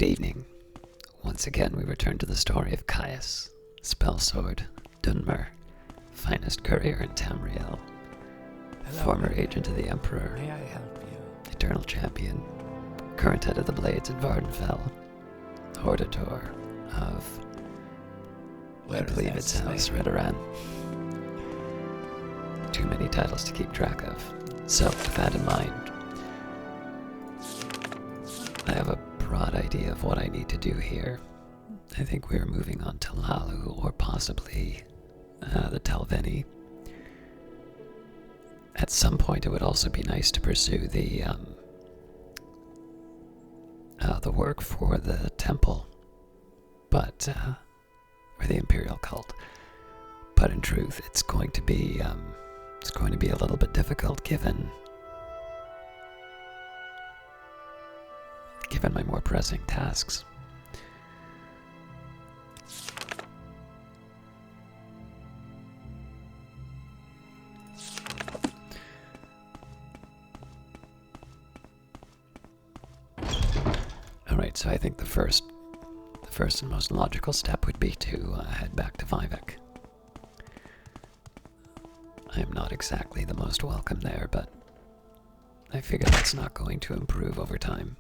Good evening. Once again, we return to the story of Caius, Spellsword, Dunmer, finest courier in Tamriel, former agent of the Emperor, May I help you? eternal champion, current head of the Blades in Vardenfell, Hortator of, I believe it's House Redoran. Too many titles to keep track of. So, with that in mind, I have a broad idea of what I need to do here. I think we are moving on to Lalu, or possibly the Talveni. At some point, it would also be nice to pursue the work for the temple, but or the Imperial cult. But in truth, it's going to be a little bit difficult given my more pressing tasks. Alright, so I think the first and most logical step would be to head back to Vivek. I am not exactly the most welcome there, but I figure that's not going to improve over time.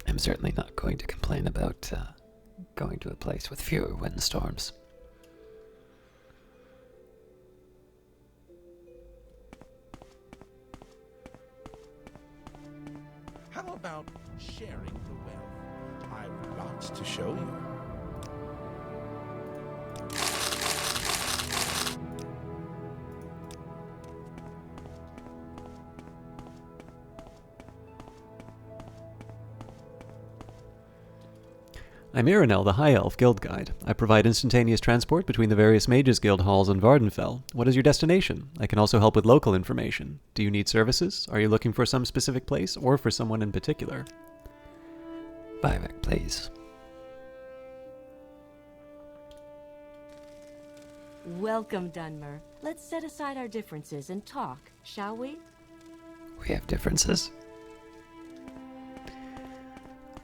I'm certainly not going to complain about going to a place with fewer windstorms. How about sharing the wealth? I've lots to show you. I'm Irinel, the High Elf Guild Guide. I provide instantaneous transport between the various Mages Guild halls in Vardenfell. What is your destination? I can also help with local information. Do you need services? Are you looking for some specific place, or for someone in particular? Vivek, please. Welcome, Dunmer. Let's set aside our differences and talk, shall we? We have differences.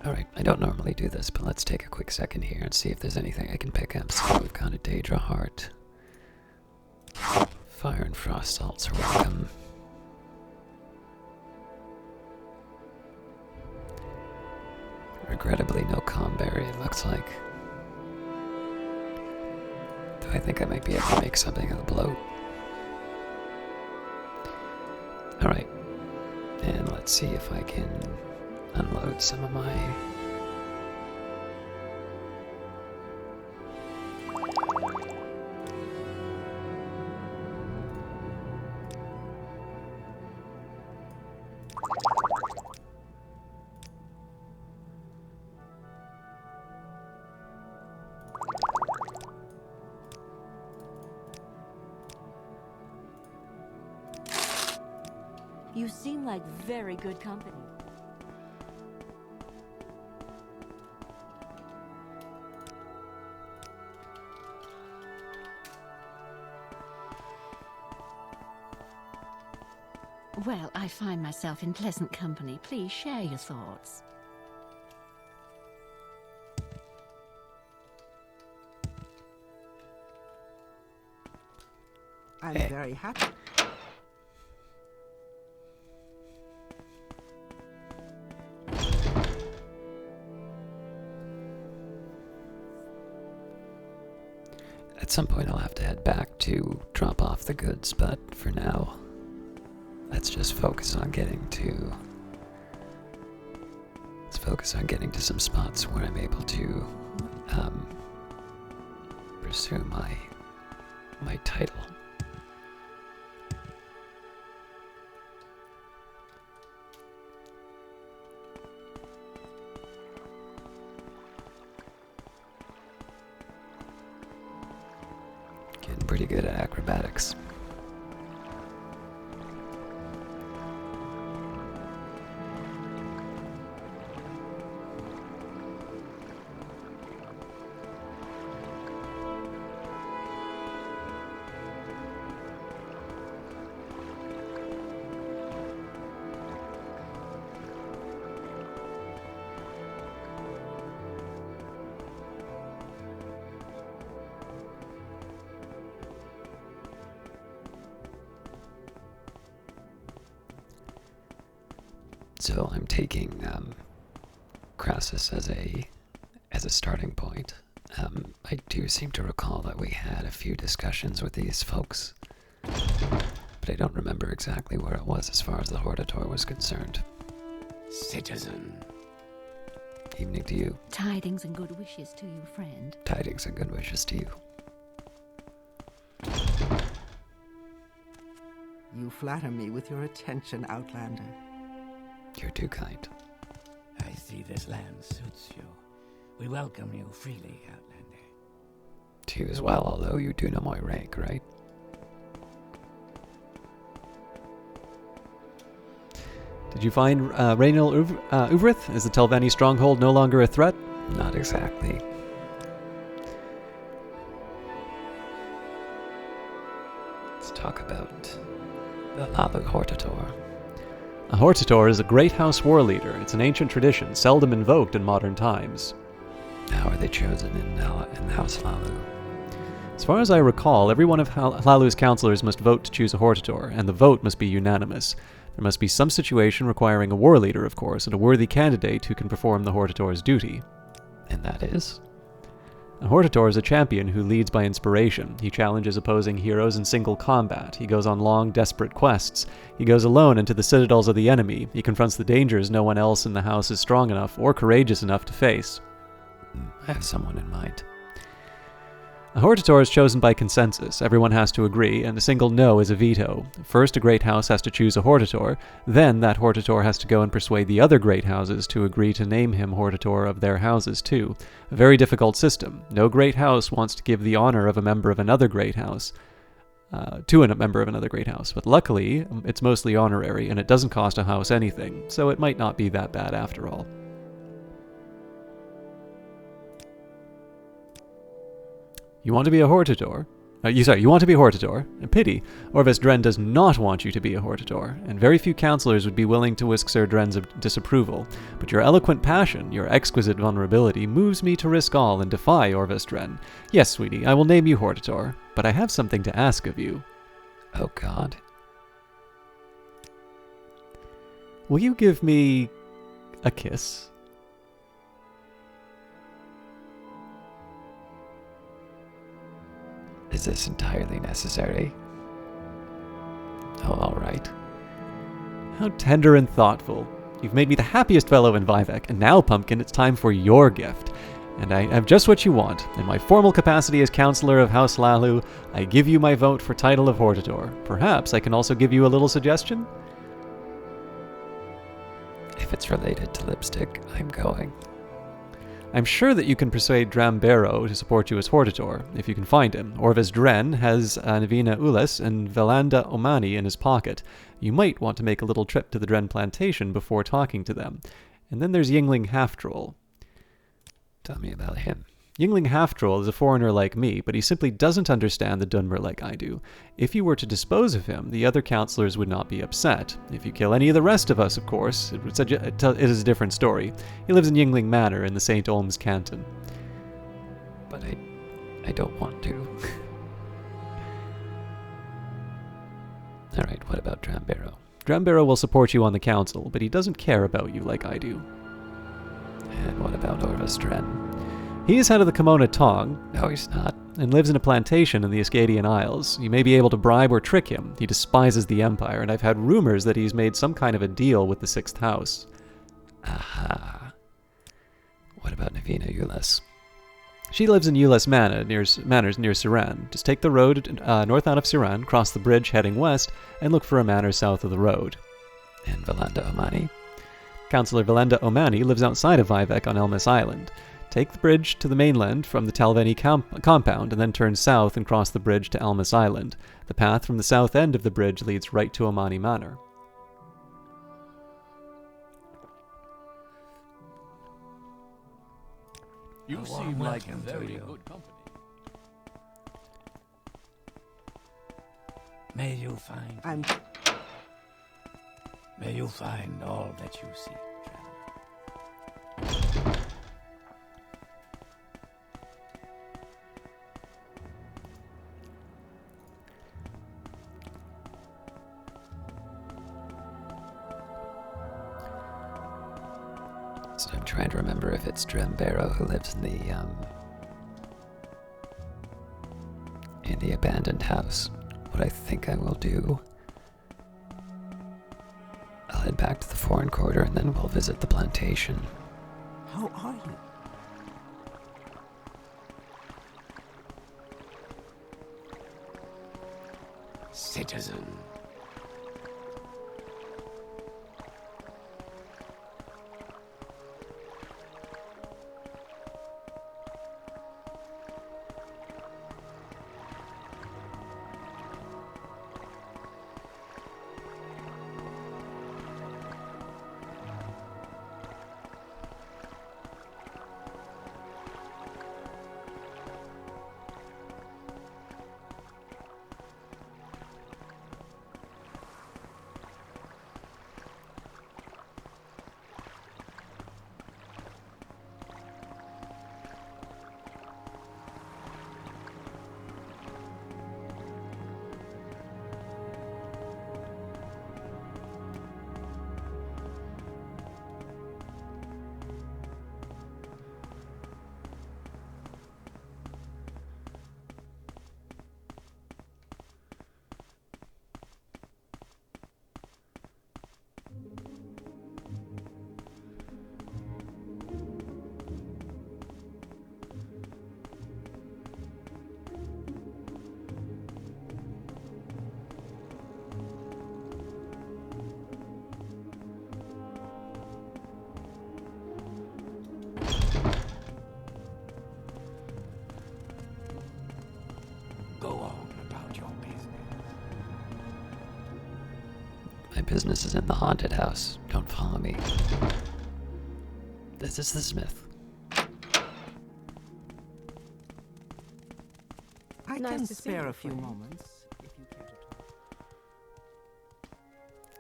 Alright, I don't normally do this, but let's take a quick second here and see if there's anything I can pick up. So we've got a Daedra Heart. Fire and Frost Salts are welcome. Regrettably, no Comberry, it looks like. Though I think I might be able to make something of the bloat. Alright, and let's see if I can unload some of my... You seem like very good company. Well, I find myself in pleasant company. Please share your thoughts. I'm very happy. At some point I'll have to head back to drop off the goods, but for now, let's just focus on getting to... Let's focus on getting to some spots where I'm able to pursue my title. pretty good at acrobatics. So I'm taking Crassus as a starting point. I do seem to recall that we had a few discussions with these folks, but I don't remember exactly where it was as far as the Hortator was concerned. Citizen. Evening to you. Tidings and good wishes to you, friend. Tidings and good wishes to you. You flatter me with your attention, Outlander. You're too kind. I see this land suits you. We welcome you freely, Outlander. To you as well, although you do know my rank, right? Did you find Raynal Uvrith? Is the Telvanni stronghold no longer a threat? Not exactly. Let's talk about the Hortator. A Hortator is a great house war leader. It's an ancient tradition, seldom invoked in modern times. How are they chosen in House Lalu? As far as I recall, every one of Hlalu's counselors must vote to choose a Hortator, and the vote must be unanimous. There must be some situation requiring a war leader, of course, and a worthy candidate who can perform the Hortator's duty. And that is? A Hortator is a champion who leads by inspiration. He challenges opposing heroes in single combat. He goes on long, desperate quests. He goes alone into the citadels of the enemy. He confronts the dangers no one else in the house is strong enough or courageous enough to face. I have someone in mind. A Hortator is chosen by consensus. Everyone has to agree, and a single no is a veto. First, a great house has to choose a Hortator. Then, that Hortator has to go and persuade the other great houses to agree to name him Hortator of their houses, too. A very difficult system. No great house wants to give the honor of a member of another great house to a member of another great house. But luckily, it's mostly honorary, and it doesn't cost a house anything, so it might not be that bad after all. You want to be a Hortator? You want to be a Hortator? A pity. Orvis Dren does not want you to be a Hortator, and very few counselors would be willing to whisk Sir Dren's disapproval. But your eloquent passion, your exquisite vulnerability, moves me to risk all and defy Orvis Dren. Yes, sweetie, I will name you Hortator, but I have something to ask of you. Oh, God. Will you give me a kiss? Is this entirely necessary? Oh, all right. How tender and thoughtful. You've made me the happiest fellow in Vivek, and now, Pumpkin, it's time for your gift. And I have just what you want. In my formal capacity as Counselor of House Lalu, I give you my vote for title of Hortator. Perhaps I can also give you a little suggestion? If it's related to lipstick, I'm going. I'm sure that you can persuade Drambero to support you as Hortator, if you can find him. Orvis Dren has Navina Ules and Velanda Omani in his pocket. You might want to make a little trip to the Dren plantation before talking to them. And then there's Yingling Halftroll. Tell me about him. Yingling Halftroll is a foreigner like me, but he simply doesn't understand the Dunmer like I do. If you were to dispose of him, the other counselors would not be upset. If you kill any of the rest of us, of course, it is a different story. He lives in Yingling Manor in the St. Olms canton. But I don't want to. Alright, what about Drambero? Drambero will support you on the council, but he doesn't care about you like I do. And what about Orvis Dren? He is head of the Kimona Tong. No, he's not. And lives in a plantation in the Ascadian Isles. You may be able to bribe or trick him. He despises the Empire, and I've had rumors that he's made some kind of a deal with the Sixth House. Aha. What about Navina Ules? She lives in Ules Manors near Siran. Just take the road north out of Siran, cross the bridge heading west, and look for a manor south of the road. And Velanda Omani? Councillor Velenda Omani lives outside of Vivek on Elmas Island. Take the bridge to the mainland from the Talveni compound and then turn south and cross the bridge to Almas Island. The path from the south end of the bridge leads right to Omani Manor. You seem like very good company. May you find I'm May you find all that you seek, traveler. So I'm trying to remember if it's Drembero who lives in the abandoned house. What I think I will do, I'll head back to the foreign quarter and then we'll visit the plantation. How are you? Citizen. Go on about your business. My business is in the haunted house. Don't follow me. This is the smith. I Nice can to see spare you, a few friend. moments if you care to talk.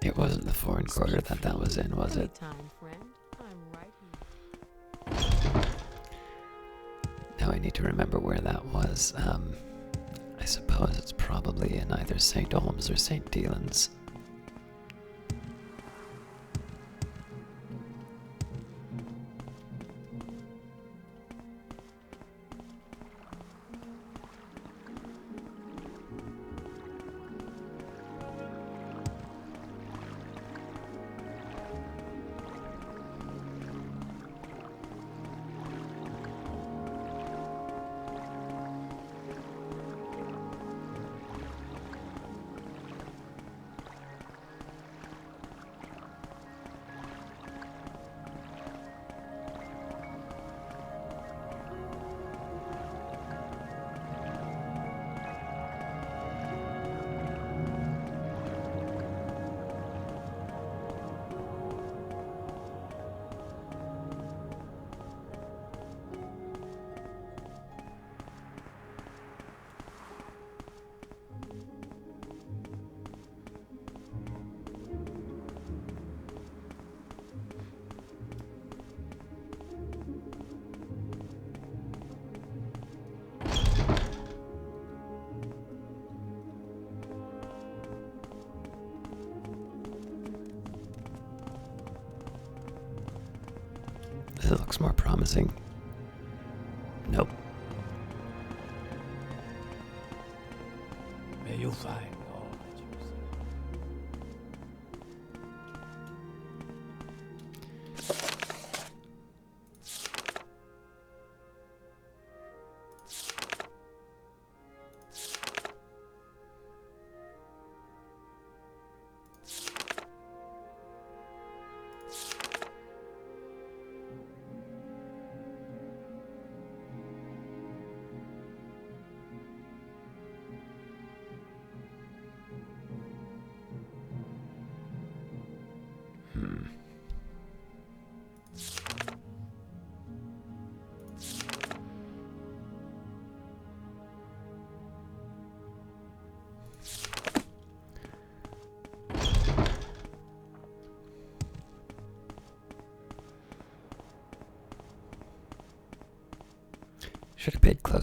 It wasn't the foreign quarter that was in, was it? Anytime, friend. I'm right here. Now I need to remember where that was. I suppose it's probably in either St. Olms or St. Dealan's. This looks more promising. Nope. May you find all that you seek.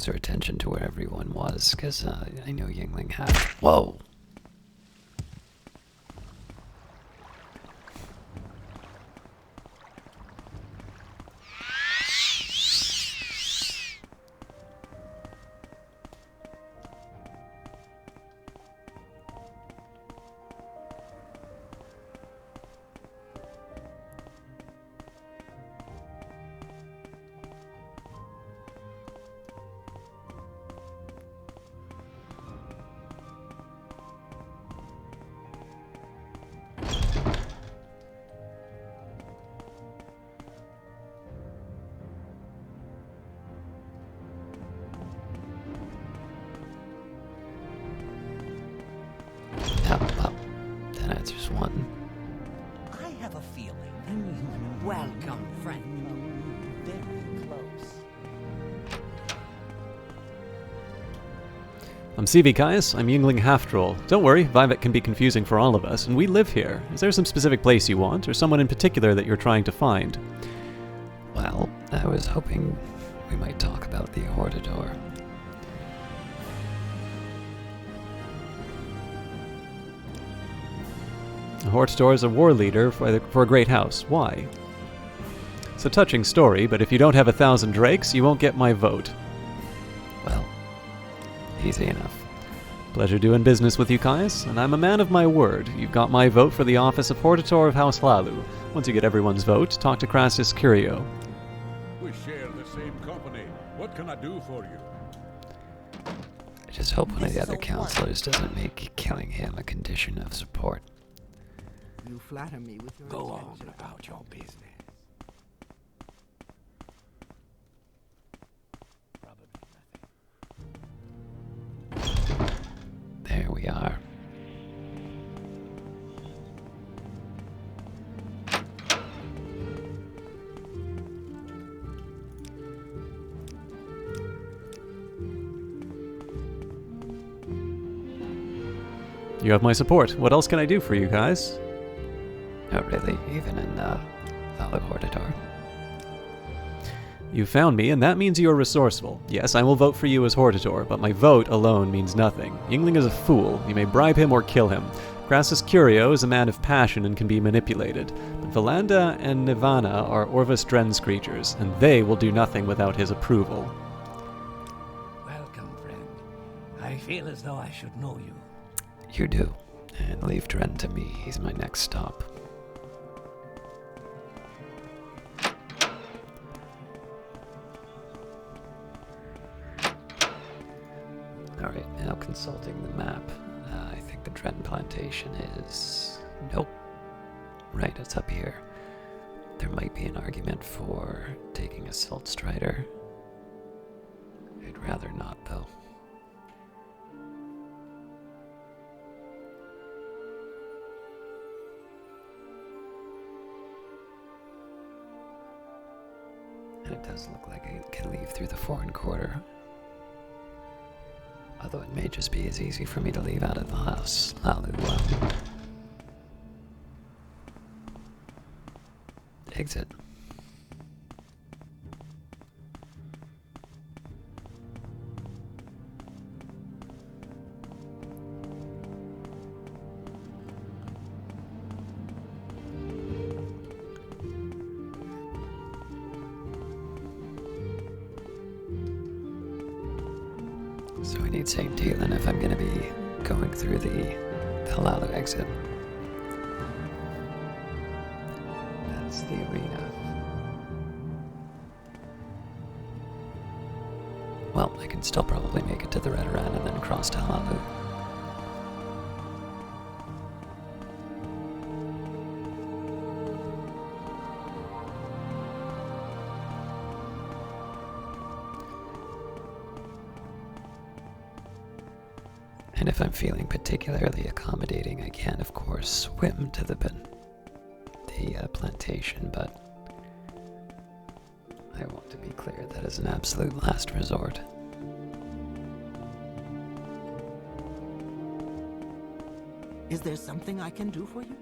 closer attention to where everyone was, because I know Yingling had... Whoa! Well, that answers one. I have a feeling. Welcome, friend. Very close. I'm CV Caius. I'm Yingling Half-Troll. Don't worry, Vivek can be confusing for all of us, and we live here. Is there some specific place you want, or someone in particular that you're trying to find? Well, I was hoping we might talk about the Hortator. Hortator is a war leader for a great house. Why? It's a touching story, but if you don't have 1,000 drakes, you won't get my vote. Well, easy enough. Pleasure doing business with you, Caius, and I'm a man of my word. You've got my vote for the office of Hortator of House Lalu. Once you get everyone's vote, talk to Crassus Curio. We share the same company. What can I do for you? I just hope one of the other counselors doesn't make killing him a condition of support. You flatter me with your Go on attention. about your business. Probably nothing. There we are. You have my support. What else can I do for you guys? Oh, really? Even in Valor Hortator? You found me, and that means you are resourceful. Yes, I will vote for you as Hortator, but my vote alone means nothing. Yingling is a fool. You may bribe him or kill him. Crassus Curio is a man of passion and can be manipulated. But Valanda and Nirvana are Orvis Dren's creatures, and they will do nothing without his approval. Welcome, friend. I feel as though I should know you. You do. And leave Dren to me. He's my next stop. Alright, now consulting the map. I think the Dren plantation is... Nope. Right, it's up here. There might be an argument for taking a Silt Strider. I'd rather not, though. And it does look like I can leave through the foreign quarter. Although it may just be as easy for me to leave out of the house. Exit. So we need St. Dylan if I'm going to be going through the Halalu exit. That's the arena. Well, I can still probably make it to the Redoran and then cross to Halalu. And if I'm feeling particularly accommodating, I can, of course, swim to the plantation, but I want to be clear that is an absolute last resort. Is there something I can do for you?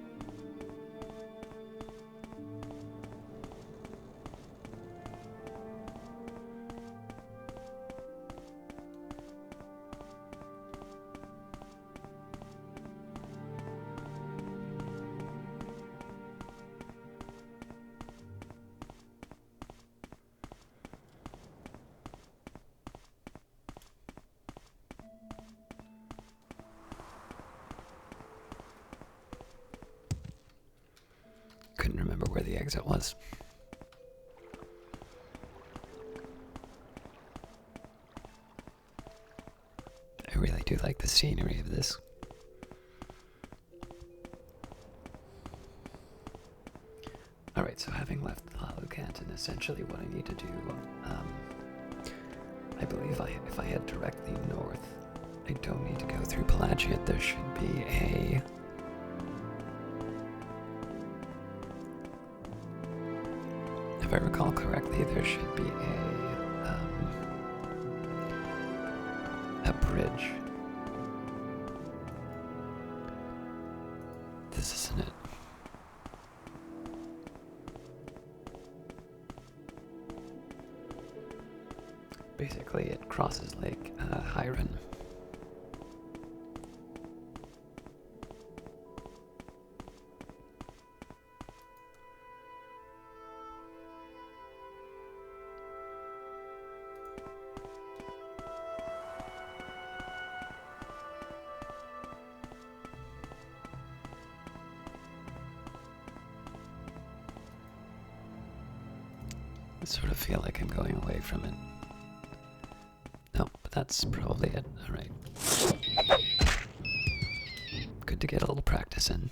couldn't remember where the exit was. I really do like the scenery of this. Alright, so having left Lalu Canton, essentially what I need to do, I believe if I head directly north, I don't need to go through Pelagiat. There should be a... If I recall correctly, there should be a bridge. This isn't it. Basically, it crosses Lake Hyron. I sort of feel like I'm going away from it. No, but that's probably it. Alright. Good to get a little practice in.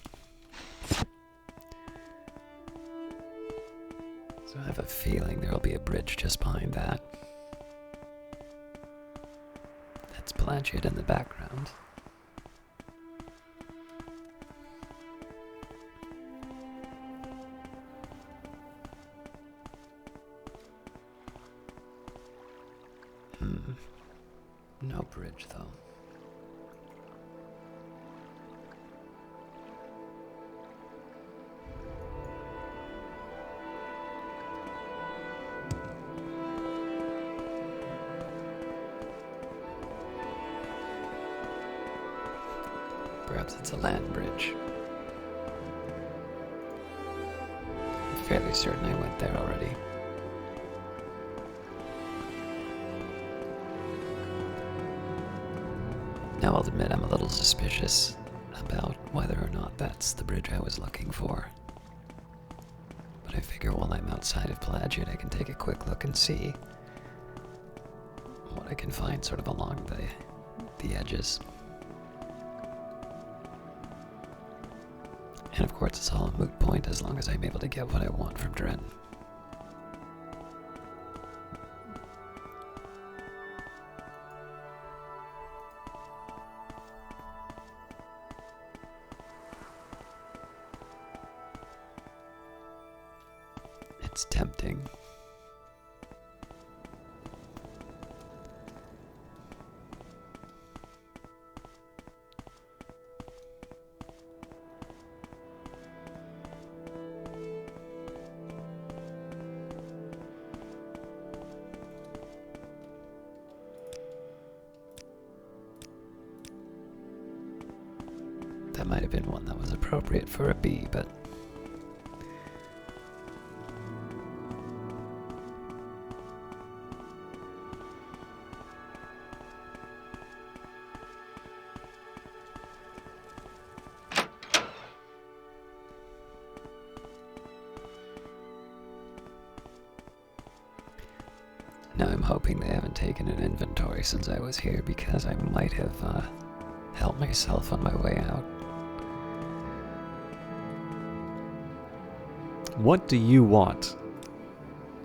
So I have a feeling there'll be a bridge just behind that. That's Pelagiat in the background. No bridge, though. Perhaps it's a land bridge. I'm fairly certain I went there already. Now I'll admit I'm a little suspicious about whether or not that's the bridge I was looking for. But I figure while I'm outside of Pelagiat I can take a quick look and see what I can find sort of along the edges. And of course it's all a moot point as long as I'm able to get what I want from Dren. It's tempting. That might have been one that was appropriate for a bee, but now I'm hoping they haven't taken an inventory since I was here, because I might have helped myself on my way out. What do you want?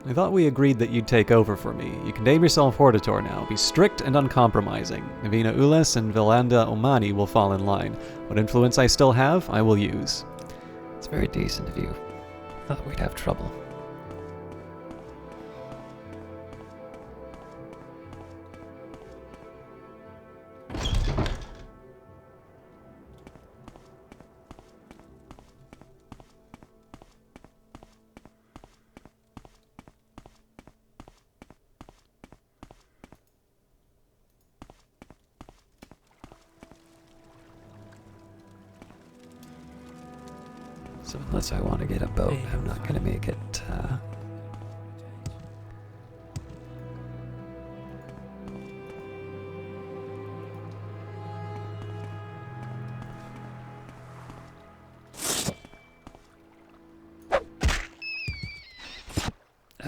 I thought we agreed that you'd take over for me. You can name yourself Hortator now. Be strict and uncompromising. Navina Ules and Vilanda Omani will fall in line. What influence I still have, I will use. It's very decent of you. Thought we'd have trouble. So unless I want to get a boat, I'm not going to make it,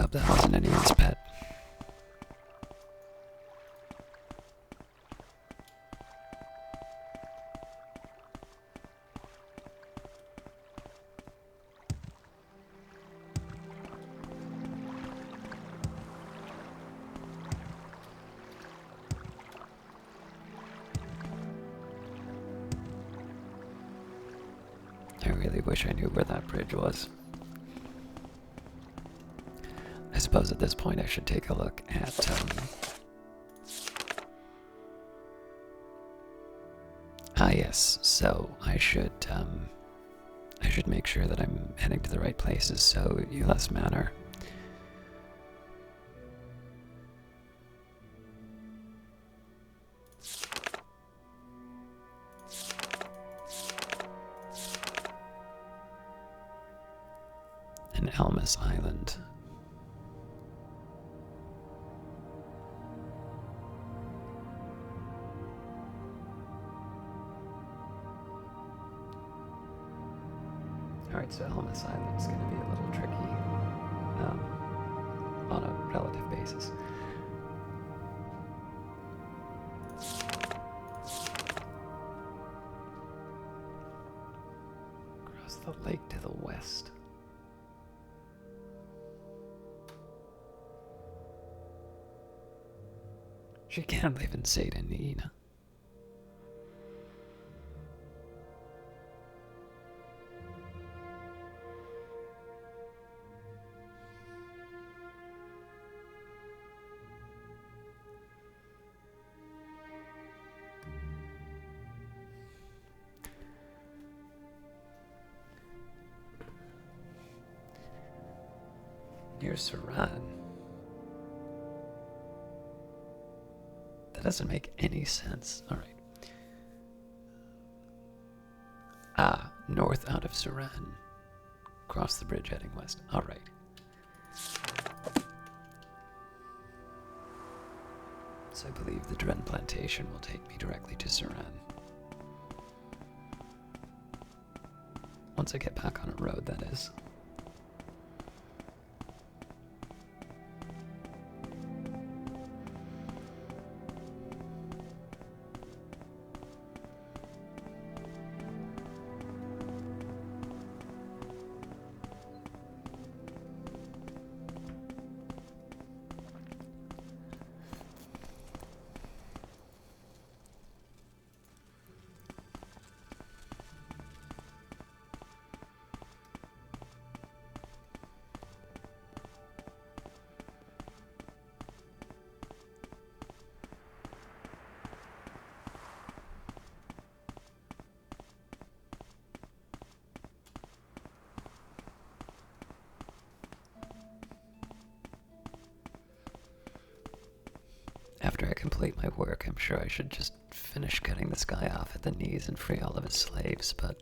hope that wasn't anyone's pet. I really wish I knew where that bridge was. I suppose at this point I should take a look at yes, so I should make sure that I'm heading to the right places, so Ulas Manor. And Elmas Island. Alright, so Elmas Island is going to be a little tricky on a relative basis. Across the lake to the west. She can't live in Satan, Nina. Near Saran. That doesn't make any sense. All right. North out of Saran. Cross the bridge heading west. All right. So I believe the Dren Plantation will take me directly to Saran. Once I get back on a road, that is. After I complete my work, I'm sure I should just finish cutting this guy off at the knees and free all of his slaves, but...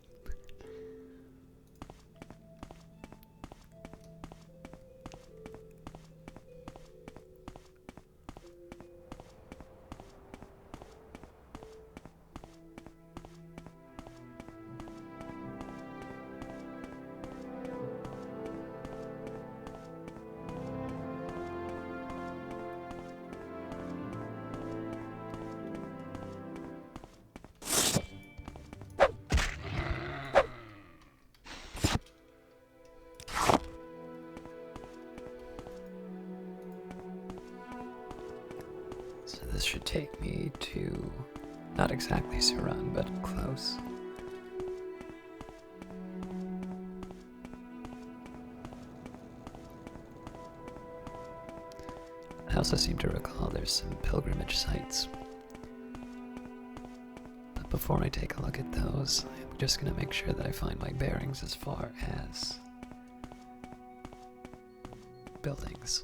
So this should take me to, not exactly Saran, but close. I also seem to recall there's some pilgrimage sites. But before I take a look at those, I'm just going to make sure that I find my bearings as far as buildings.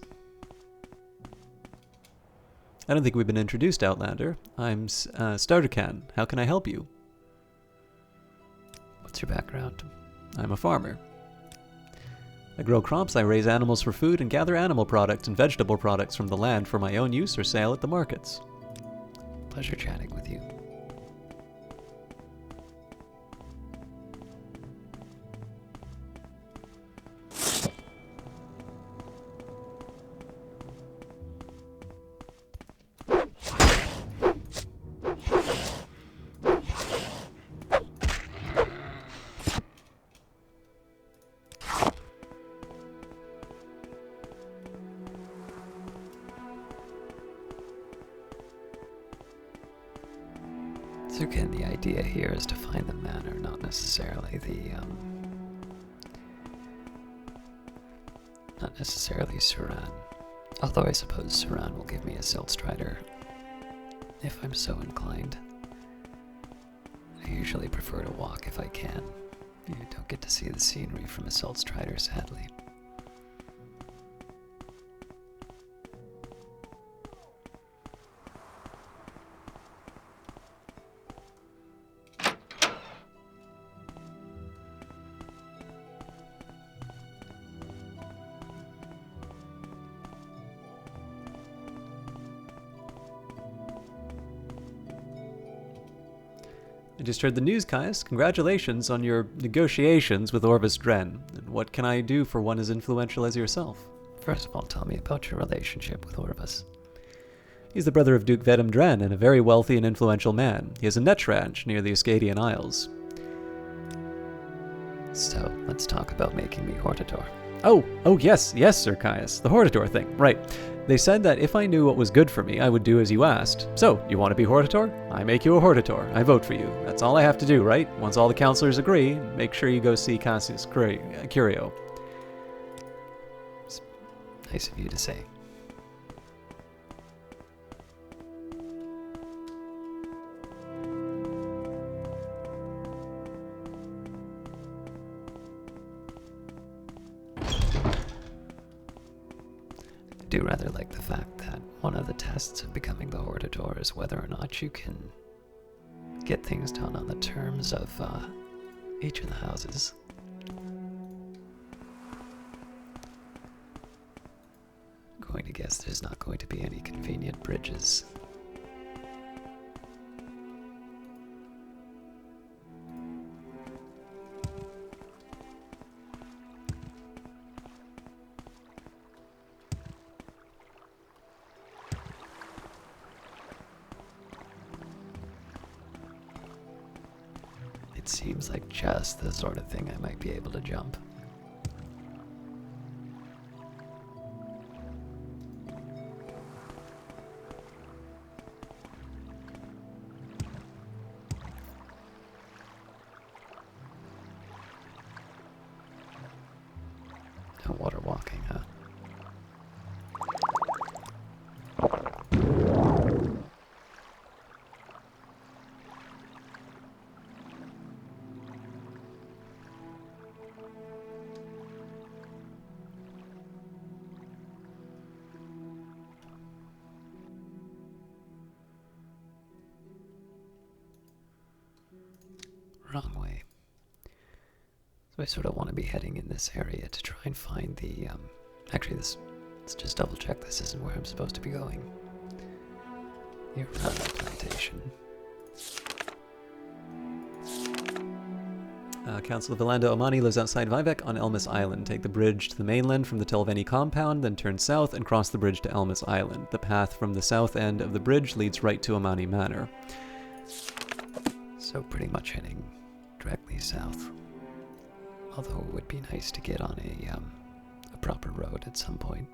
I don't think we've been introduced, Outlander. I'm Startercan. How can I help you? What's your background? I'm a farmer. I grow crops, I raise animals for food, and gather animal products and vegetable products from the land for my own use or sale at the markets. Pleasure chatting with you. So again, the idea here is to find the manor, not necessarily Suran. Although I suppose Suran will give me a Silt Strider if I'm so inclined. I usually prefer to walk if I can. You don't get to see the scenery from a Silt Strider, sadly. I just heard the news, Caius. Congratulations on your negotiations with Orvis Dren. And what can I do for one as influential as yourself? First of all, tell me about your relationship with Orvis. He's the brother of Duke Vedum Dren and a very wealthy and influential man. He has a netch ranch near the Ascadian Isles. So, let's talk about making me Hortator. Oh, yes, Sir Caius. The Hortator thing, right. They said that if I knew what was good for me, I would do as you asked. So, you want to be Hortator? I make you a Hortator. I vote for you. That's all I have to do, right? Once all the councilors agree, make sure you go see Cassius Curio. It's nice of you to say. I do rather like the fact that one of the tests of becoming the Hortator is whether or not you can get things done on the terms of each of the houses. I'm going to guess there's not going to be any convenient bridges. It seems like just the sort of thing I might be able to jump. No water walking, huh? Wrong way. So I sort of want to be heading in this area to try and find the, actually let's just double check this isn't where I'm supposed to be going. The Urana plantation. Council of Valanda Omani lives outside Vivek on Elmis Island. Take the bridge to the mainland from the Telveni compound, then turn south and cross the bridge to Elmis Island. The path from the south end of the bridge leads right to Omani Manor. So pretty much heading directly south. Although it would be nice to get on a proper road at some point.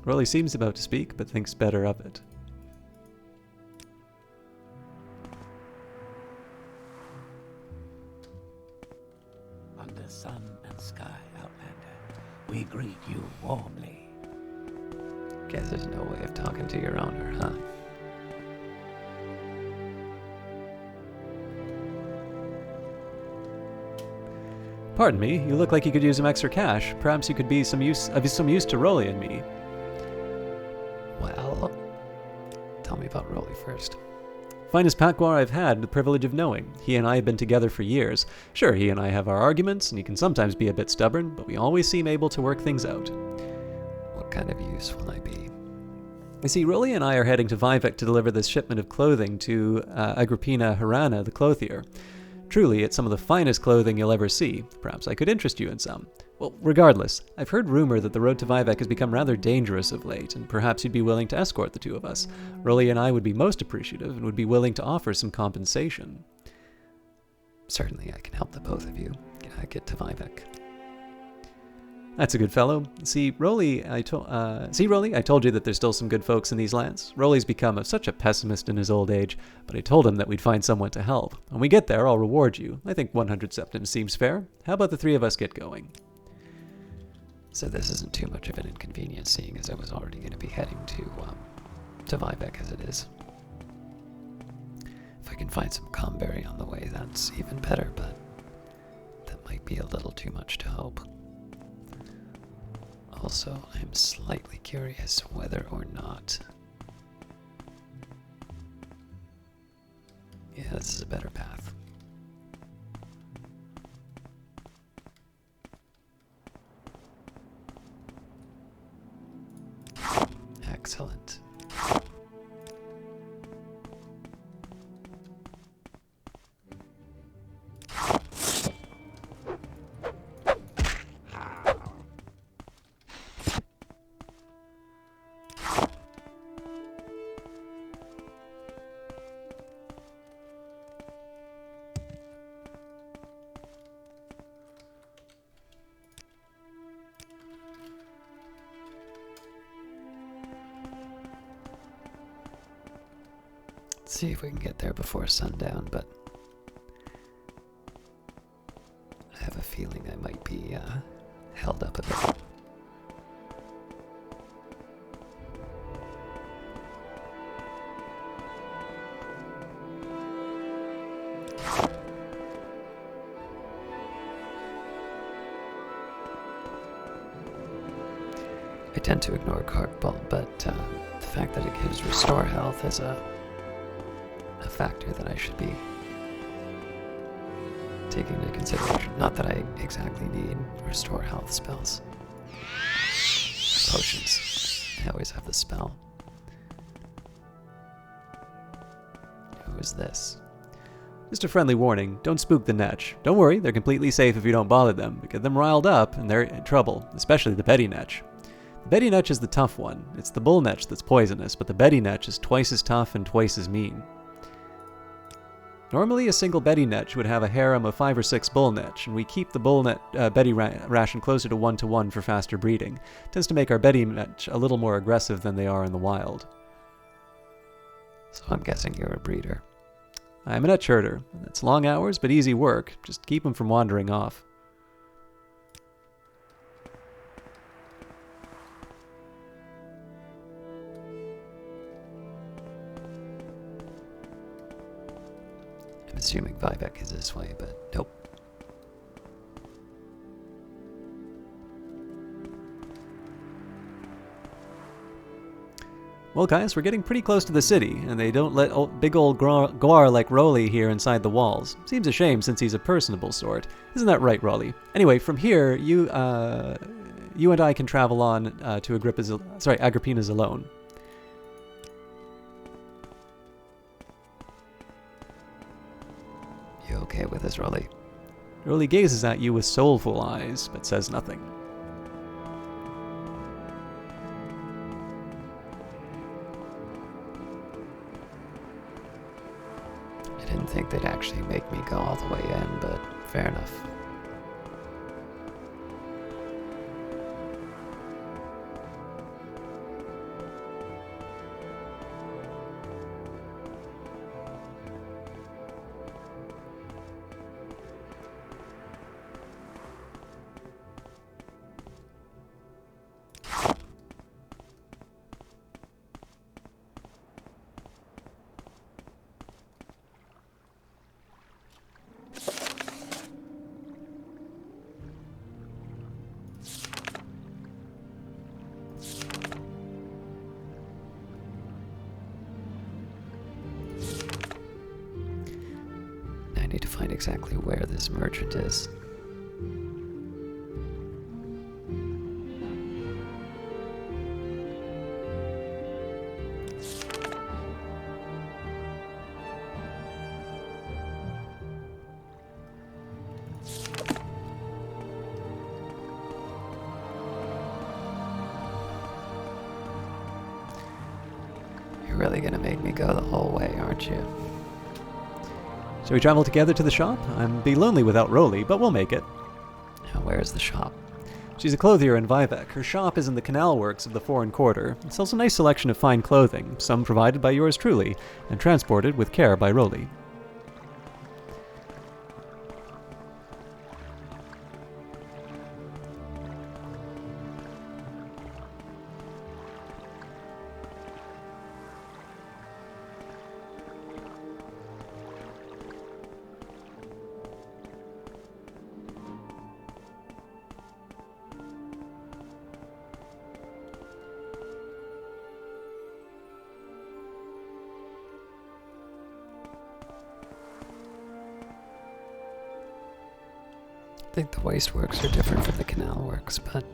Well, he seems about to speak, but thinks better of it. Under sun and sky, Outlander, we greet you warmly. Guess there's no way of talking to your owner, huh? Pardon me, you look like you could use some extra cash. Perhaps you could be of some use to Rolly and me. Well, tell me about Rolly first. Finest Patguar I've had the privilege of knowing. He and I have been together for years. Sure, he and I have our arguments, and he can sometimes be a bit stubborn, but we always seem able to work things out. What kind of use will I be? You see, Rolly and I are heading to Vivek to deliver this shipment of clothing to Agrippina Harana, the clothier. Truly, it's some of the finest clothing you'll ever see. Perhaps I could interest you in some. Well, regardless, I've heard rumor that the road to Vivek has become rather dangerous of late, and perhaps you'd be willing to escort the two of us. Rolly and I would be most appreciative and would be willing to offer some compensation. Certainly, I can help the both of you get to Vivek. That's a good fellow. See, Rolly, I told you that there's still some good folks in these lands. Rolly's become such a pessimist in his old age, but I told him that we'd find someone to help. When we get there, I'll reward you. I think 100 septims seems fair. How about the three of us get going? So this isn't too much of an inconvenience, seeing as I was already going to be heading to Vivek as it is. If I can find some comberry on the way, that's even better, but that might be a little too much to hope. Also, I'm slightly curious whether or not... Yeah, this is a better path. Excellent. See if we can get there before sundown, but I have a feeling I might be held up a bit. I tend to ignore Carkball, but the fact that it gives restore health is a factor that I should be taking into consideration. Not that I exactly need restore health spells. Potions. I always have the spell. Who is this? Just a friendly warning, don't spook the Netch. Don't worry, they're completely safe if you don't bother them, but get them riled up and they're in trouble, especially the Betty Netch. The Betty Netch is the tough one. It's the Bull Netch that's poisonous, but the Betty Netch is twice as tough and twice as mean. Normally, a single Betty Netch would have a harem of 5 or 6 Bull Netch, and we keep the Betty ration closer to 1-to-1 for faster breeding. It tends to make our Betty Netch a little more aggressive than they are in the wild. So I'm guessing you're a breeder. I'm a Netch herder. It's long hours, but easy work. Just keep them from wandering off. I'm assuming Vivek is this way, but nope. Well, guys, we're getting pretty close to the city, and they don't let big old Gwar like Rolly here inside the walls. Seems a shame since he's a personable sort. Isn't that right, Rolly? Anyway, from here, you and I can travel on to Agrippina's alone. You okay with this, Rolly? Rolly gazes at you with soulful eyes, but says nothing. I didn't think they'd actually make me go all the way in, but fair enough. I need to find exactly where this merchant is. really gonna make me go the whole way, aren't you? Shall we travel together to the shop? I'd be lonely without Rolly, but we'll make it. Now, where's the shop? She's a clothier in Vivek. Her shop is in the canal works of the Foreign Quarter. It sells a nice selection of fine clothing, some provided by yours truly, and transported with care by Rolly. I think the waste works are different from the canal works, but...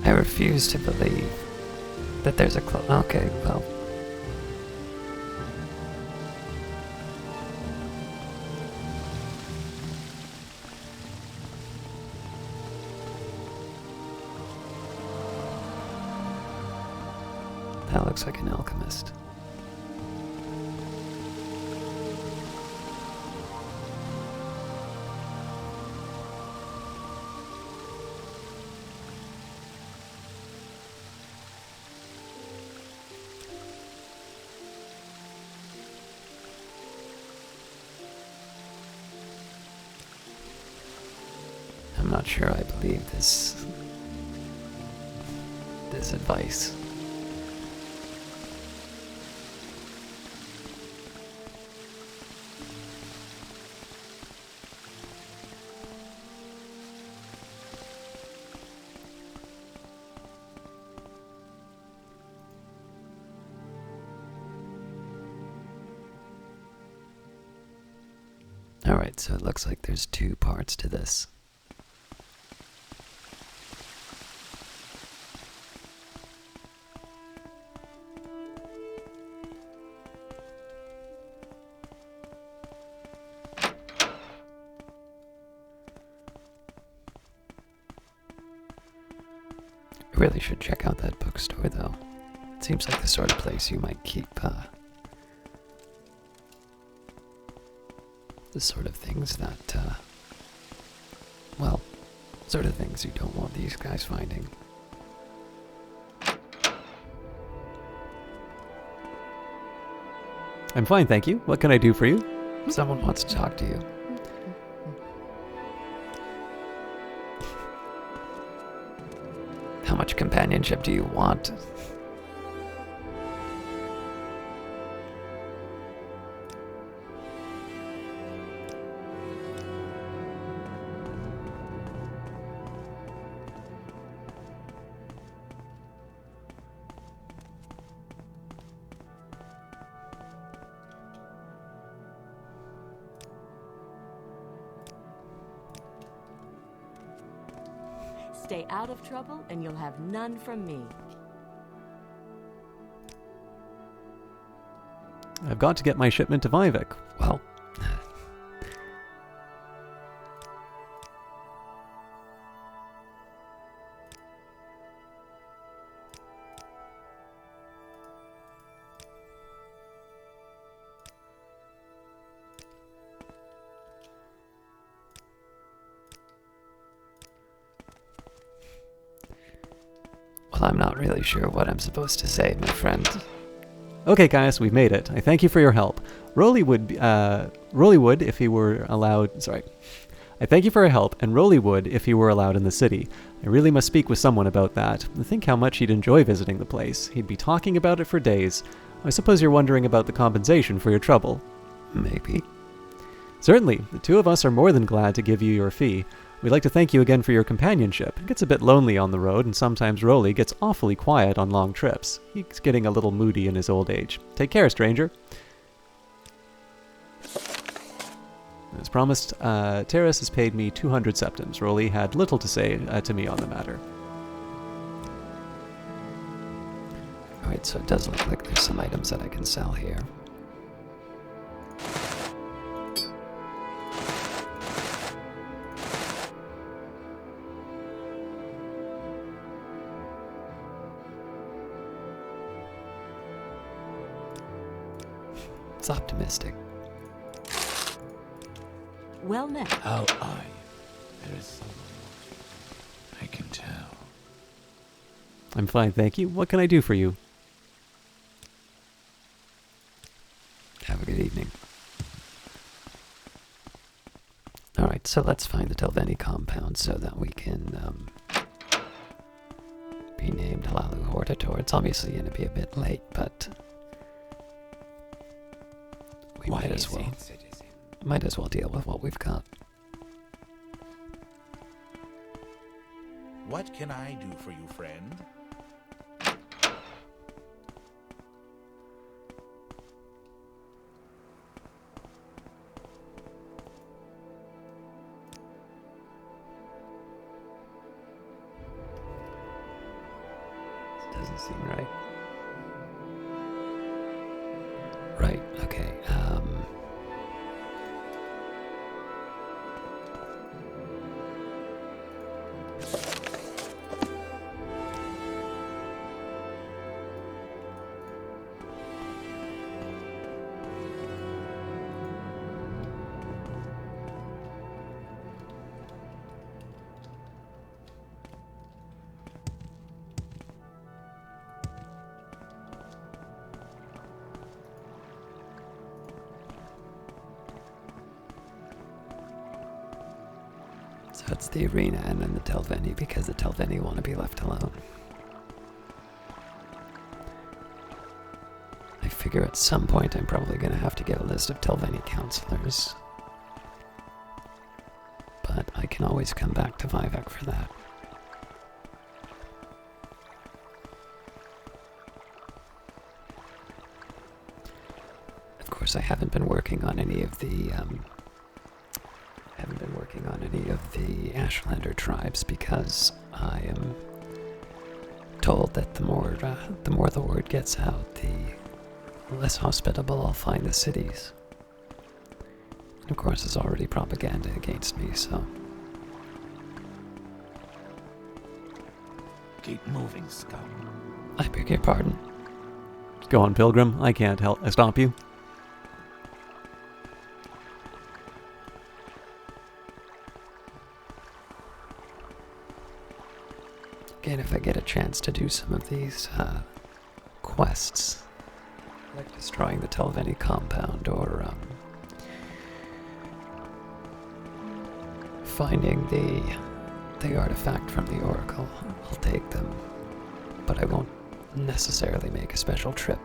I refuse to believe that there's a okay, well... That looks like an alchemist. I'm not sure I believe this advice. Alright, so it looks like there's two parts to this. Really should check out that bookstore, though. It seems like the sort of place you might keep, the sort of things that, well, sort of things you don't want these guys finding. I'm fine, thank you. What can I do for you? Someone wants to talk to you. How much companionship do you want? Stay out of trouble and you'll have none from me. I've got to get my shipment to Vivek. Well, I'm not really sure what I'm supposed to say, my friend. Okay, Caius, we've made it. I thank you for your help. Rolly would, if he were allowed... Sorry. I thank you for your help, and Rolly would if he were allowed in the city. I really must speak with someone about that. I think how much he'd enjoy visiting the place. He'd be talking about it for days. I suppose you're wondering about the compensation for your trouble. Maybe. Certainly. The two of us are more than glad to give you your fee. We'd like to thank you again for your companionship. It gets a bit lonely on the road, and sometimes Rolly gets awfully quiet on long trips. He's getting a little moody in his old age. Take care, stranger. As promised, Terrace has paid me 200 septims. Rolly had little to say to me on the matter. Alright, so it does look like there's some items that I can sell here. It's optimistic. Well met. How are you? There is someone watching. I can tell. I'm fine, thank you. What can I do for you? Have a good evening. Alright, so let's find the Telveni compound so that we can be named Halalu Hortator. It's obviously going to be a bit late, but we might as well deal with what we've got. What can I do for you, friend? Doesn't seem right. Right, okay. So it's the arena and then the Telveni, because the Telveni want to be left alone. I figure at some point I'm probably going to have to get a list of Telveni counselors. But I can always come back to Vivek for that. Of course, I haven't been working on any of the Ashlander tribes because I am told that the more the word gets out, the less hospitable I'll find the cities. And of course, there's already propaganda against me, so Keep moving, Scout. I beg your pardon. Go on, Pilgrim. I can't stop you. Again, if I get a chance to do some of these quests, like destroying the Telveni compound or finding the artifact from the Oracle, I'll take them. But I won't necessarily make a special trip.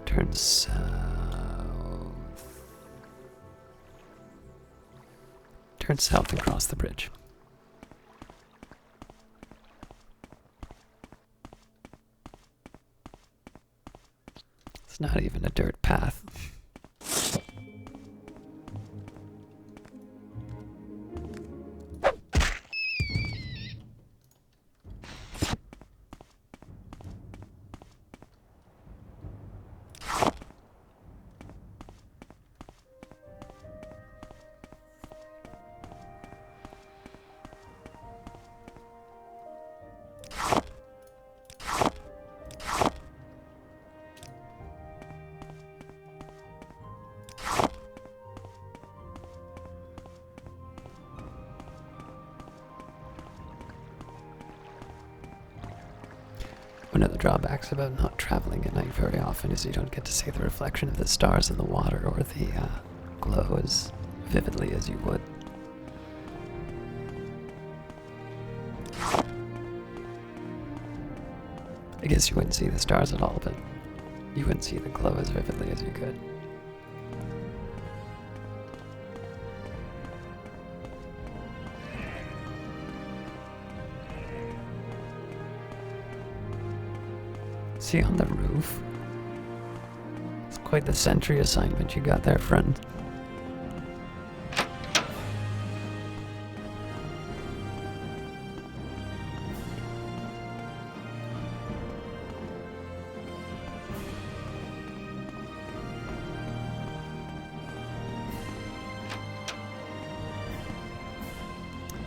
Turn south. Turn south and cross the bridge. It's not even a dirt path. One of the drawbacks about not traveling at night very often is you don't get to see the reflection of the stars in the water or the glow as vividly as you would. I guess you wouldn't see the stars at all, but you wouldn't see the glow as vividly as you could. Is he on the roof? It's quite the sentry assignment you got there, friend.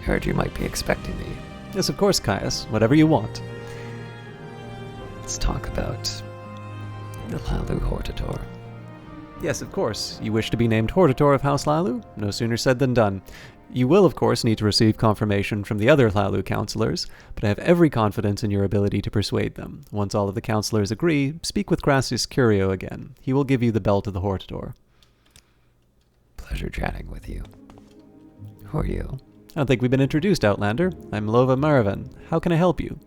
Heard you might be expecting me. Yes, of course, Caius. Whatever you want. Let's talk about the Lalu Hortator. Yes, of course. You wish to be named Hortator of House Lalu? No sooner said than done. You will, of course, need to receive confirmation from the other Lalu counselors, but I have every confidence in your ability to persuade them. Once all of the counselors agree, speak with Crassus Curio again. He will give you the belt of the Hortator. Pleasure chatting with you. Who are you? I don't think we've been introduced, Outlander. I'm Lova Maravan. How can I help you?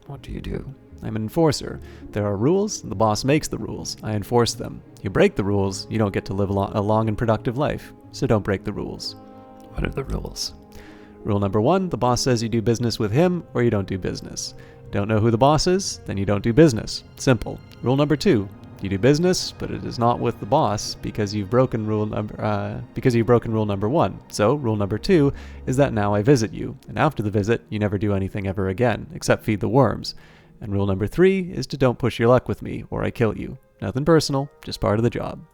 What do you do? I'm an enforcer. There are rules, the boss makes the rules. I enforce them. You break the rules, you don't get to live a long and productive life. So don't break the rules. What are the rules? Rule number 1, the boss says you do business with him or you don't do business. Don't know who the boss is? Then you don't do business. Simple. Rule number 2, you do business, but it is not with the boss because you've broken rule number 1. So rule number 2 is that now I visit you, and after the visit, you never do anything ever again, except feed the worms. And rule number 3 is to don't push your luck with me, or I kill you. Nothing personal, just part of the job.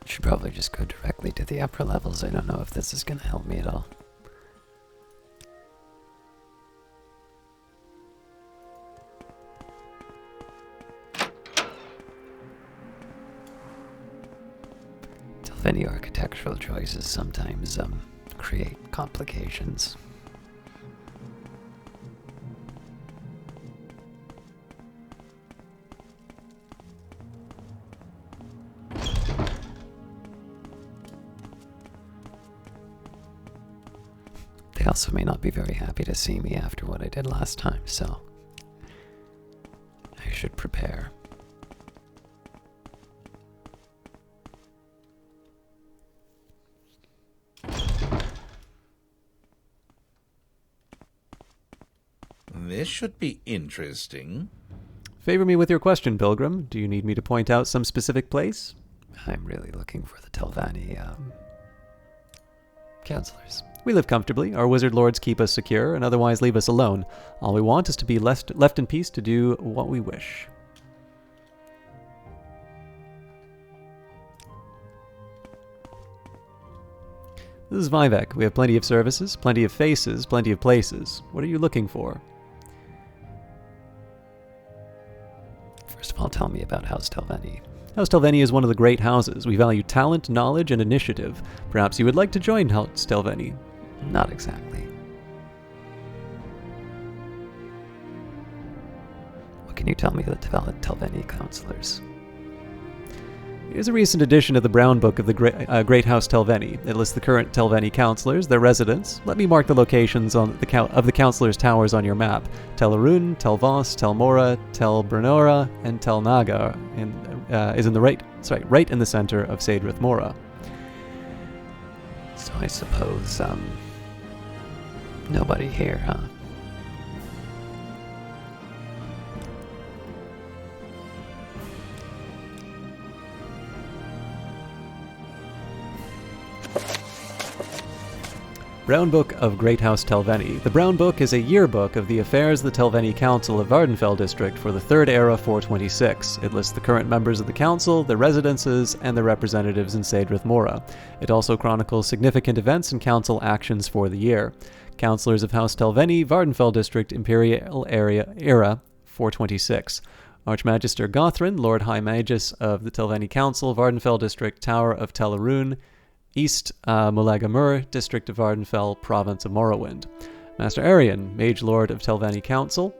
Should probably just go directly to the upper levels. I don't know if this is going to help me at all. Telvanni architectural choices sometimes create complications. They also may not be very happy to see me after what I did last time, so I should prepare. This should be interesting. Favor me with your question, Pilgrim. Do you need me to point out some specific place? I'm really looking for the Telvanni counselors. We live comfortably, our wizard lords keep us secure, and otherwise leave us alone. All we want is to be left in peace to do what we wish. This is Vivek. We have plenty of services, plenty of faces, plenty of places. What are you looking for? First of all, tell me about House Telvanni. House Telveni is one of the great houses. We value talent, knowledge, and initiative. Perhaps you would like to join House Telveni. Not exactly. What can you tell me of the Telveni counselors? Here's a recent edition of the Brown Book of the Great House Telveni. It lists the current Telveni counselors, their residence. Let me mark the locations of the counselors' towers on your map. Tel Arun, Tel Voss, Tel Mora, Tel Brenora, and Tel Naga is in the right in the center of Saedrith Mora. So I suppose, nobody here, huh? Brown Book of Great House Telveni. The Brown Book is a yearbook of the affairs of the Telveni Council of Vardenfell District for the Third Era 426. It lists the current members of the council, their residences, and their representatives in Saedrith Mora. It also chronicles significant events and council actions for the year. Councilors of House Telveni, Vardenfell District, Imperial Era 426. Archmagister Gothrin, Lord High Magus of the Telveni Council, Vardenfell District, Tower of Tel Arun, East Mulagamur, District of Vardenfell, Province of Morrowind. Master Arian, Mage Lord of Telveni Council,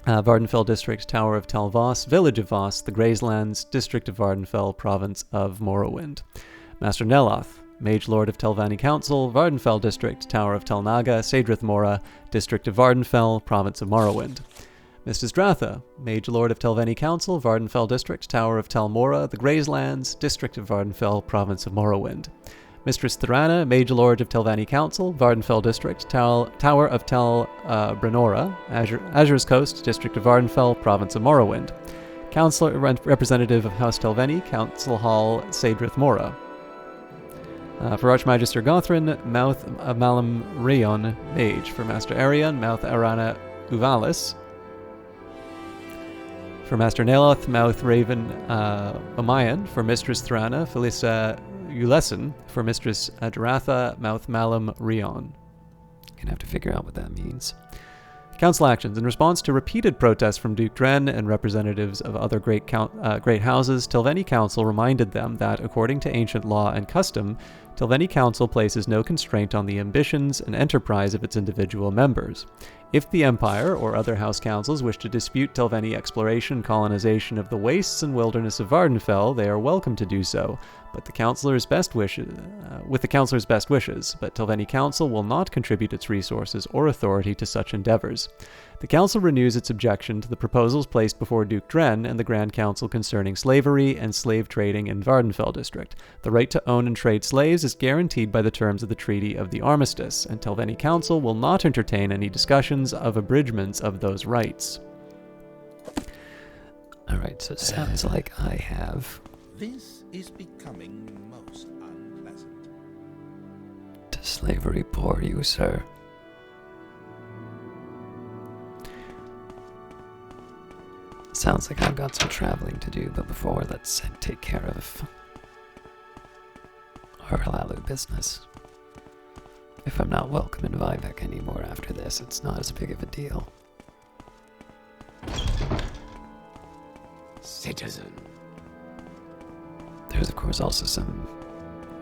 Vardenfell District, Tower of Tel Voss, Village of Voss, the Grayslands, District of Vardenfell, Province of Morrowind. Master Neloth, Mage Lord of Telveni Council, Vardenfell District, Tower of Tel Naga, Saedrith Mora, District of Vardenfell, Province of Morrowind. Mistress Dratha, Mage Lord of Telveni Council, Vardenfell District, Tower of Tel Mora, the Grayslands, District of Vardenfell, Province of Morrowind. Mistress Thorana, Mage Lord of Telveni Council, Vardenfell District, Tower of Tel Brenora, Azure's Coast, District of Vardenfell, Province of Morrowind. Councilor Representative of House Telveni, Council Hall, Saedrith Mora. For Archmagister Gothrin, Mouth Malam Rion, Mage. For Master Arian, Mouth Arana Uvalis. For Master Neloth, Mouth Raven Omayan. For Mistress Thorana, Felisa Ulesson. For Mistress Dratha, Mouth Malam Rion. Gonna have to figure out what that means. Council actions. In response to repeated protests from Duke Dren and representatives of other great houses, Telveni Council reminded them that, according to ancient law and custom, Telveni Council places no constraint on the ambitions and enterprise of its individual members. If the Empire or other house councils wish to dispute Telveni exploration and colonization of the wastes and wilderness of Vardenfell, they are welcome to do so, but with the councilor's best wishes. But Telveni Council will not contribute its resources or authority to such endeavors. The Council renews its objection to the proposals placed before Duke Dren and the Grand Council concerning slavery and slave trading in Vardenfell District. The right to own and trade slaves is guaranteed by the terms of the Treaty of the Armistice, and Telveni Council will not entertain any discussions of abridgments of those rights. Alright, so it sounds like I have... This is becoming most unpleasant. Does slavery bore you, sir? Sounds like I've got some traveling to do, but before, let's take care of our Halalu business. If I'm not welcome in Vivek anymore after this, it's not as big of a deal. Citizen. There's of course also some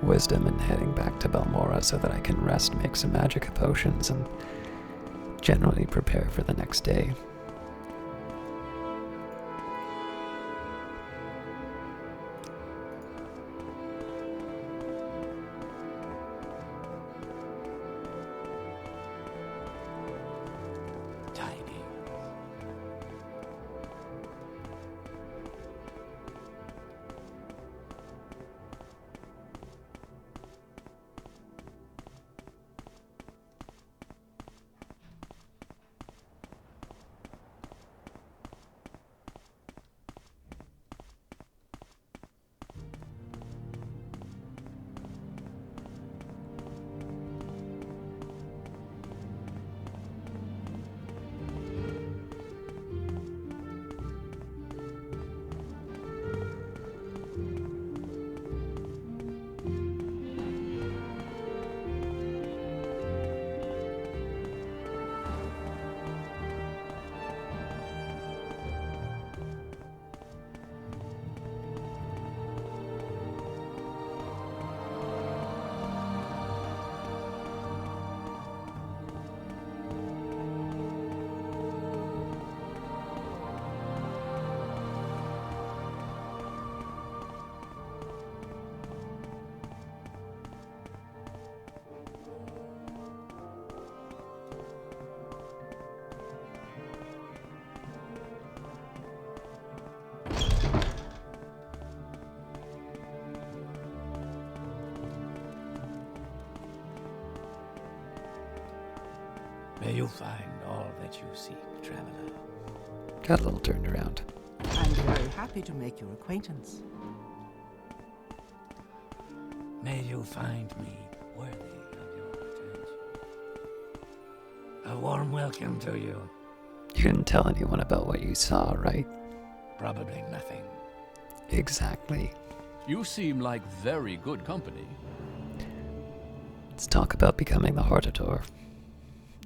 wisdom in heading back to Balmora so that I can rest, make some magic potions, and generally prepare for the next day. May you find all that you seek, traveler. Got a little turned around. I'm very happy to make your acquaintance. May you find me worthy of your attention. A warm welcome to you. You didn't tell anyone about what you saw, right? Probably nothing. Exactly. You seem like very good company. Let's talk about becoming the Hortator.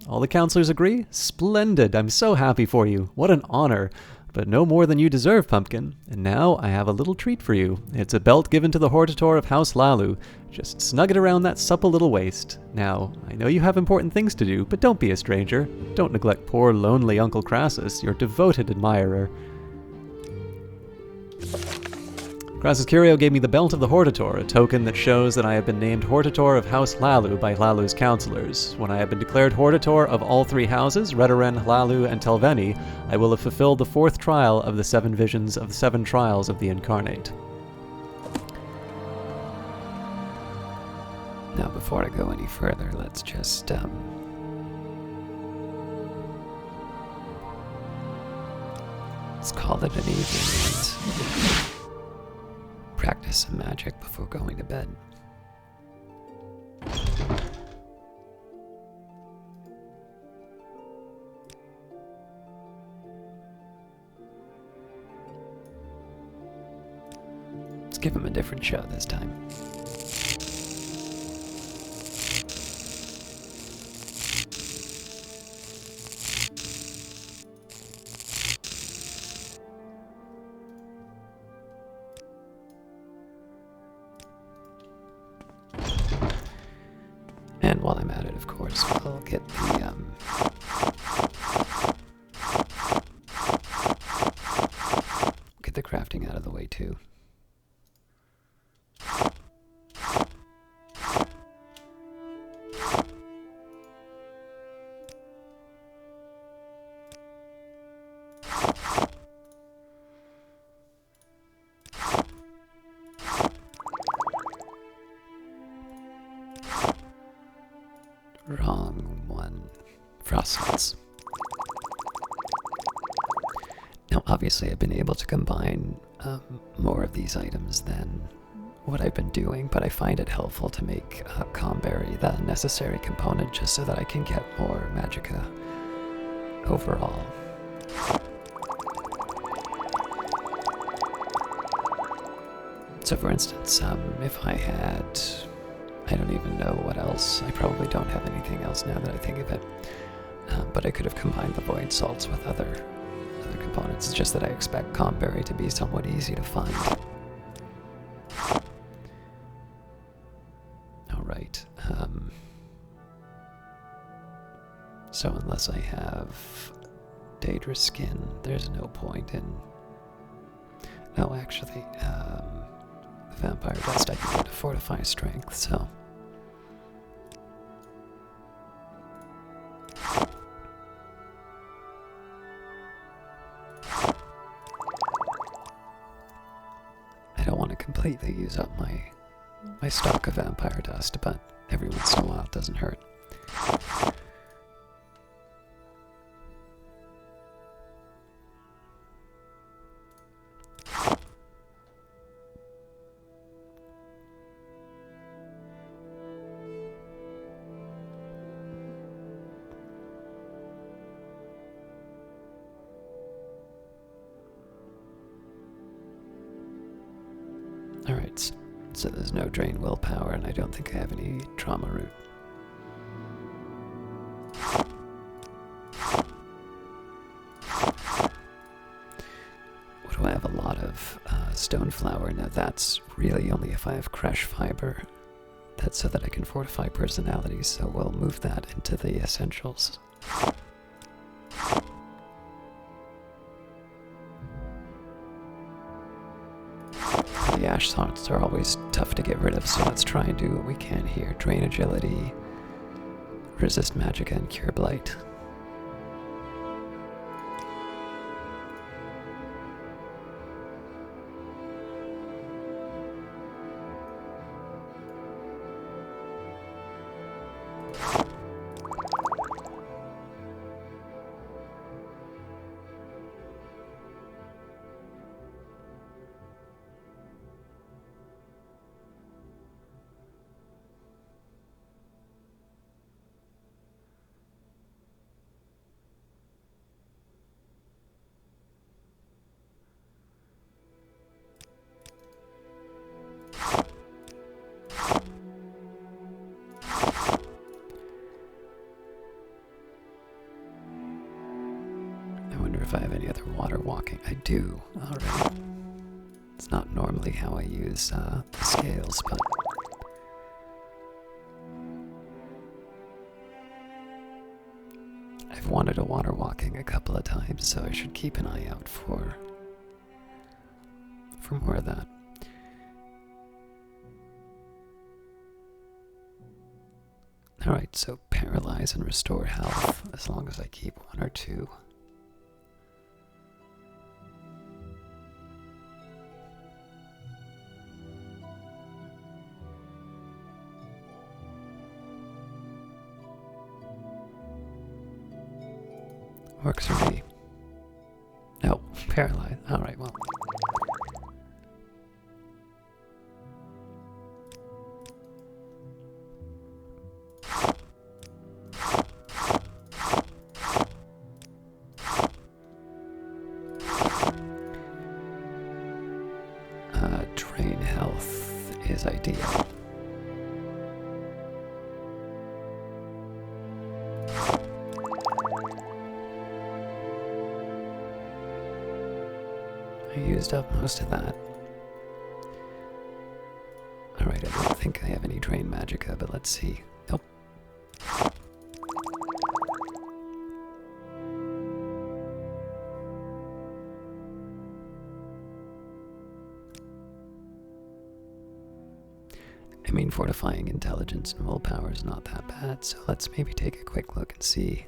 All the counselors agree? Splendid. I'm so happy for you. What an honor. But no more than you deserve, Pumpkin. And now I have a little treat for you. It's a belt given to the Hortator of House Lalu. Just snug it around that supple little waist. Now, I know you have important things to do, but don't be a stranger. Don't neglect poor, lonely Uncle Crassus, your devoted admirer. Crassus Curio gave me the Belt of the Hortator, a token that shows that I have been named Hortator of House Lalu by Lalu's counselors. When I have been declared Hortator of all three houses, Redoren, Lalu, and Telveni, I will have fulfilled the fourth trial of the 7 visions of the 7 trials of the Incarnate. Now, before I go any further, let's just, let's call it an evening and practice some magic before going to bed. Let's give him a different show this time. And while I'm at it, of course, we'll get the crafting out of the way too. Wrong one. Frostnets. Now, obviously, I've been able to combine more of these items than what I've been doing, but I find it helpful to make Comberry the necessary component just so that I can get more magicka overall. So, for instance, if I had... I don't even know what else. I probably don't have anything else now that I think of it. But I could have combined the void salts with other components. It's just that I expect Comberry to be somewhat easy to find. Alright. So unless I have Daedra skin, there's no point in... No, actually, the vampire dust I can get to fortify strength, so... I don't want to completely use up my stock of vampire dust, but every once in a while it doesn't hurt. Alright, so there's no drain willpower, and I don't think I have any trauma root. What do I have? A lot of stone flour. Now that's really only if I have crush fiber. That's so that I can fortify personalities, so we'll move that into the essentials. The ash salts are always tough to get rid of, so let's try and do what we can here. Drain agility, resist magic, and cure blight. if I have any other water walking. I do. Alright. It's not normally how I use the scales, but... I've wanted a water walking a couple of times, so I should keep an eye out for more of that. Alright, so paralyze and restore health, as long as I keep 1 or 2. Works for me. No, paralyze. Alright, well. Drain health is ideal. I used up most of that. Alright, I don't think I have any drain magicka, but let's see. Nope. I mean, fortifying intelligence and willpower is not that bad, so let's maybe take a quick look and see.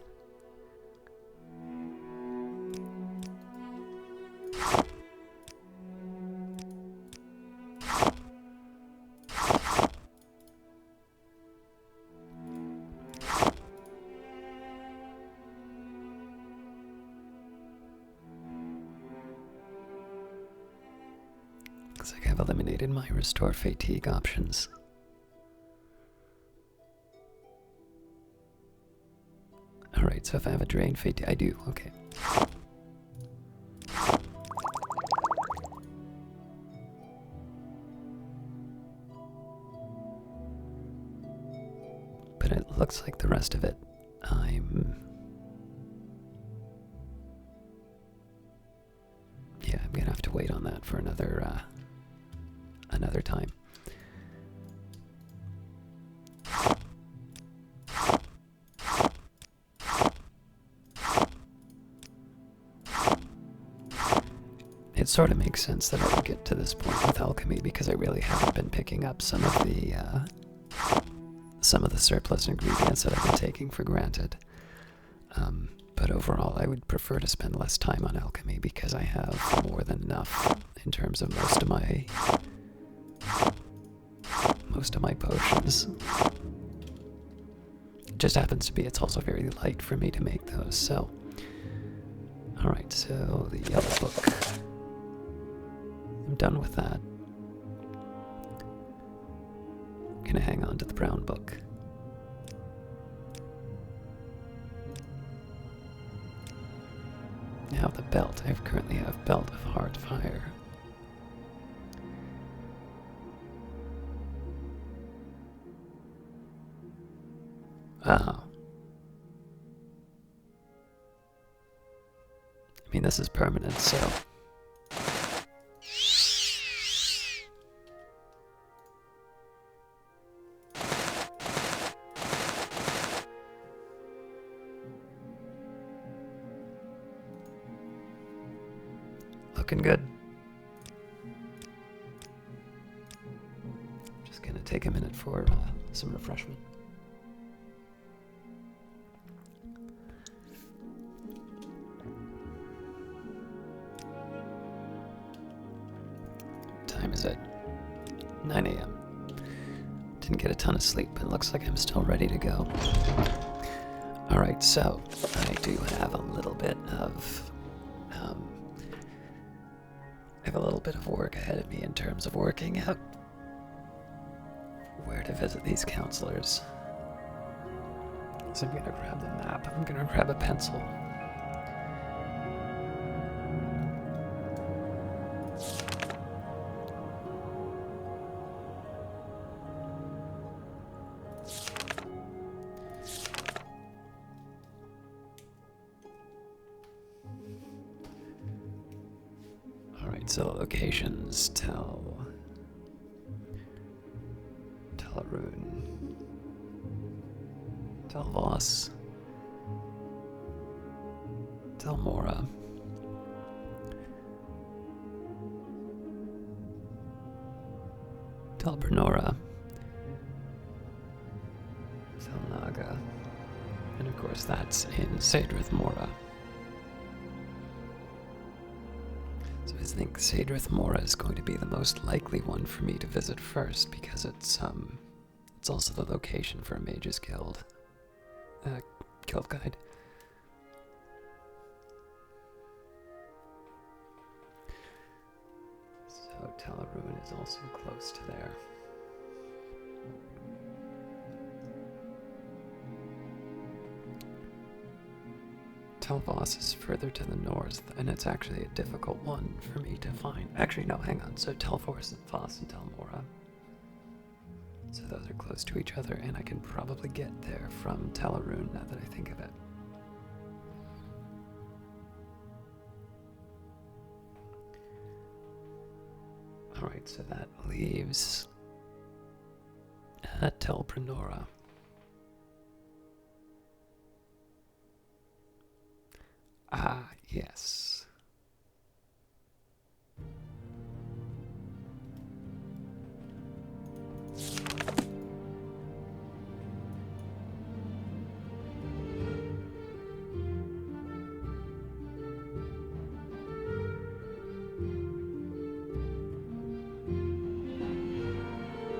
Looks like I've eliminated my restore fatigue options. Alright, so if I have a drain fatigue, I do, okay. But it looks like the rest of it, yeah, I'm gonna have to wait on that for another time. It sort of makes sense that I would get to this point with alchemy because I really haven't been picking up some of the surplus ingredients that I've been taking for granted. But overall, I would prefer to spend less time on alchemy because I have more than enough in terms of most of my potions. It just happens to be it's also very light for me to make those. So, all right. So the yellow book. I'm done with that. I'm gonna hang on to the brown book. Now the belt. I currently have Belt of Heart Fire. Oh. I mean, this is permanent, so... Looking good. Just gonna take a minute for some refreshment. Time is at 9 a.m. Didn't get a ton of sleep, but it looks like I'm still ready to go. Alright, so I do have a little bit of work ahead of me in terms of working out where to visit these counselors. So I'm gonna grab the map. I'm gonna grab a pencil. Alright, so locations tell Telarune, Telvoss, Telmora, Telbernora, Telnaga, and of course that's in Sadrith Mora. So I think Sadrith Mora is going to be the most likely one for me to visit first because it's also the location for a Mage's Guild guild guide. So Telarune is also close to there. Telvoss is further to the north, and it's actually a difficult one for me to find. Actually, no, hang on. So Telvoss and Telmora. So those are close to each other, and I can probably get there from Telarune now that I think of it. Alright, so that leaves Telbrenora. Ah, yes.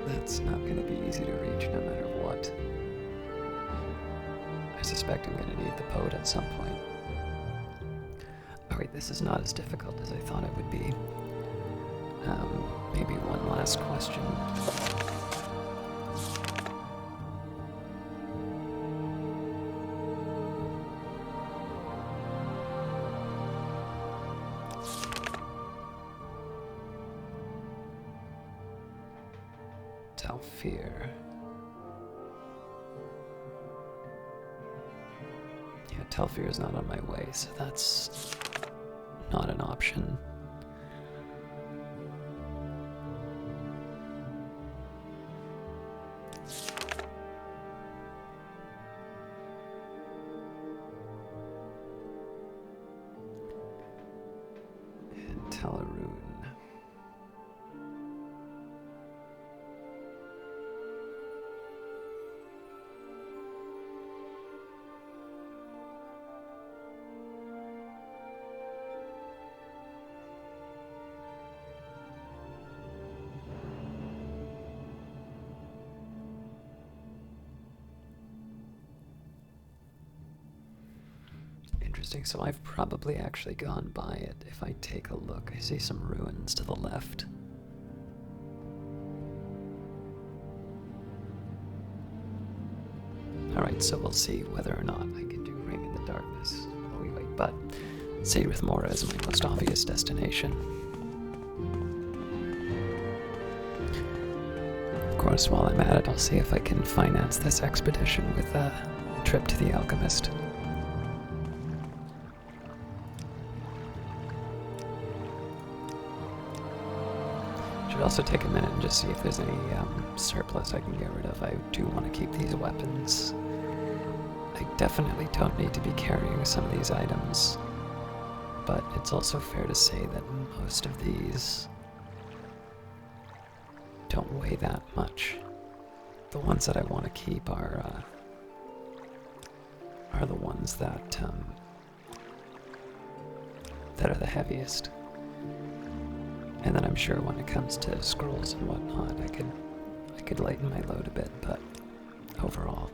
That's not going to be easy to reach no matter what. I suspect I'm going to need the boat at some point. Alright, this is not as difficult as I thought it would be. Maybe one last question. Talfir. Yeah, Talfir is not on my way, so that's not an option. And Telarune. Interesting, so I've probably actually gone by it. If I take a look, I see some ruins to the left. Alright, so we'll see whether or not I can do Ring in the Darkness while we wait, but Sadrith Mora is my most obvious destination. Of course, while I'm at it, I'll see if I can finance this expedition with a trip to the Alchemist. Should also take a minute and just see if there's any surplus I can get rid of. I do want to keep these weapons. I definitely don't need to be carrying some of these items, but it's also fair to say that most of these don't weigh that much. The ones that I want to keep are the ones that are the heaviest. And then I'm sure when it comes to scrolls and whatnot, I could lighten my load a bit, but overall,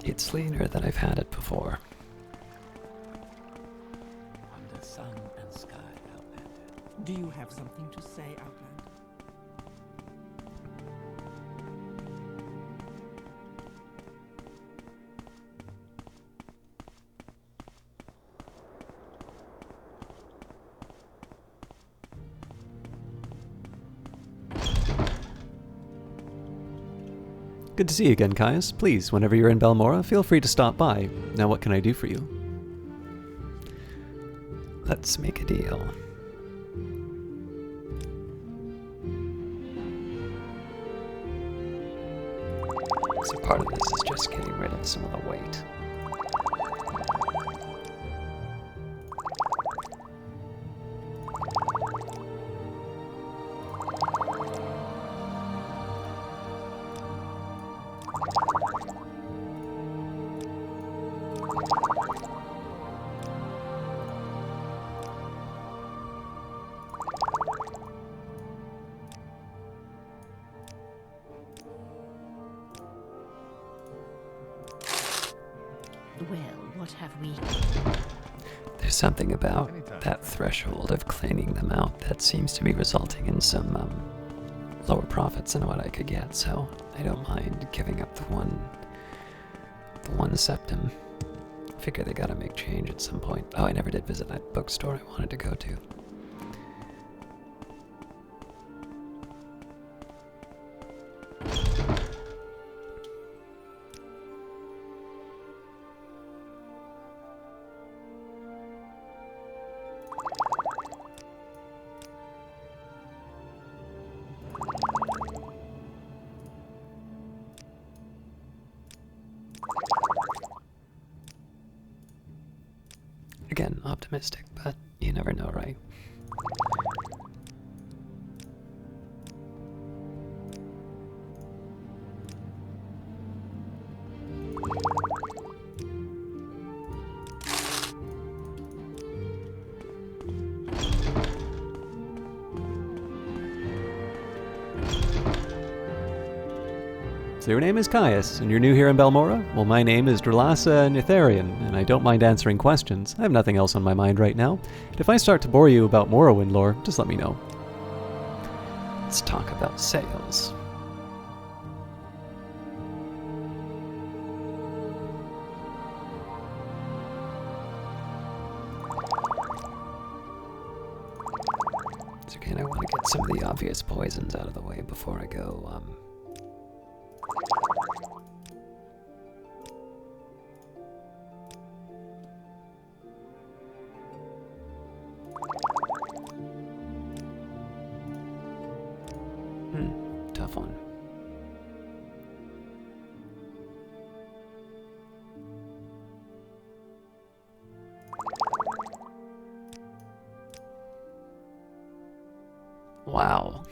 it's leaner than I've had it before. Under sun and sky, Outlander. Do you have something to say, Outlander? Good to see you again, Caius. Please, whenever you're in Balmora, feel free to stop by. Now what can I do for you? Let's make a deal. So part of this is just getting rid of some of the weight. Well, what have we? There's something about that threshold of cleaning them out that seems to be resulting in some lower profits than what I could get, so I don't mind giving up the one septum. Figure they gotta make change at some point. Oh, I never did visit that bookstore I wanted to go to. Again, optimistic, but you never know, right? So your name is Caius, and you're new here in Balmora? Well, my name is Drelasa Nitharian, and I don't mind answering questions. I have nothing else on my mind right now. And if I start to bore you about Morrowind lore, just let me know. Let's talk about sales. So again, I want to get some of the obvious poisons out of the way before I go, tough one. Wow.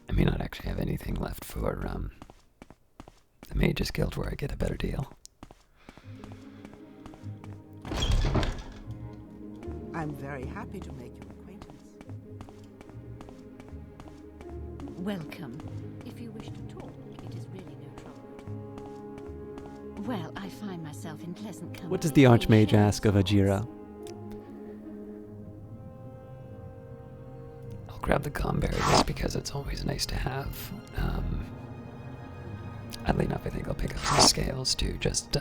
I may not actually have anything left for the Mages Guild where I get a better deal. I'm very happy to make your acquaintance. Welcome. If you wish to talk, it is really no trouble. Well, I find myself in pleasant company. What does the Archmage ask of Ajira? I'll grab the Comberry just because it's always nice to have. Oddly enough, I think I'll pick up some scales too, just,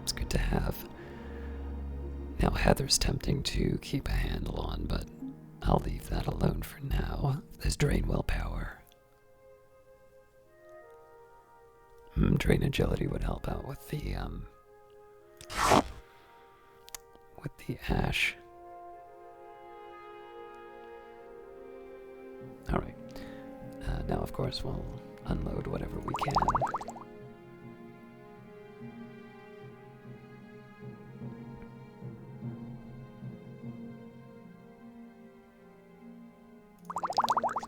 it's good to have. Now, Heather's tempting to keep a handle on, but I'll leave that alone for now. There's Drain Willpower. Drain Agility would help out with the Ash. Alright. Now, of course, we'll unload whatever we can.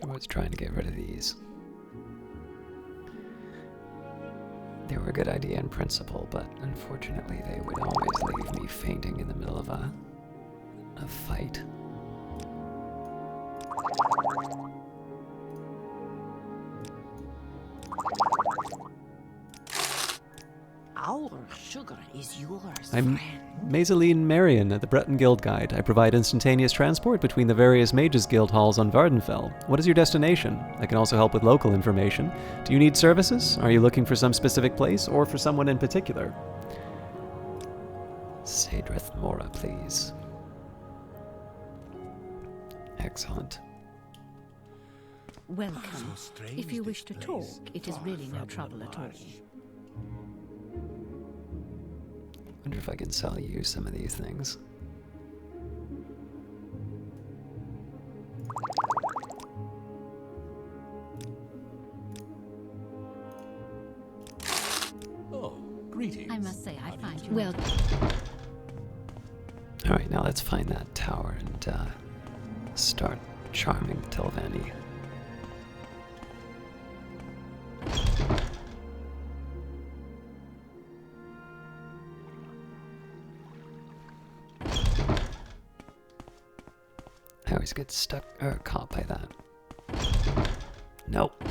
I was trying to get rid of these. They were a good idea in principle, but unfortunately they would always leave me fainting in the middle of a fight. Our sugar is yours, I'm friend. Mazeline Marion at the Breton Guild Guide. I provide instantaneous transport between the various Mages Guild halls on Vardenfell. What is your destination? I can also help with local information. Do you need services? Are you looking for some specific place, or for someone in particular? Sadrith Mora, please. Excellent. Welcome. If you wish to talk, it is really no trouble at all. Wonder if I can sell you some of these things. Greetings. I must say, I How do find do? you well. Alright, now let's find that tower and start charming Tilvani. I always get stuck or caught by that. Nope.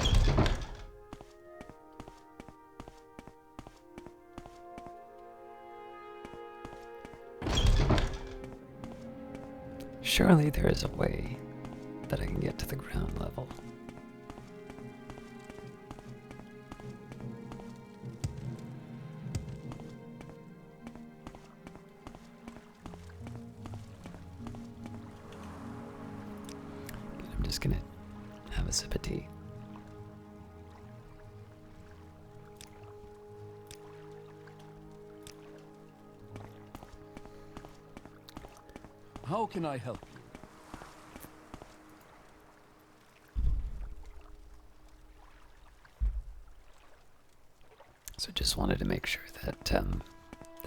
Surely there is a way that I can get to the ground level. I'm just gonna have a sip of tea. How can I help you? So just wanted to make sure that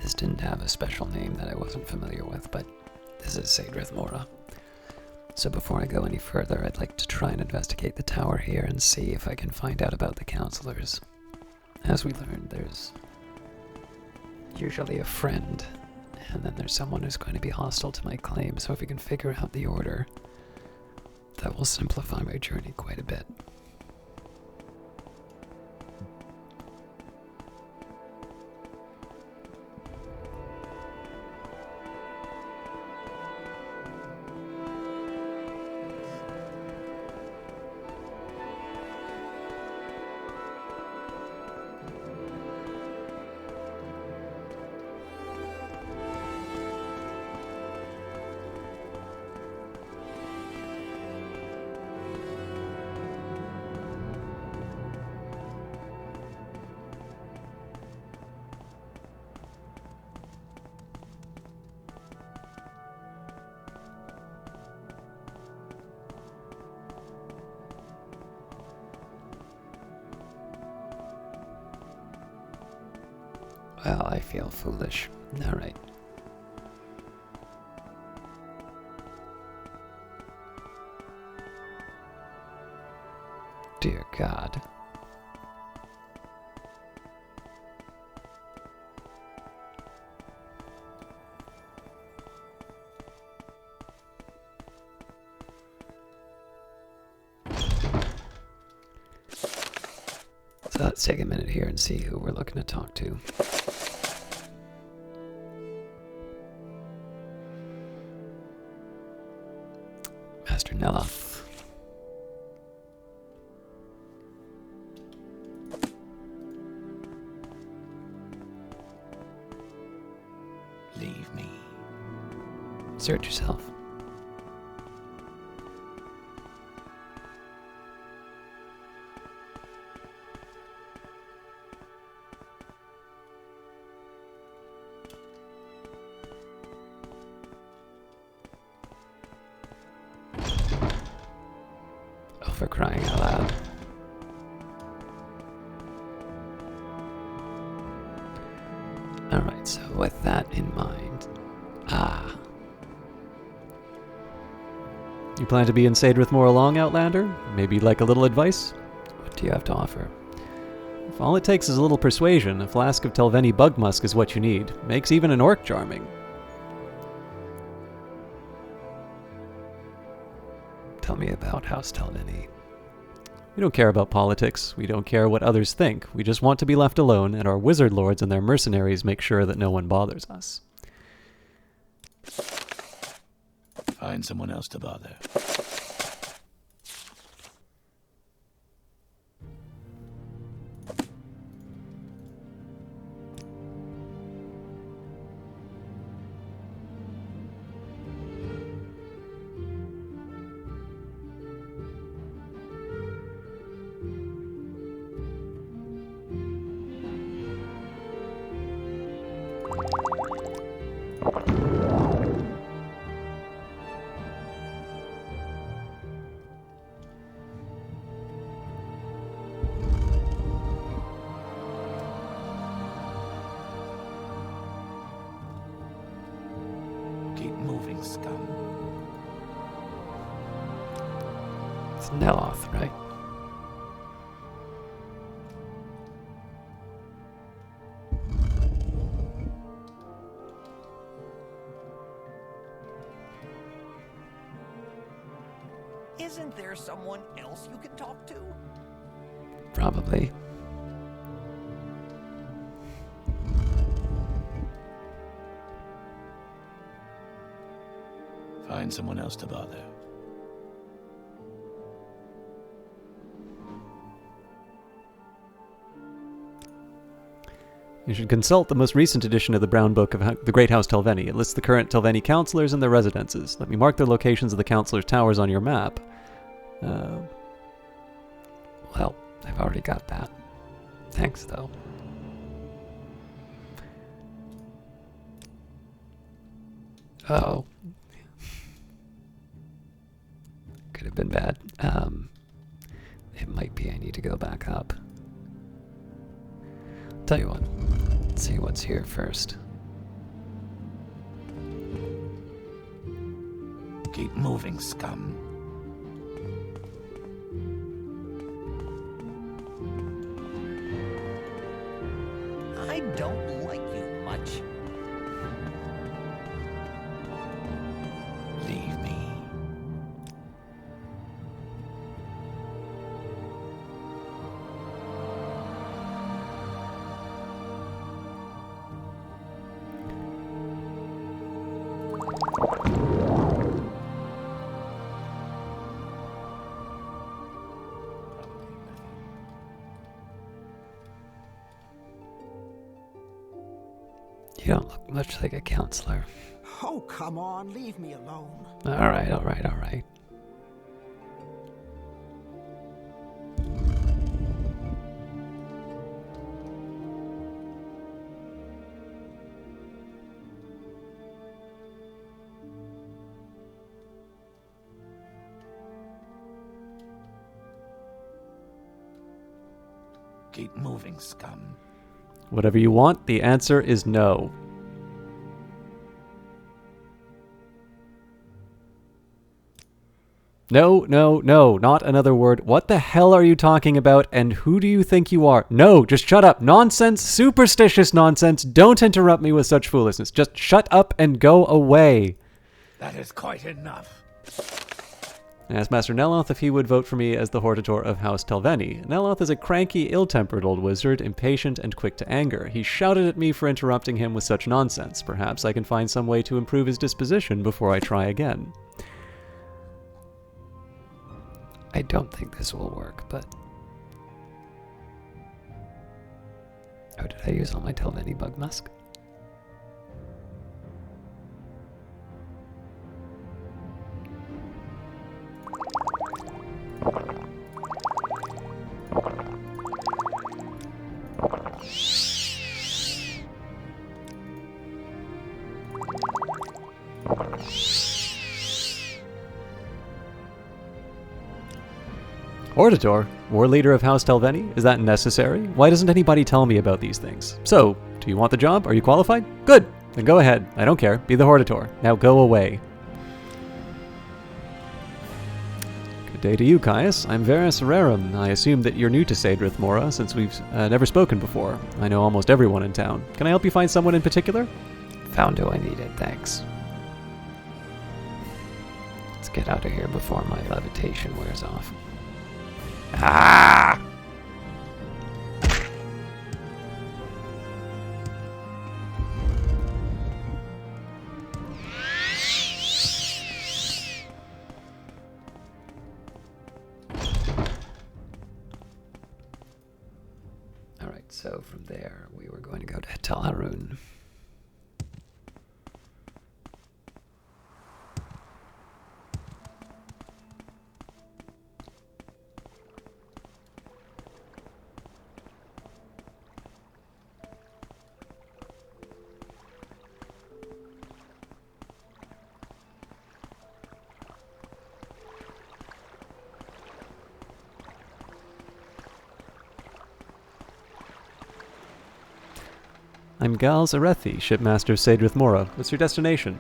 this didn't have a special name that I wasn't familiar with, but this is Sadrith Mora. So before I go any further, I'd like to try and investigate the tower here and see if I can find out about the counselors. As we learned, there's usually a friend, and then there's someone who's going to be hostile to my claim, so if we can figure out the order, that will simplify my journey quite a bit. Well, I feel foolish. Alright. Dear God. So let's take a minute here and see who we're looking to talk to. Master Neloth. Leave me. Search yourself. For crying out loud. Alright, so with that in mind, You plan to be in Sadrith Mora long, Outlander? Maybe you'd like a little advice? what do you have to offer? If all it takes is a little persuasion, a flask of Telveni bug musk is what you need. Makes even an orc charming. Tell me about House Telveni. We don't care about politics. We don't care what others think. We just want to be left alone, and our wizard lords and their mercenaries make sure that no one bothers us. Find someone else to bother. moving, scum. It's Neloth, right? Isn't there someone else you can talk to? Probably. Find someone else to bother. You should consult the most recent edition of the Brown Book of the Great House Telvanni. It lists the current Telvanni counselors and their residences. Let me mark the locations of the counselors' towers on your map. Well, I've already got that. Thanks, though. Oh. Could have been bad. It might be I need to go back up. Tell you what, let's see what's here first. Keep moving, scum. I don't like you much. Leave me. You don't look much like a counselor. Oh, come on, leave me alone. Alright, alright, alright. Keep moving, scum. Whatever you want, the answer is no. No, no, no, not another word. What the hell are you talking about, and who do you think you are? No, just shut up. Nonsense, superstitious nonsense. Don't interrupt me with such foolishness. Just shut up and go away. That is quite enough. I asked Master Neloth if he would vote for me as the Hortator of House Telvanni. Neloth is a cranky, ill-tempered old wizard, impatient and quick to anger. He shouted at me for interrupting him with such nonsense. Perhaps I can find some way to improve his disposition before I try again. I don't think this will work, but... Oh, did I use all my Telvanni bug musk? Hortator? War leader of House Telvanni? Is that necessary? Why doesn't anybody tell me about these things? So, do you want the job? Are you qualified? Good! Then go ahead. I don't care. Be the Hortator. Now go away. Good day to you, Caius. I'm Varus Rerum. I assume that you're new to Saedrith Mora, since we've never spoken before. I know almost everyone in town. Can I help you find someone in particular? Found who I needed, thanks. Let's get out of here before my levitation wears off. Ah! Alright, so from there we were going to go to Tel Harun. I'm Gals Arethi, shipmaster of Saedrith Mora. What's your destination?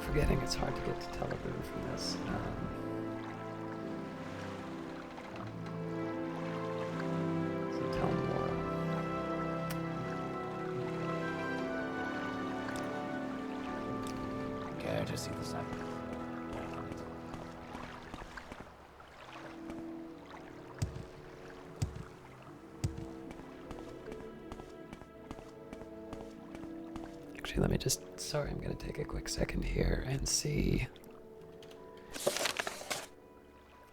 forgetting it's hard to get to Teleroom from this. So tell more. Care to see the site? Actually, let me just, sorry, I'm going to take a quick second here and see.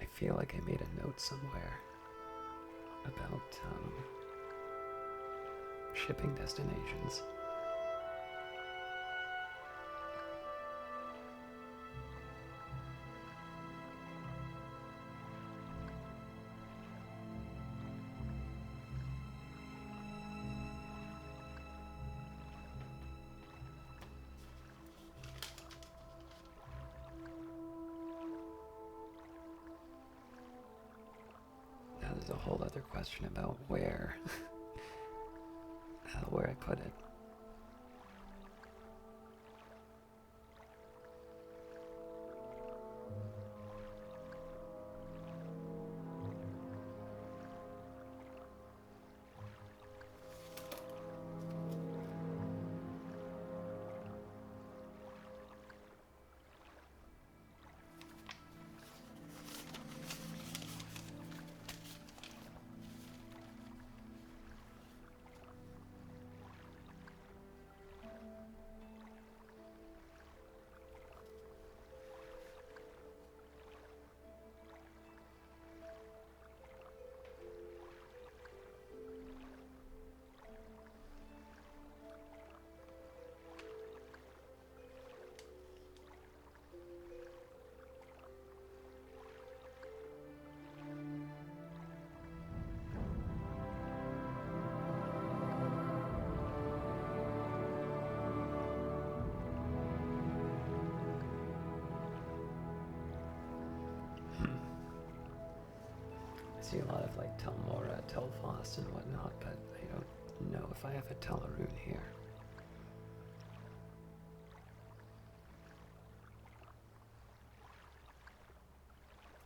I feel like I made a note somewhere about shipping destinations. There's a whole other question about where I put it. I see a lot of like Telmora, Telfos and whatnot, but I don't know if I have a Teleroon here.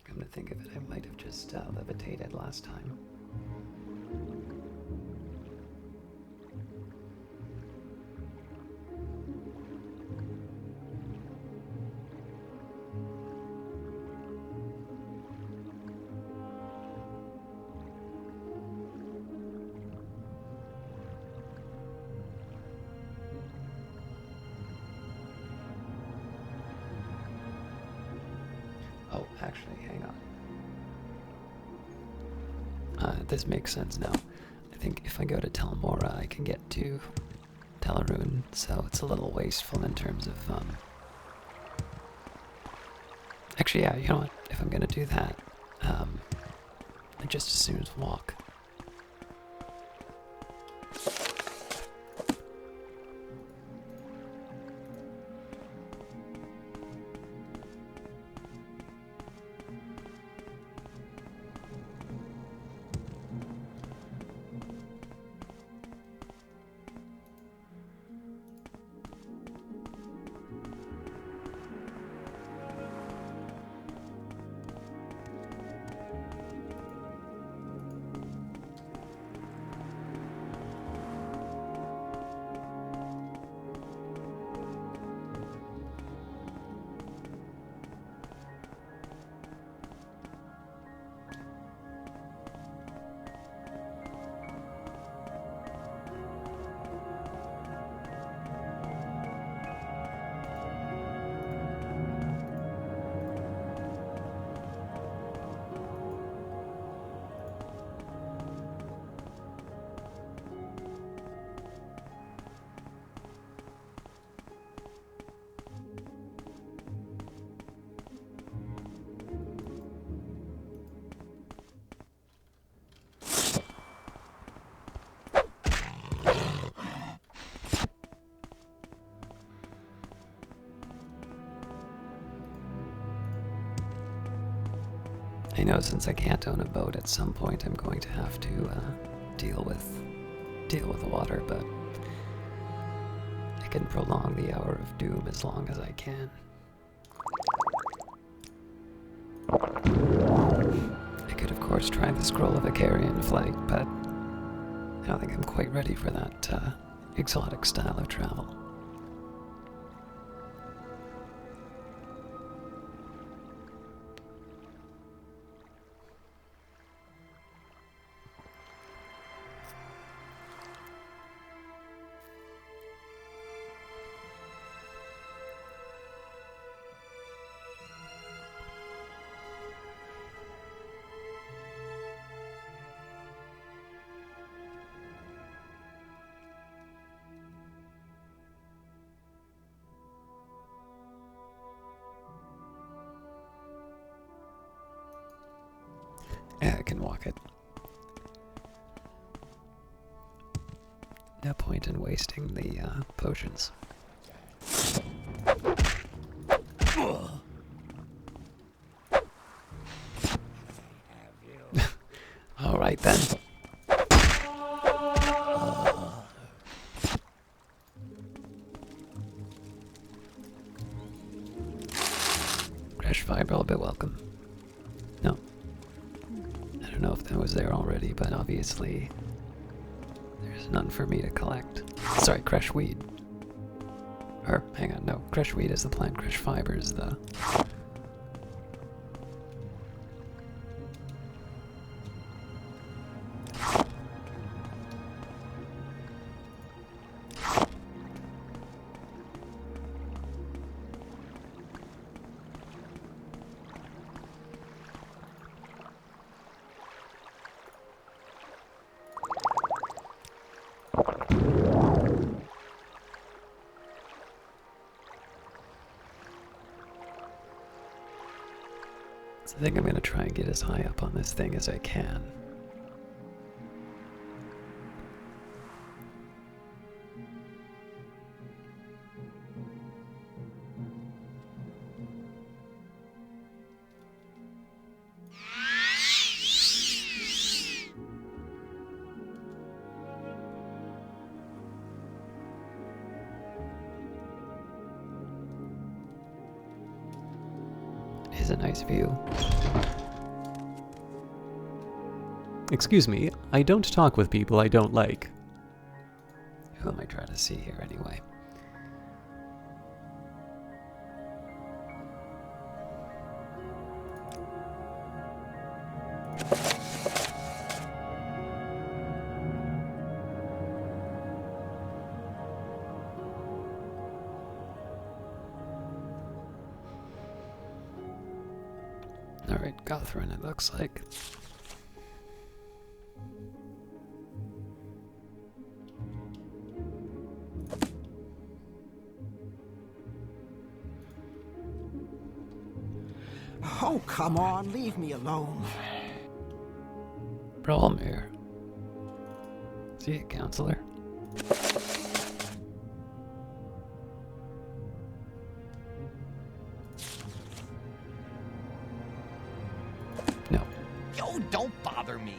Come to think of it, I might have just levitated last time. Oh, actually, hang on. This makes sense now. I think if I go to Telmora, I can get to Teleroon, so it's a little wasteful in terms of, Actually, yeah, you know what? If I'm gonna do that, I just as soon as walk. I know since I can't own a boat, at some point I'm going to have to deal with the water, but I can prolong the hour of doom as long as I can. I could, of course, try the Scroll of Icarian Flight, but I don't think I'm quite ready for that exotic style of travel. Yeah, I can walk it. No point in wasting the potions. All right then. Crash fiber, I'll be welcome. No. I don't know if that was there already, but obviously there's none for me to collect. Sorry, crush weed. Or, hang on, no. Crush weed is the plant, crush fiber is the... So I think I'm going to try and get as high up on this thing as I can. It is a nice view. Excuse me, I don't talk with people I don't like. Who am I trying to see here anyway? Alright, Gothrin it looks like. Oh, come on, leave me alone. Brolmir. Is he a counselor? No. Yo, don't bother me.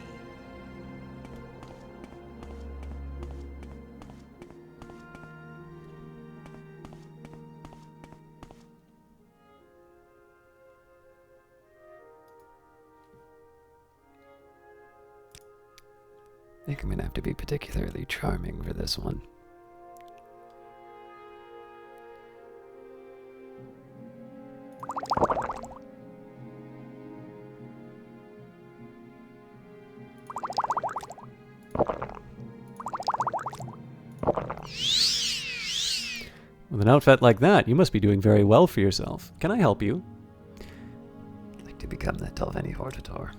I think I'm gonna have to be particularly charming for this one. With an outfit like that, you must be doing very well for yourself. Can I help you? I'd like to become the Telveni Hortator.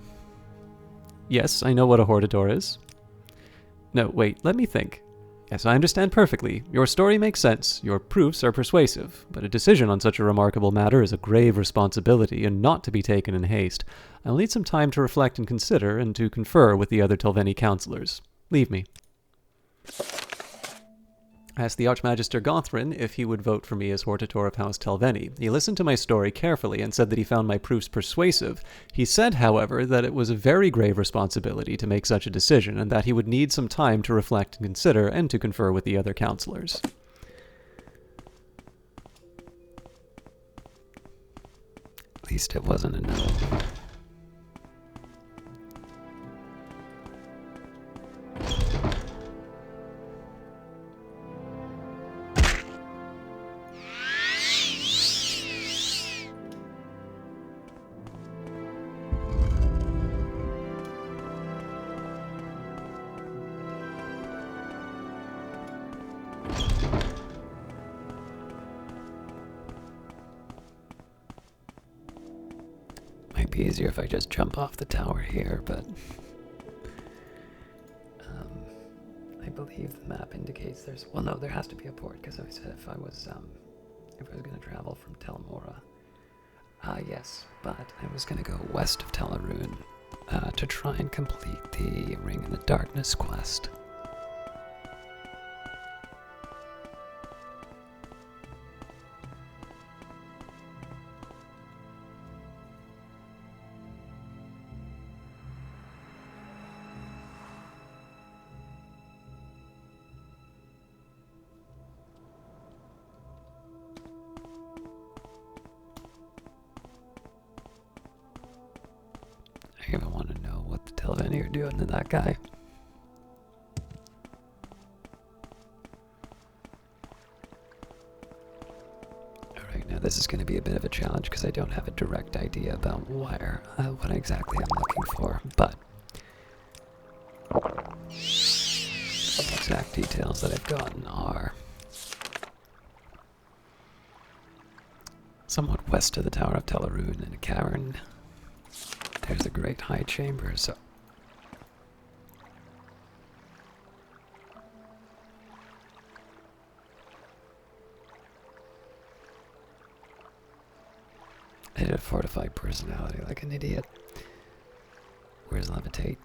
Yes, I know what a Hortator is. No, wait, let me think. Yes, I understand perfectly. Your story makes sense. Your proofs are persuasive. But a decision on such a remarkable matter is a grave responsibility and not to be taken in haste. I'll need some time to reflect and consider and to confer with the other Telveni counselors. Leave me. I asked the Archmagister Gothrin if he would vote for me as Hortator of House Telveni. He listened to my story carefully and said that he found my proofs persuasive. He said, however, that it was a very grave responsibility to make such a decision, and that he would need some time to reflect and consider and to confer with the other counselors. least it wasn't a no. Might be easier if I just jump off the tower here, but I believe the map indicates there's, well, no, there has to be a port, because I said if I was going to travel from Telmora, yes, but I was going to go west of Teleruin to try and complete the Ring in the Darkness quest. I even want to know what the Telvanni are doing to that guy. Alright, now this is going to be a bit of a challenge because I don't have a direct idea about where, what exactly I'm looking for, but the exact details that I've gotten are somewhat west of the Tower of Teleruin in a cavern. There's the Great High Chamber, so I did a fortified personality like an idiot. Where's Levitate?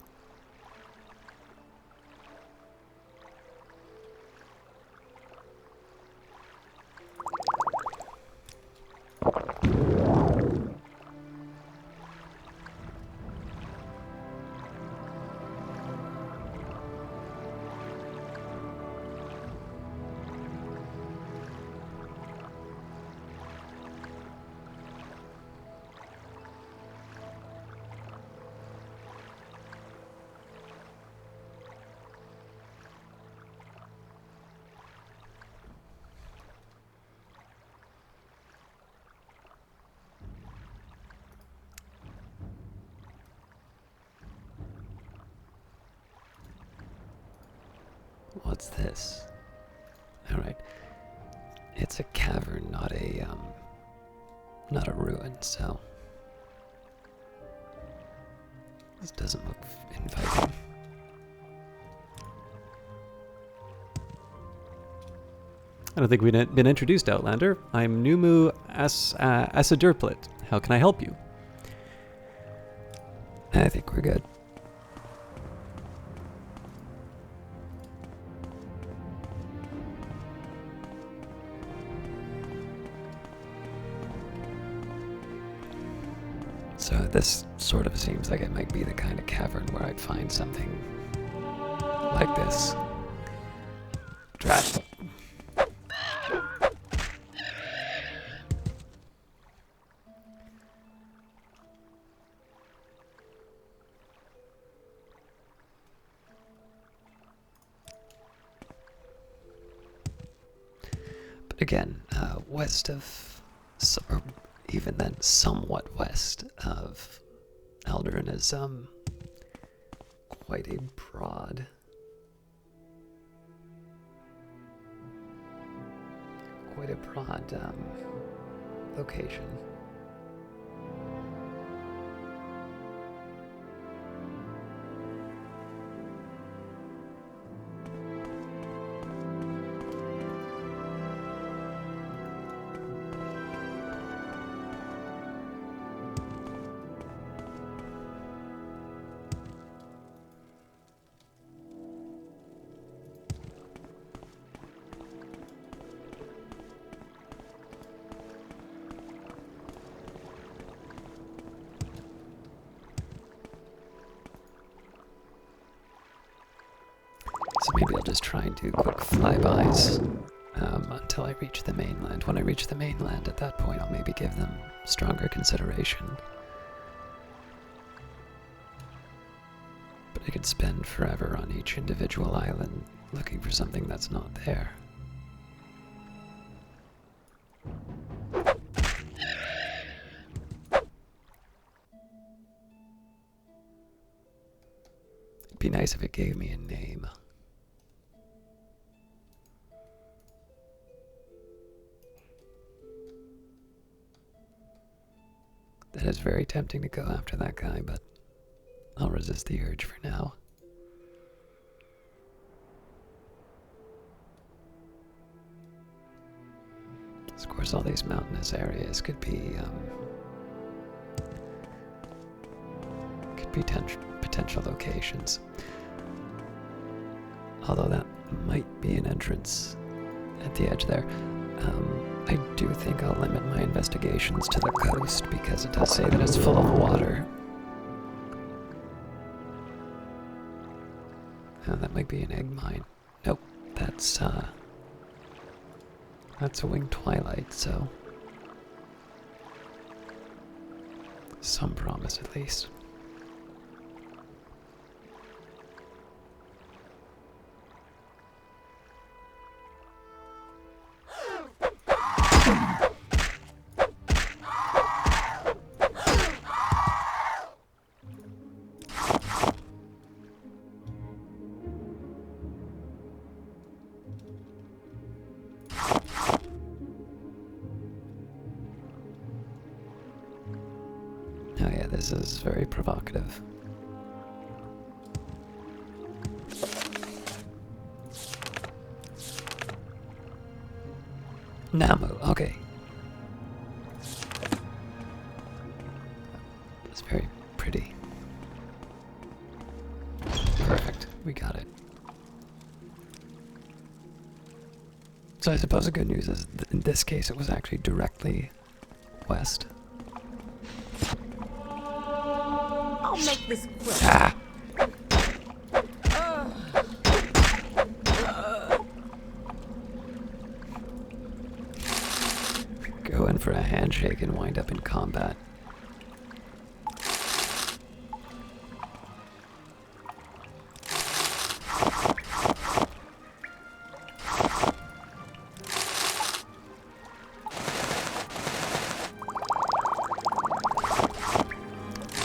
What's this? Alright. It's a cavern, not a ruin, so this doesn't look inviting. I don't think we've been introduced, Outlander. I'm Numu Asadurplit. How can I help you? I think we're good. So this sort of seems like it might be the kind of cavern where I'd find something like this. Drat. But again, west of, or even then somewhat west of Alderan is quite a broad location. So maybe I'll just try and do quick flybys until I reach the mainland. When I reach the mainland, at that point, I'll maybe give them stronger consideration. But I could spend forever on each individual island looking for something that's not there. It'd be nice if it gave me a name. That is very tempting to go after that guy, but I'll resist the urge for now. Of course, all these mountainous areas could be potential locations. Although that might be an entrance at the edge there. I do think I'll limit my investigations to the coast because it does say that it's full of water. Oh, that might be an egg mine. Nope, that's a winged twilight, so some promise at least. Oh yeah, this is very provocative. Namu, okay. It's very pretty. Perfect, we got it. So I suppose the good news is that in this case it was actually directly west. I'll make this quick. Ah! Go in for a handshake and wind up in combat.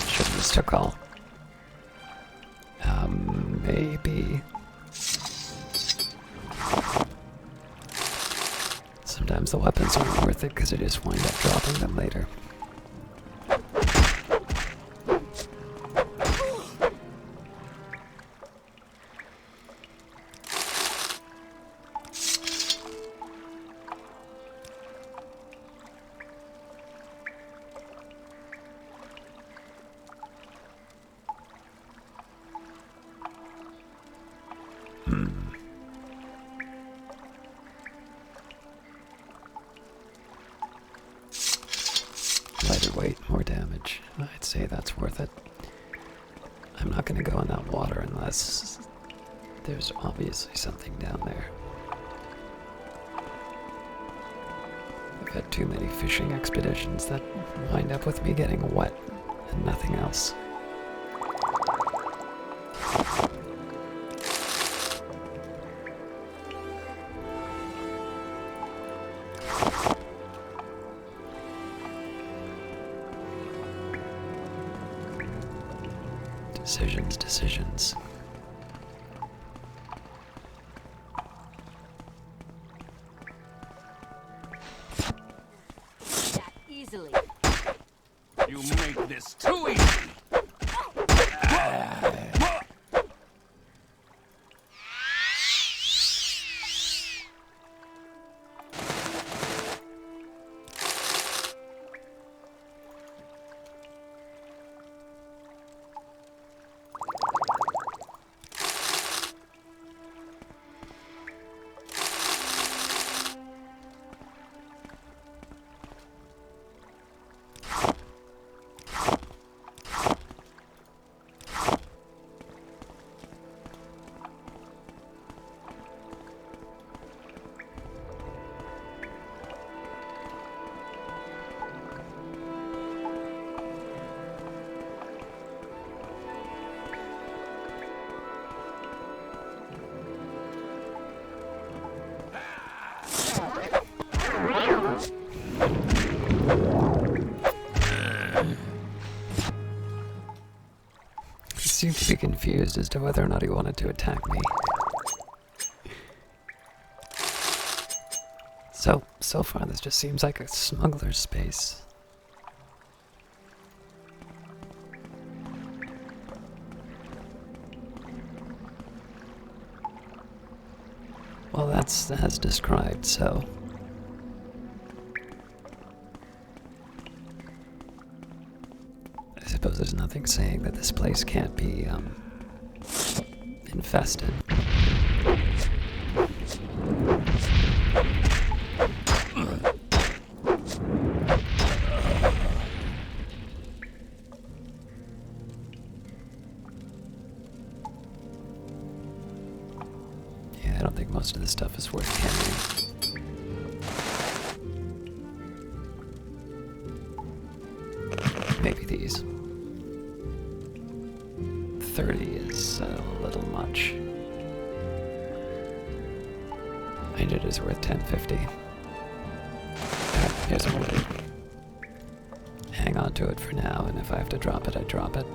Should've mistook all. Maybe. Sometimes the weapons aren't worth it because I just wind up dropping them later. Lighter weight, more damage. I'd say that's worth it. I'm not going to go in that water unless there's obviously something down there. I've had too many fishing expeditions that wind up with me getting wet and nothing else. Decisions. That easily. You make this too easy. seemed to be confused as to whether or not he wanted to attack me. So far this just seems like a smuggler's space. Well, that's as described, so... I suppose there's nothing saying that this place can't be, infested. Yeah, I don't think most of this stuff is worth carrying. Maybe these. 30 is a little much. 100 is worth 1050. Here's one. Hang on to it for now, and if I have to drop it, I drop it.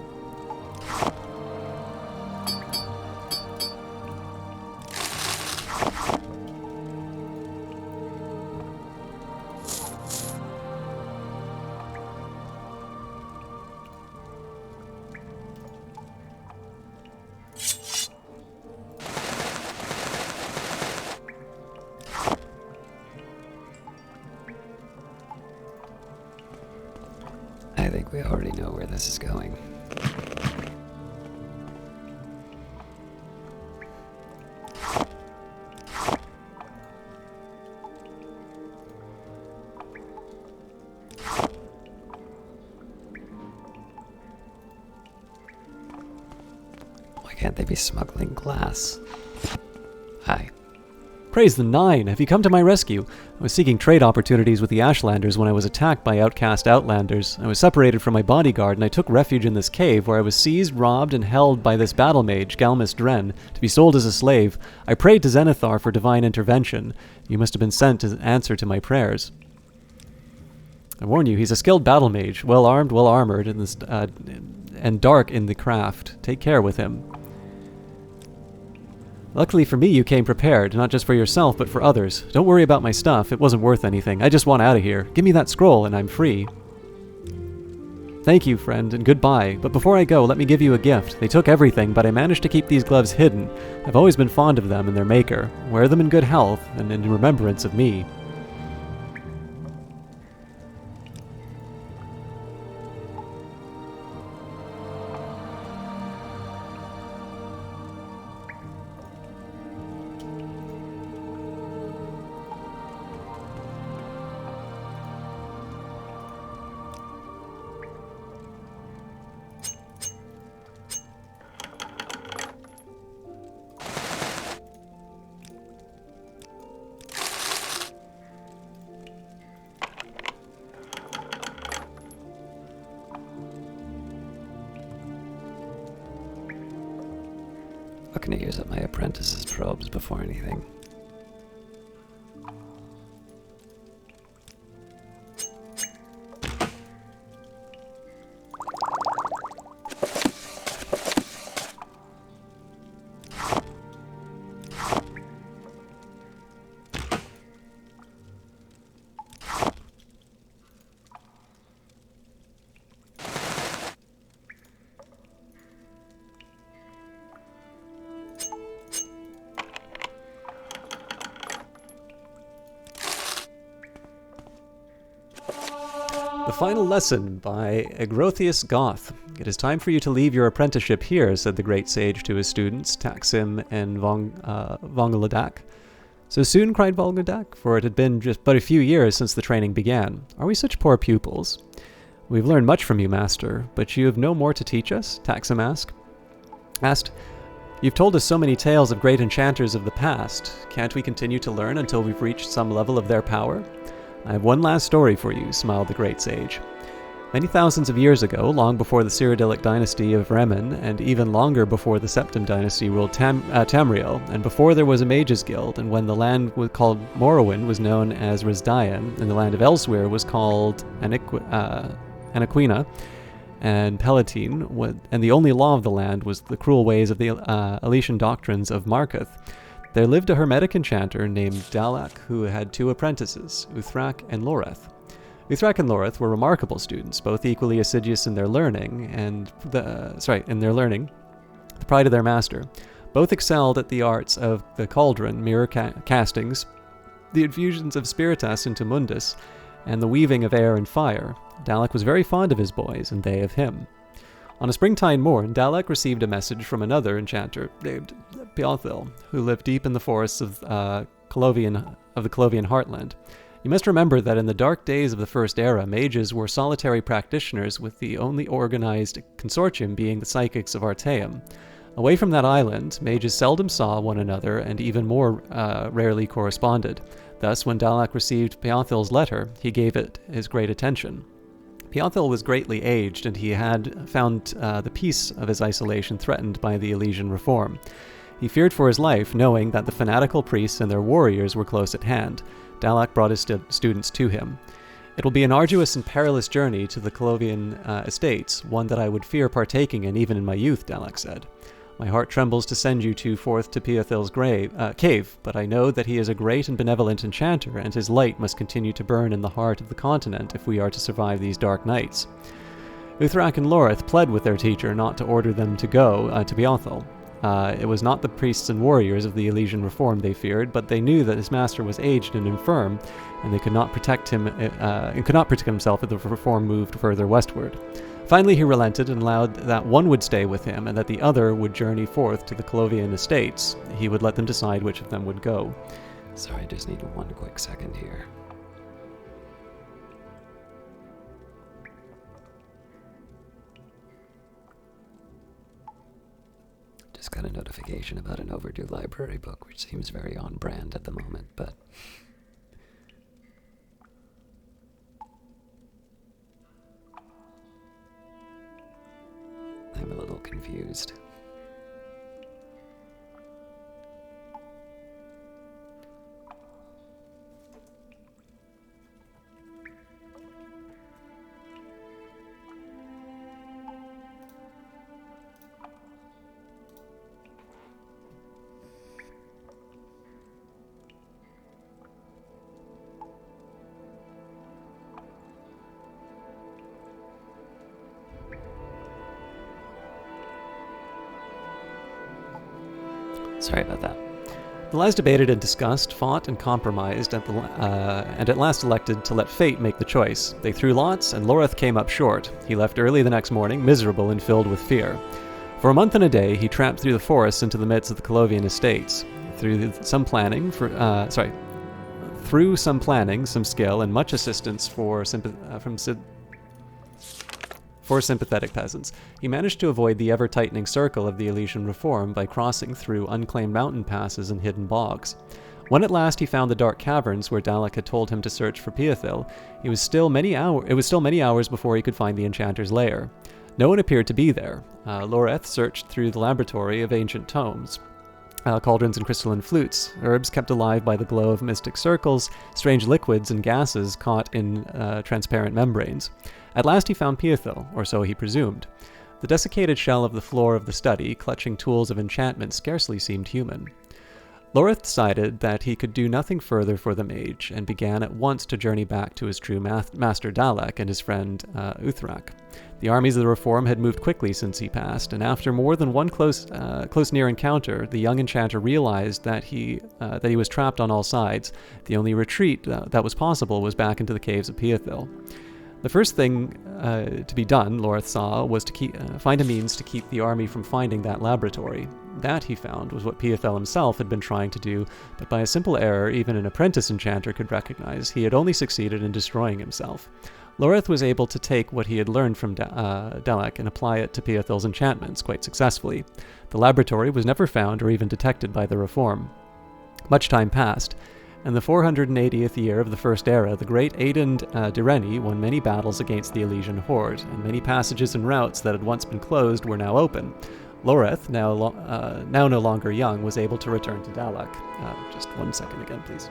I think we already know where this is going. Why can't they be smuggling glass? Hi. Praise the Nine! Have you come to my rescue? I was seeking trade opportunities with the Ashlanders when I was attacked by outcast Outlanders. I was separated from my bodyguard, and I took refuge in this cave where I was seized, robbed, and held by this battle mage, Galmus Dren, to be sold as a slave. I prayed to Zenithar for divine intervention. You must have been sent to answer to my prayers. I warn you, he's a skilled battle mage, well armed, well armored, and dark in the craft. Take care with him. Luckily for me, you came prepared, not just for yourself, but for others. Don't worry about my stuff, it wasn't worth anything. I just want out of here. Give me that scroll, and I'm free. Thank you, friend, and goodbye. But before I go, let me give you a gift. They took everything, but I managed to keep these gloves hidden. I've always been fond of them and their maker. Wear them in good health, and in remembrance of me. What can I use up my apprentice's probes before anything? The final lesson by Agrothius Goth. It is time for you to leave your apprenticeship here, said the great sage to his students, Taksim and Vongoladak. So soon, cried Volgodak, for it had been just but a few years since the training began. Are we such poor pupils? We've learned much from you, master, but you have no more to teach us? Taksim asked. You've told us so many tales of great enchanters of the past. Can't we continue to learn until we've reached some level of their power? I have one last story for you, smiled the great sage. Many thousands of years ago, long before the Cyrodiilic dynasty of Remen, and even longer before the Septim dynasty ruled Tamriel, and before there was a mages guild, and when the land called Morrowind was known as Risdayan, and the land of Elsewhere was called Anaquina, and Palatine, and the only law of the land was the cruel ways of the Elysian doctrines of Marketh. There lived a hermetic enchanter named Dalak who had 2 apprentices, Uthrak and Loreth. Uthrak and Loreth were remarkable students, both equally assiduous in their learning, the pride of their master. Both excelled at the arts of the cauldron, mirror castings, the infusions of spiritus into mundus, and the weaving of air and fire. Dalek was very fond of his boys, and they of him. On a springtime morn, Dalek received a message from another enchanter named Beothil, who lived deep in the forests of the Colovian heartland. You must remember that in the dark days of the First Era, mages were solitary practitioners, with the only organized consortium being the psychics of Artaeum. Away from that island, mages seldom saw one another and even more rarely corresponded. Thus, when Dalek received Beothil's letter, he gave it his great attention. Beothil was greatly aged, and he had found the peace of his isolation threatened by the Elysian reform. He feared for his life, knowing that the fanatical priests and their warriors were close at hand. Dalek brought his students to him. It will be an arduous and perilous journey to the Colovian estates, one that I would fear partaking in even in my youth, Dalek said. My heart trembles to send you 2 forth to Beothil's cave, but I know that he is a great and benevolent enchanter, and his light must continue to burn in the heart of the continent if we are to survive these dark nights. Uthrak and Loreth pled with their teacher not to order them to go to Beothil. It was not the priests and warriors of the Elysian reform they feared, but they knew that his master was aged and infirm, and they could not protect him and could not protect himself if the reform moved further westward. Finally, he relented and allowed that one would stay with him and that the other would journey forth to the Colovian estates. He would let them decide which of them would go. Sorry, I just need 1 quick second here. Just got a notification about an overdue library book, which seems very on brand at the moment, but I'm a little confused. Sorry about that. The lads debated and discussed, fought and compromised, and at last elected to let fate make the choice. They threw lots, and Loreth came up short. He left early the next morning, miserable and filled with fear. For a month and a day, he tramped through the forests into the midst of the Colovian estates. Through some planning, some skill, and much assistance for sympathetic peasants, he managed to avoid the ever-tightening circle of the Elysian reform by crossing through unclaimed mountain passes and hidden bogs. When at last he found the dark caverns where Dalek had told him to search for Beothil, it was still many hours before he could find the enchanter's lair. No one appeared to be there. Loreth searched through the laboratory of ancient tomes, cauldrons and crystalline flutes, herbs kept alive by the glow of mystic circles, strange liquids and gases caught in transparent membranes. At last he found Beothil, or so he presumed. The desiccated shell of the floor of the study, clutching tools of enchantment, scarcely seemed human. Loreth decided that he could do nothing further for the mage, and began at once to journey back to his true master Dalek and his friend Uthrak. The armies of the Reform had moved quickly since he passed, and after more than one close near encounter, the young enchanter realized that he was trapped on all sides. The only retreat that was possible was back into the caves of Beothil. The first thing to be done, Loreth saw, was to find a means to keep the army from finding that laboratory. That, he found, was what Beothil himself had been trying to do, but by a simple error even an apprentice enchanter could recognize, he had only succeeded in destroying himself. Loreth was able to take what he had learned from Dalek and apply it to Beothil's enchantments quite successfully. The laboratory was never found or even detected by the Reform. Much time passed. In the 480th year of the First Era, the great Aedon Direni won many battles against the Elysian horde, and many passages and routes that had once been closed were now open. Loreth, now no longer young, was able to return to Dalek. Just 1 second again, please.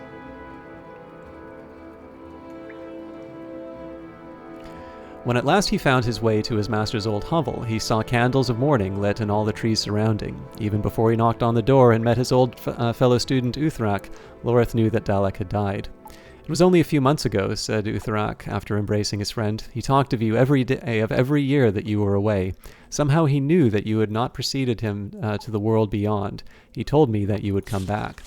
When at last he found his way to his master's old hovel, he saw candles of morning lit in all the trees surrounding. Even before he knocked on the door and met his old fellow student Uthrak, Loreth knew that Dalek had died. It was only a few months ago, said Uthrak, after embracing his friend. He talked of you every day of every year that you were away. Somehow he knew that you had not preceded him to the world beyond. He told me that you would come back.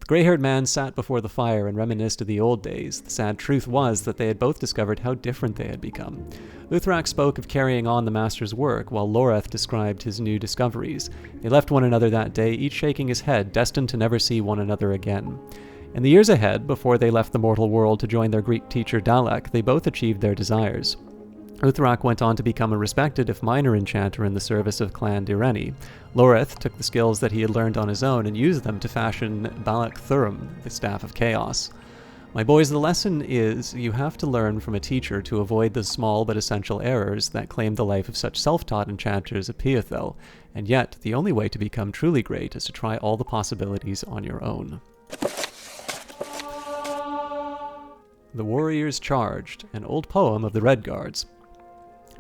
The grey-haired man sat before the fire and reminisced of the old days. The sad truth was that they had both discovered how different they had become. Uthrak spoke of carrying on the master's work, while Loreth described his new discoveries. They left one another that day, each shaking his head, destined to never see one another again. In the years ahead, before they left the mortal world to join their Greek teacher Dalek, they both achieved their desires. Uthrak went on to become a respected, if minor, enchanter in the service of Clan Direni. Loreth took the skills that he had learned on his own and used them to fashion Balak Thurum, the Staff of Chaos. My boys, the lesson is you have to learn from a teacher to avoid the small but essential errors that claim the life of such self-taught enchanters at Piathel, and yet the only way to become truly great is to try all the possibilities on your own. The Warriors Charged, an old poem of the Red Guards.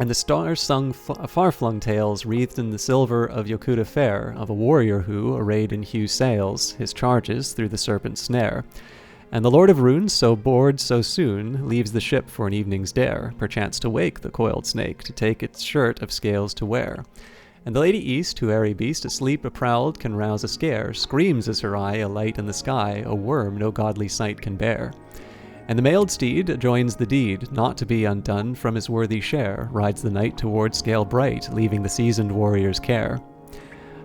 And the stars sung far-flung tales wreathed in the silver of Yokuda Fair, of a warrior who, arrayed in hue sails, his charges through the serpent's snare. And the Lord of Runes, so bored so soon, leaves the ship for an evening's dare, perchance to wake the coiled snake, to take its shirt of scales to wear. And the Lady East, who airy beast, asleep a-proud can rouse a scare, screams as her eye, a light in the sky, a worm no godly sight can bear. And the mailed steed joins the deed, not to be undone from his worthy share, rides the night toward Scale Bright, leaving the seasoned warrior's care.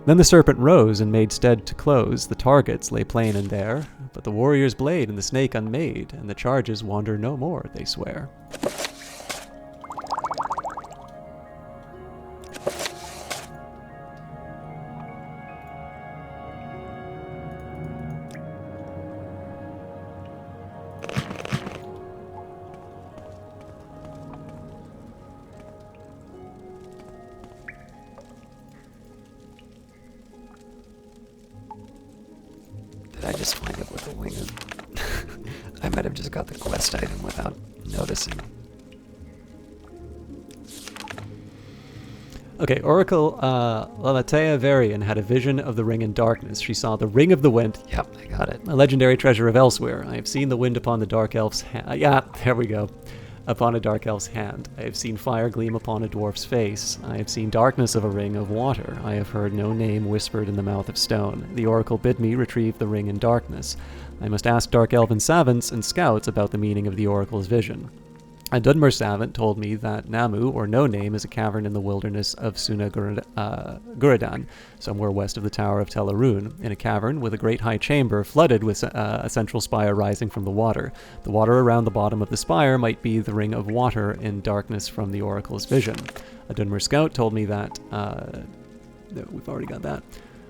Then the serpent rose and made stead to close, the targets lay plain and there, but the warrior's blade and the snake unmade, and the charges wander no more, they swear. Did I just wind up with a wing of... I might have just got the quest item without noticing. Okay, Oracle Lalatea Varian had a vision of the ring in darkness. She saw the Ring of the Wind. Yep, I got it. A legendary treasure of elsewhere. I have seen the wind upon the dark elf's hand. Yeah, there we go. Upon a dark elf's hand. I have seen fire gleam upon a dwarf's face. I have seen darkness of a ring of water. I have heard no name whispered in the mouth of stone. The oracle bid me retrieve the ring in darkness. I must ask dark elven savants and scouts about the meaning of the oracle's vision. A Dunmer savant told me that Namu, or No Name, is a cavern in the wilderness of Suna Guradan, somewhere west of the Tower of Telarun, in a cavern with a great high chamber flooded with a central spire rising from the water. The water around the bottom of the spire might be the ring of water in darkness from the oracle's vision. A Dunmer scout told me that... we've already got that.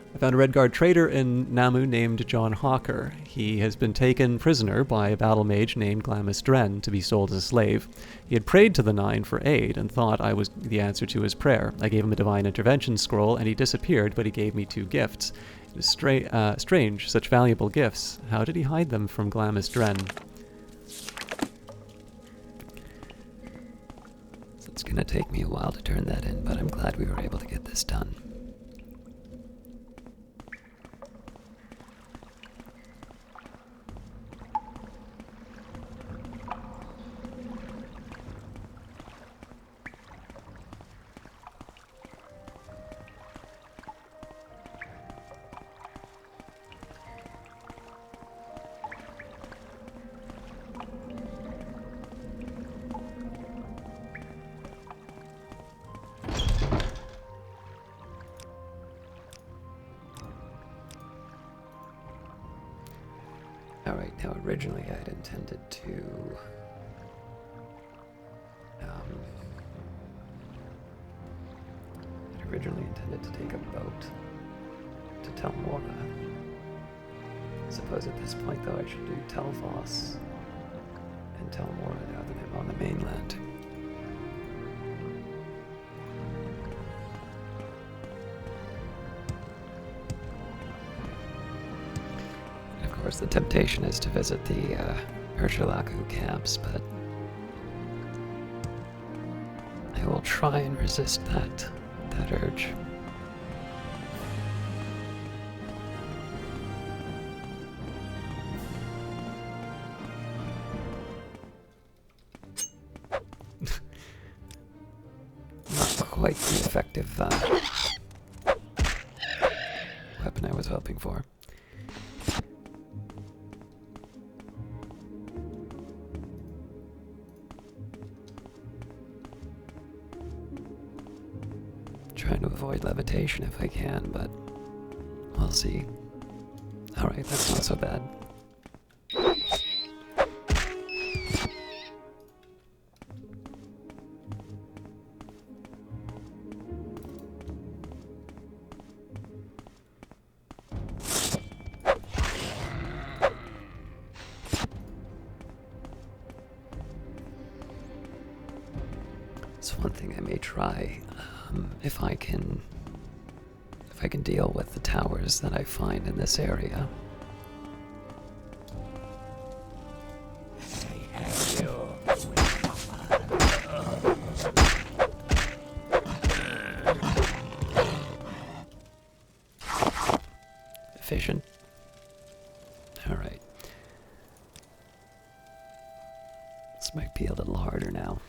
I found a Red Guard traitor in Namu named John Hawker. He has been taken prisoner by a battle mage named Glamis Dren to be sold as a slave. He had prayed to the Nine for aid and thought I was the answer to his prayer. I gave him a divine intervention scroll and he disappeared, but he gave me 2 gifts. It is strange, such valuable gifts. How did he hide them from Glamis Dren? So it's going to take me a while to turn that in, but I'm glad we were able to get this done. Alright, now originally I'd intended to... I'd originally intended to take a boat to Telmora. I suppose at this point, though, I should do Telfos and Telmora now that I'm on the mainland. Of course, the temptation is to visit the Ursulaku camps, but I will try and resist that urge. Not quite the effective weapon I was hoping for. Trying to avoid levitation if I can, but we'll see. Alright, that's not so bad. It's one thing I may try. If I can deal with the towers that I find in this area. Efficient. All right. This might be a little harder now.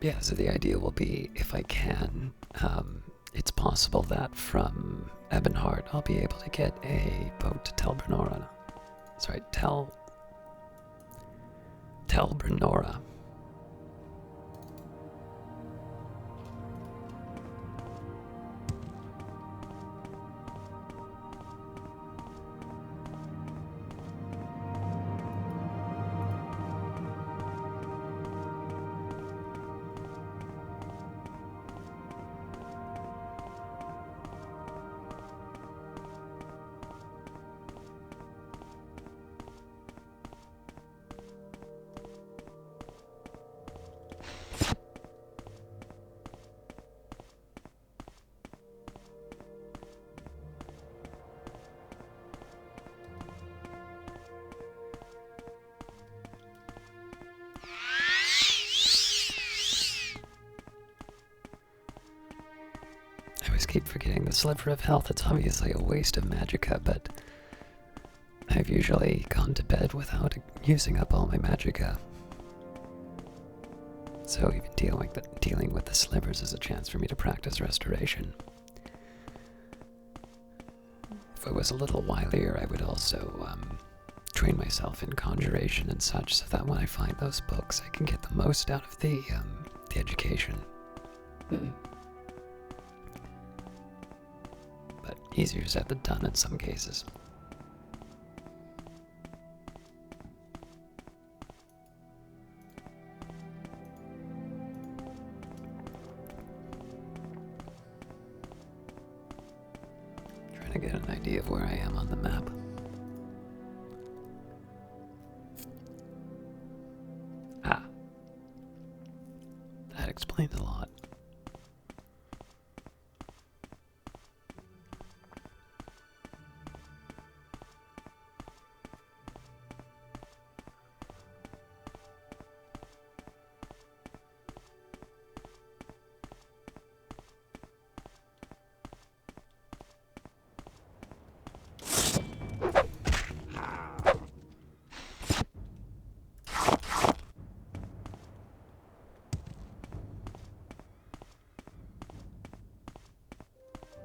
Yeah, so the idea will be, if I can, it's possible that from Ebonheart I'll be able to get a boat to Telbrenora. Sorry, Telbrenora. I always keep forgetting the sliver of health. It's obviously a waste of magicka, but I've usually gone to bed without using up all my magicka. So even dealing with the slivers is a chance for me to practice restoration. If I was a little wilier, I would also train myself in conjuration and such, so that when I find those books, I can get the most out of the education. But easier said than done in some cases. Trying to get an idea of where I am on the map. Ah. That explains a lot.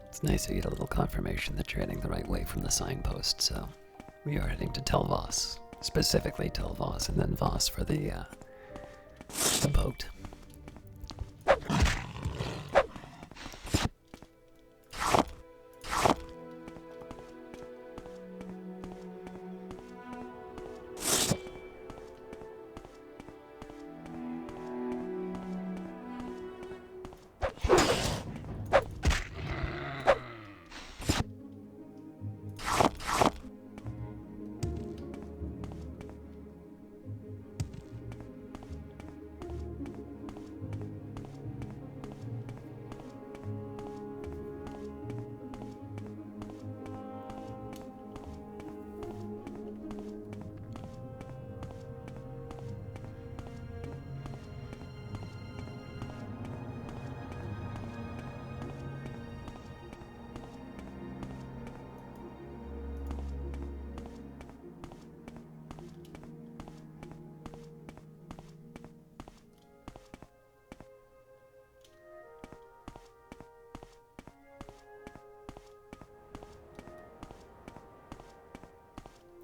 It's nice to get a little confirmation that you're heading the right way from the signpost, so we are heading to Telvos, specifically Telvos, and then Voss for the boat.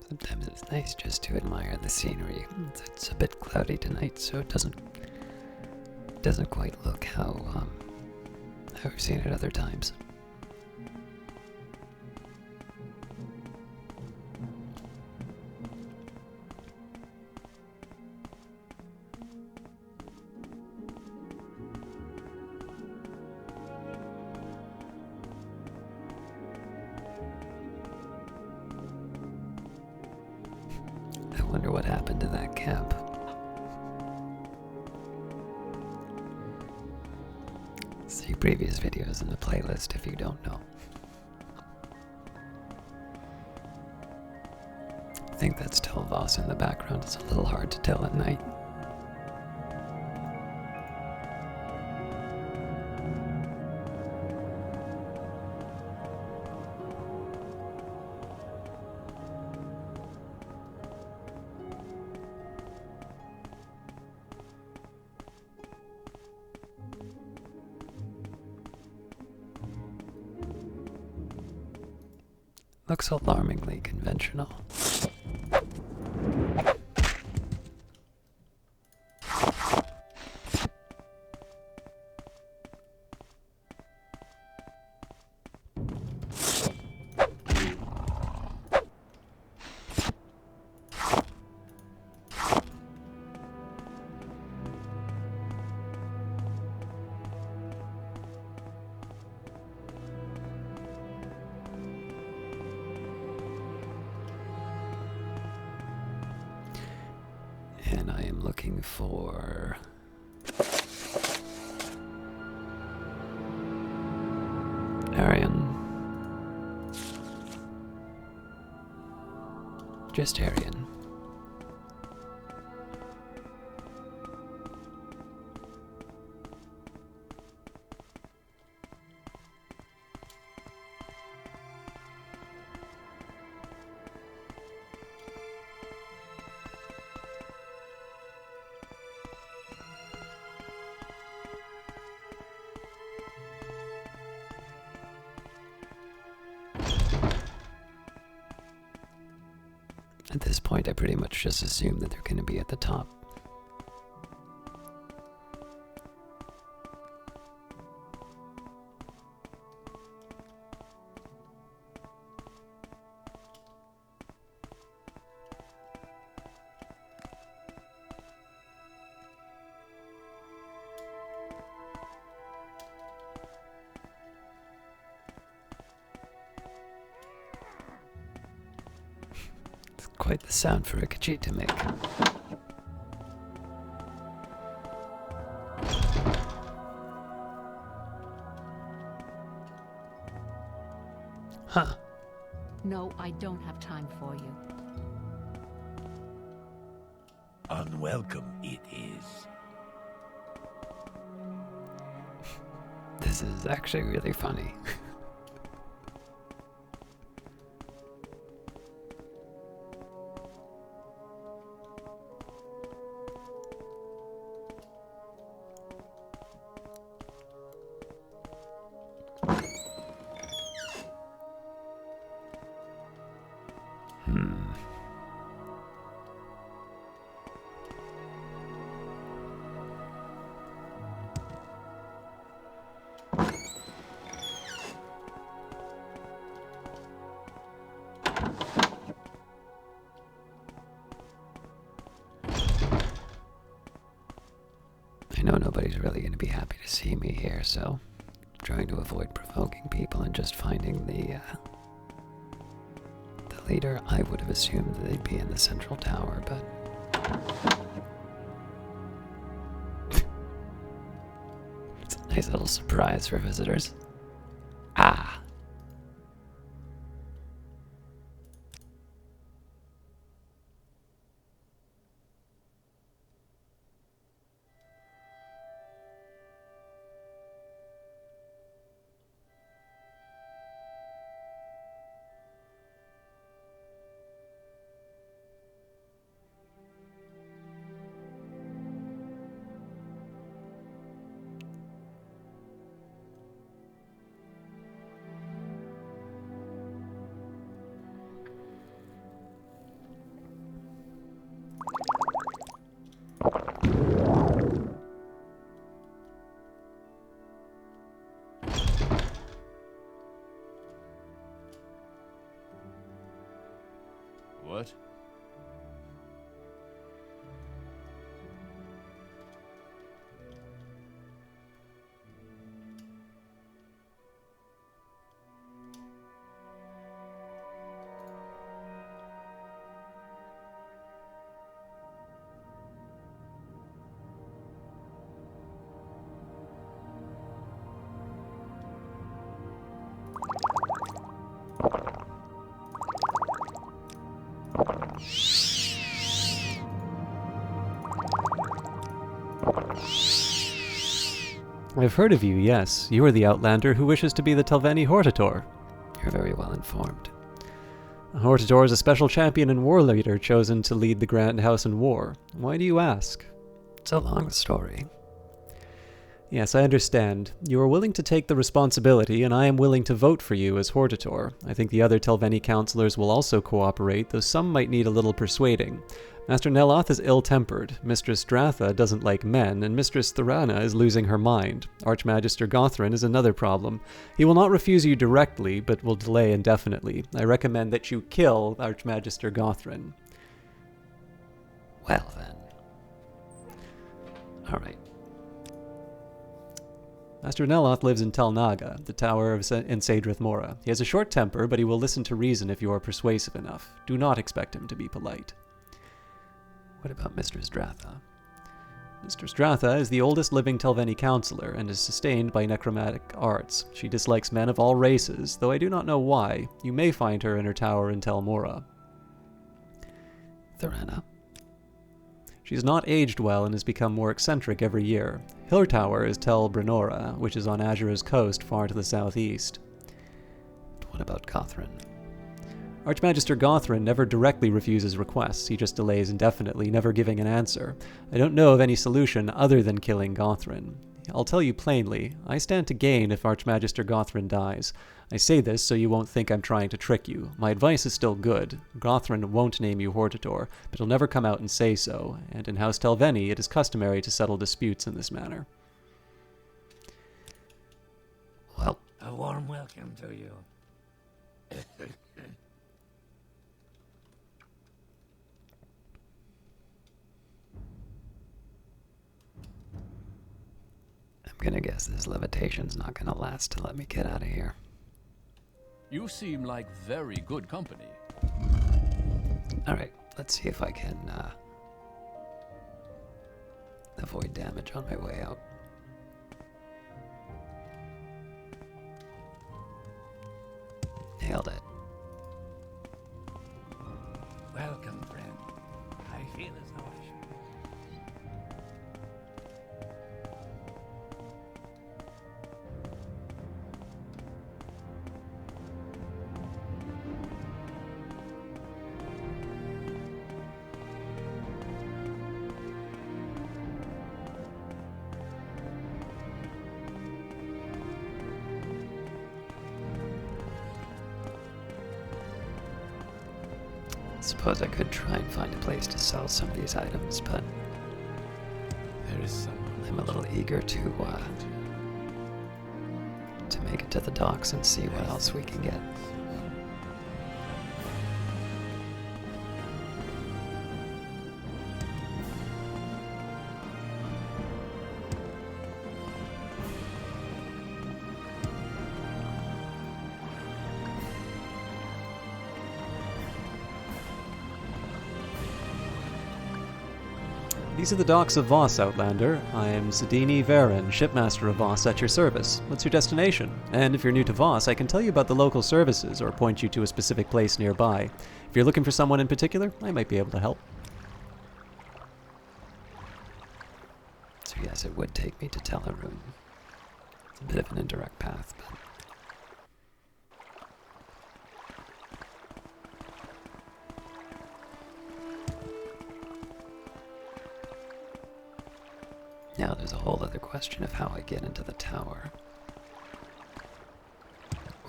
Sometimes it's nice just to admire the scenery. It's a bit cloudy tonight, so it doesn't quite look how we've seen it other times. I wonder what happened to that camp. See previous videos in the playlist if you don't know. I think that's still Voss in the background. It's a little hard to tell at night. Looks alarmingly conventional. And I am looking for... Arian. Just Arian. At this point, I pretty much just assume that they're going to be at the top. Quite the sound for a Khajiit to make. Huh. No, I don't have time for you. Unwelcome it is. This is actually really funny. I know nobody's really going to be happy to see me here, so I'm trying to avoid provoking people and just finding the leader. I would have assumed that they'd be in the central tower, but it's a nice little surprise for visitors. Ah! What? I've heard of you, yes. You are the outlander who wishes to be the Telvanni Hortator. You're very well informed. A Hortator is a special champion and war leader chosen to lead the Grand House in war. Why do you ask? It's a long story. Yes, I understand. You are willing to take the responsibility, and I am willing to vote for you as Hortator. I think the other Telvanni councillors will also cooperate, though some might need a little persuading. Master Neloth is ill-tempered, Mistress Dratha doesn't like men, and Mistress Thorana is losing her mind. Archmagister Gothrin is another problem. He will not refuse you directly, but will delay indefinitely. I recommend that you kill Archmagister Gothrin. Well then. Alright. Master Neloth lives in Tel Naga, the tower in Saedrith Mora. He has a short temper, but he will listen to reason if you are persuasive enough. Do not expect him to be polite. What about Mistress Dratha? Mistress Dratha is the oldest living Telvanni councillor and is sustained by necromantic arts. She dislikes men of all races, though I do not know why. You may find her in her tower in Tel Mora. Thorana? She has not aged well and has become more eccentric every year. Her tower is Tel Brenora, which is on Azura's coast far to the southeast. What about Gothrin? Archmagister Gothrin never directly refuses requests, he just delays indefinitely, never giving an answer. I don't know of any solution other than killing Gothrin. I'll tell you plainly, I stand to gain if Archmagister Gothrin dies. I say this so you won't think I'm trying to trick you. My advice is still good. Gothrin won't name you Hortator, but he'll never come out and say so, and in House Telvanni it is customary to settle disputes in this manner. Well, a warm welcome to you. I'm gonna guess this levitation's not gonna last to let me get out of here. You seem like very good company. Alright, let's see if I can avoid damage on my way out. Nailed it. Welcome, friend. I feel as though I should. Suppose I could try and find a place to sell some of these items, but There is someone. I'm a little eager to make it to the docks and see what else we can get. These are the docks of Voss, Outlander. I am Zadini Varen, shipmaster of Voss, at your service. What's your destination? And if you're new to Voss, I can tell you about the local services or point you to a specific place nearby. If you're looking for someone in particular, I might be able to help. So yes, it would take me to Teleroom. It's a bit of an indirect path, but now there's a whole other question of how I get into the tower.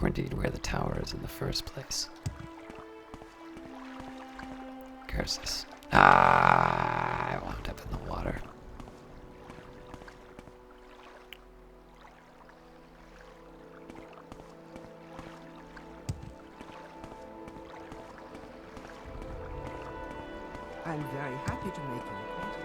Or indeed where the tower is in the first place. Curses. Ah, I wound up in the water. I'm very happy to make your acquaintance.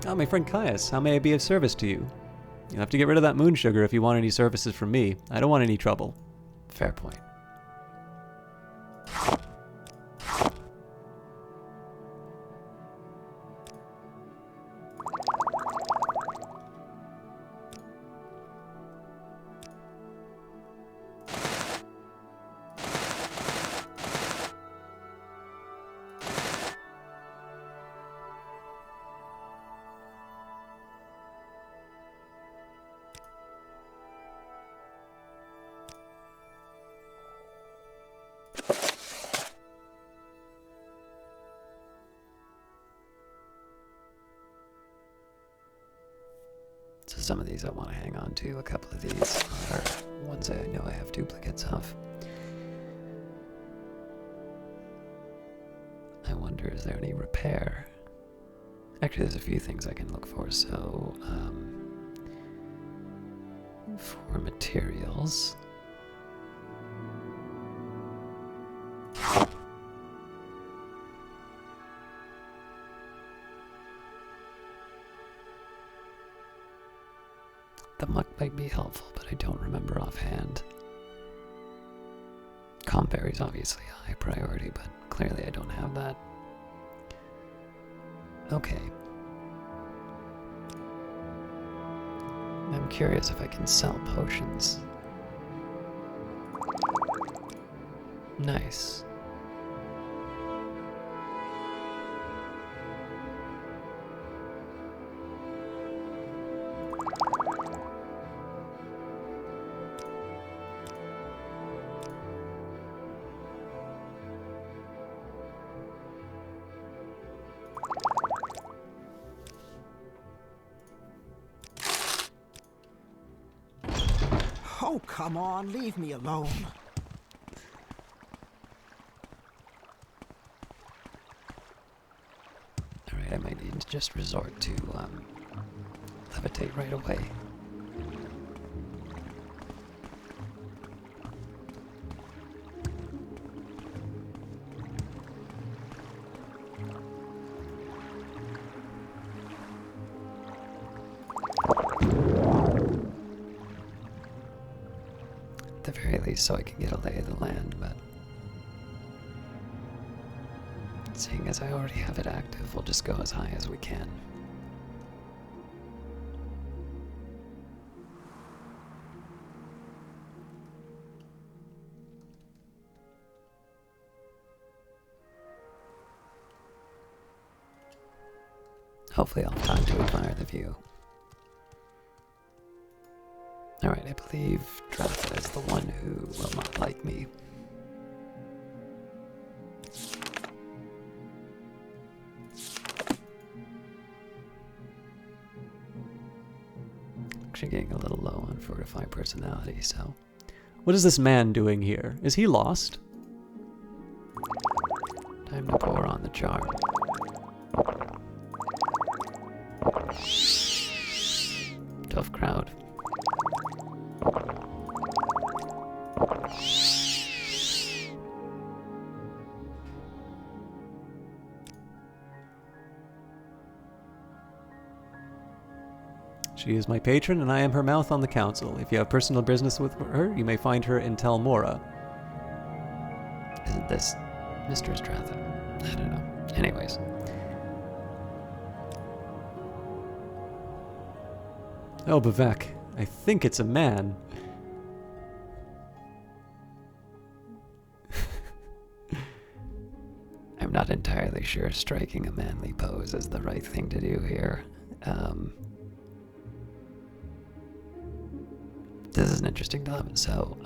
Oh, my friend Caius, how may I be of service to you? You'll have to get rid of that moon sugar if you want any services from me. I don't want any trouble. Fair point. So some of these I want to hang on to. A couple of these are ones I know I have duplicates of. I wonder, is there any repair? Actually, there's a few things I can look for. So, for materials. The muck might be helpful, but I don't remember offhand. Comberry is obviously a high priority, but clearly I don't have that. Okay. I'm curious if I can sell potions. Nice. Oh, come on, leave me alone. Alright, I might need to just resort to levitate right away. At the very least, so I can get a lay of the land, but seeing as I already have it active, we'll just go as high as we can. Hopefully I'll have time to admire the view. Alright, I believe Dratha is the one who will not like me. Actually getting a little low on fortify personality, so... What is this man doing here? Is he lost? Time to pour on the charm. Tough crowd. She is my patron, and I am her mouth on the council. If you have personal business with her, you may find her in Tel Mora. Isn't this Mistress Dratha? I don't know. Anyways. Oh, Bavek. I think it's a man. I'm not entirely sure striking a manly pose is the right thing to do here. This is an interesting dilemma. So,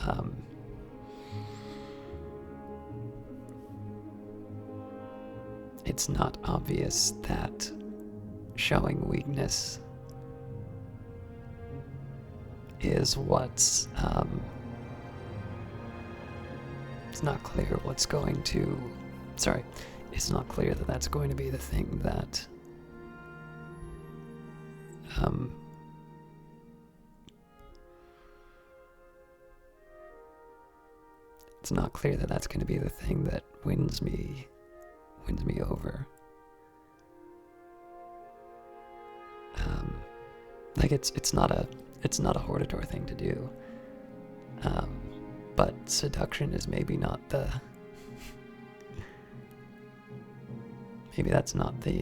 it's not obvious that showing weakness is what's it's not clear what's going to... Sorry, it's not clear that that's going to be the thing that... It's not clear that that's going to be the thing that wins me over. Like it's not a Hortator thing to do. But seduction is maybe not the... Maybe that's not the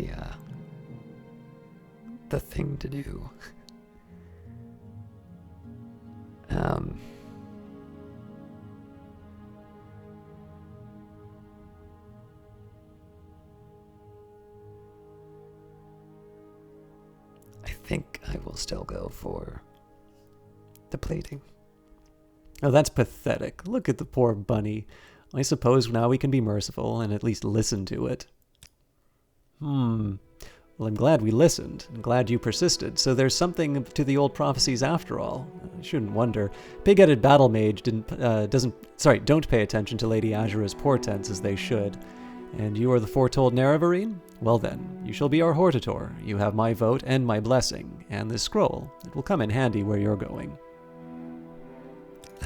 thing to do. I think I will still go for depleting. Oh, that's pathetic. Look at the poor bunny. I suppose now we can be merciful and at least listen to it. Well, I'm glad we listened. I'm glad you persisted. So there's something to the old prophecies after all. I shouldn't wonder. Pig-headed battle mage don't pay attention to Lady Azura's portents as they should. And you are the foretold Nerevarine? Well then, you shall be our Hortator. You have my vote and my blessing, and this scroll. It will come in handy where you're going.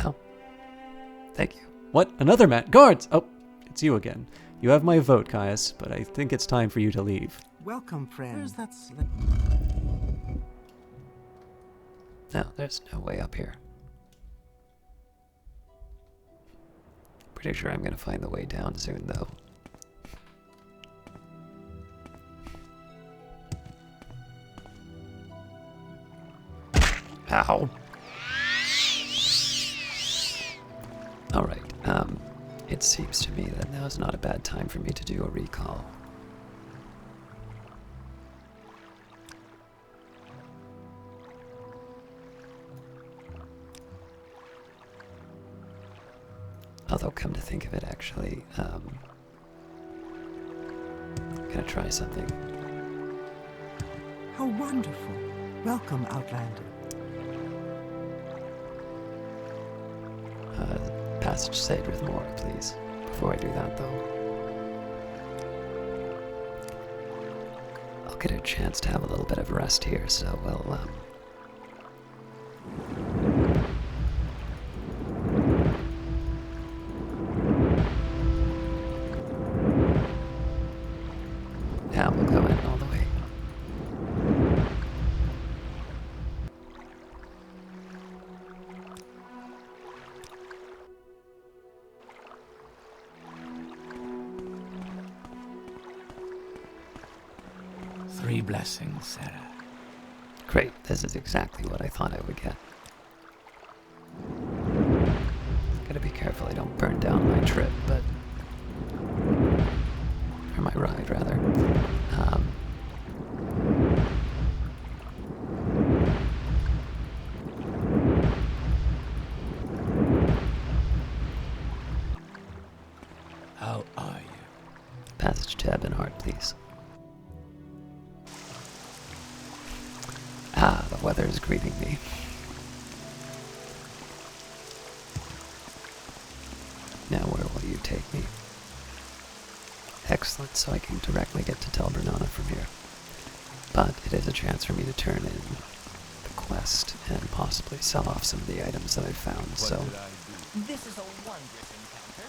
Oh. Thank you. What? Another man? Guards! Oh, it's you again. You have my vote, Caius, but I think it's time for you to leave. Welcome, friend. Where's that slip? No, there's no way up here. Pretty sure I'm gonna find the way down soon, though. Ow. Alright, it seems to me that now is not a bad time for me to do a recall. Although, come to think of it, actually, I'm gonna try something. How wonderful. Welcome, Outlander. Passage saved with more, please. Before I do that, though, I'll get a chance to have a little bit of rest here, so we'll, yeah, we'll go in all the way. Three blessings, Sarah. Great, this is exactly what I thought I would get. Gotta be careful I don't burn down my trip, but... or my ride, rather. How are you? Passage to Ebonheart, please. Ah, the weather is greeting me. Now where will you take me? Excellent, so I can directly get to Tel Bernana from here. But it is a chance for me to turn in the quest and possibly sell off some of the items that I've found, so... This is a wondrous encounter.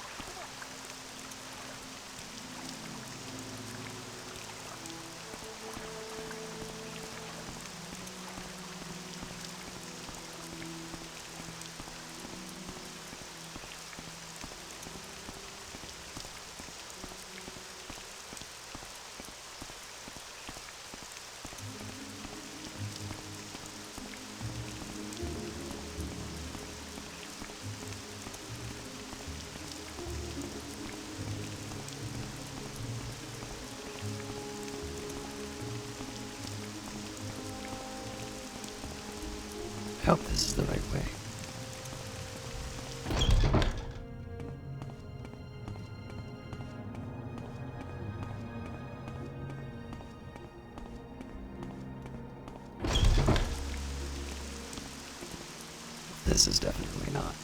I hope this is the right way. This is definitely not.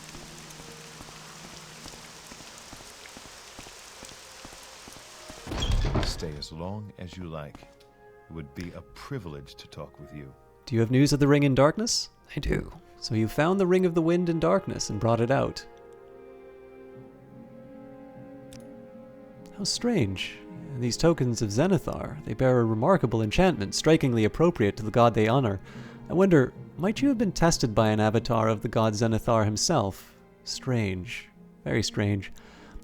Stay as long as you like. It would be a privilege to talk with you. Do you have news of the ring in darkness? I do. So you found the ring of the wind in darkness and brought it out. How strange. These tokens of Zenithar, they bear a remarkable enchantment, strikingly appropriate to the god they honor. I wonder, might you have been tested by an avatar of the god Zenithar himself? Strange. Very strange.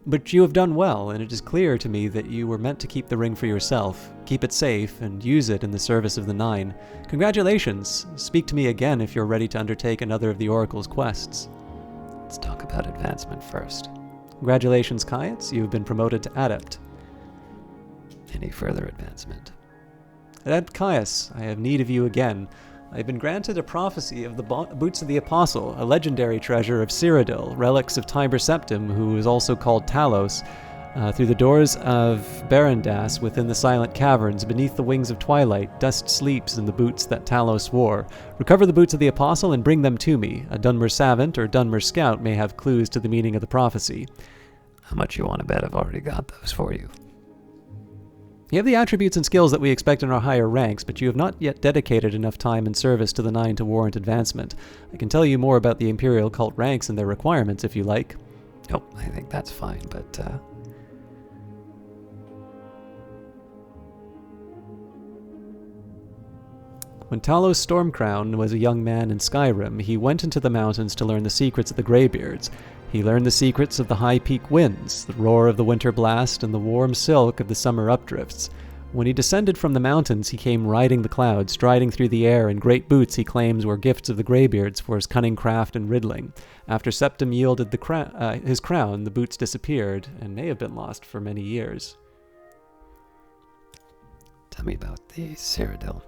But you have done well, and it is clear to me that you were meant to keep the ring for yourself, keep it safe, and use it in the service of the Nine. Congratulations! Speak to me again if you're ready to undertake another of the Oracle's quests. Let's talk about advancement first. Congratulations, Caius. You have been promoted to Adept. Any further advancement? Adept Caius, I have need of you again. I have been granted a prophecy of the Boots of the Apostle, a legendary treasure of Cyrodiil, relics of Tiber Septim, who is also called Talos, through the doors of Barandas within the silent caverns, beneath the wings of twilight, dust sleeps in the boots that Talos wore. Recover the Boots of the Apostle and bring them to me. A Dunmer Savant or Dunmer Scout may have clues to the meaning of the prophecy. How much you want to bet I've already got those for you? You have the attributes and skills that we expect in our higher ranks, but you have not yet dedicated enough time and service to the Nine to warrant advancement. I can tell you more about the Imperial cult ranks and their requirements if you like. Nope, I think that's fine, but When Talos Stormcrown was a young man in Skyrim, he went into the mountains to learn the secrets of the Greybeards. He learned the secrets of the high peak winds, the roar of the winter blast, and the warm silk of the summer updrifts. When he descended from the mountains, he came riding the clouds, striding through the air in great boots he claims were gifts of the Greybeards for his cunning craft and riddling. After Septim yielded his crown, the boots disappeared, and may have been lost for many years. Tell me about the Cyrodiil.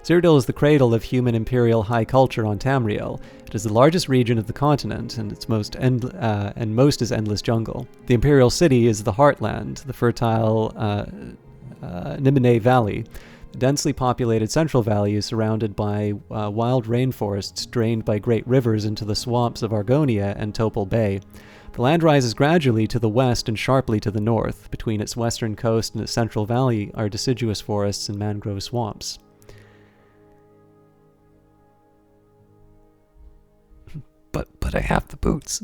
Cyrodiil is the cradle of human imperial high culture on Tamriel. It is the largest region of the continent, and its most is endless jungle. The imperial city is the Heartland, the fertile Nimine Valley. The densely populated Central Valley is surrounded by wild rainforests drained by great rivers into the swamps of Argonia and Topol Bay. The land rises gradually to the west and sharply to the north. Between its western coast and its Central Valley are deciduous forests and mangrove swamps. But I have the boots.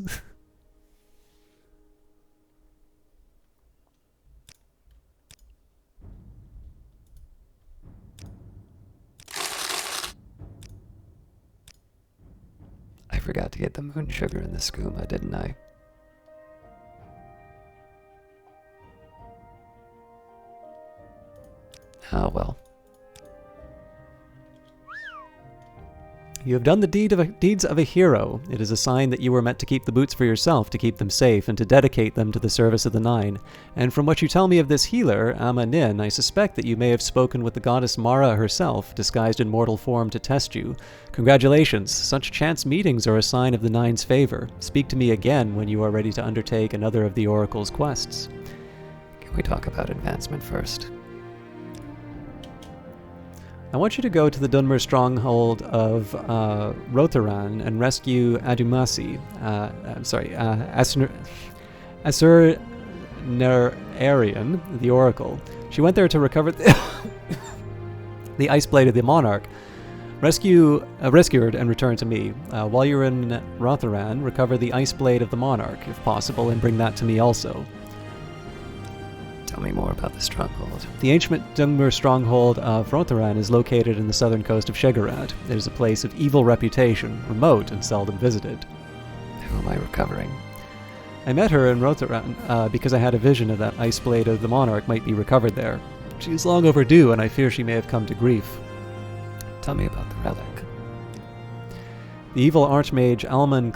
I forgot to get the moon sugar in the skooma, didn't I? Oh well. You have done the deeds of a hero. It is a sign that you were meant to keep the boots for yourself, to keep them safe, and to dedicate them to the service of the Nine. And from what you tell me of this healer, Amma Nin, I suspect that you may have spoken with the goddess Mara herself, disguised in mortal form to test you. Congratulations. Such chance meetings are a sign of the Nine's favor. Speak to me again when you are ready to undertake another of the Oracle's quests. Can we talk about advancement first? I want you to go to the Dunmer stronghold of Rotheran and rescue Adumasi. Asur Nerarian, the Oracle. She went there to recover the Ice Blade of the Monarch. Rescue her and return to me. While you're in Rotheran, recover the Ice Blade of the Monarch, if possible, and bring that to me also. Tell me more about the stronghold. The ancient Dunmer stronghold of Rotheran is located in the southern coast of Shegarad. It is a place of evil reputation, remote and seldom visited. Who am I recovering? I met her in Rotheran because I had a vision of that Ice Blade of the Monarch might be recovered there. She is long overdue, and I fear she may have come to grief. Tell me about the relic. The evil archmage Alman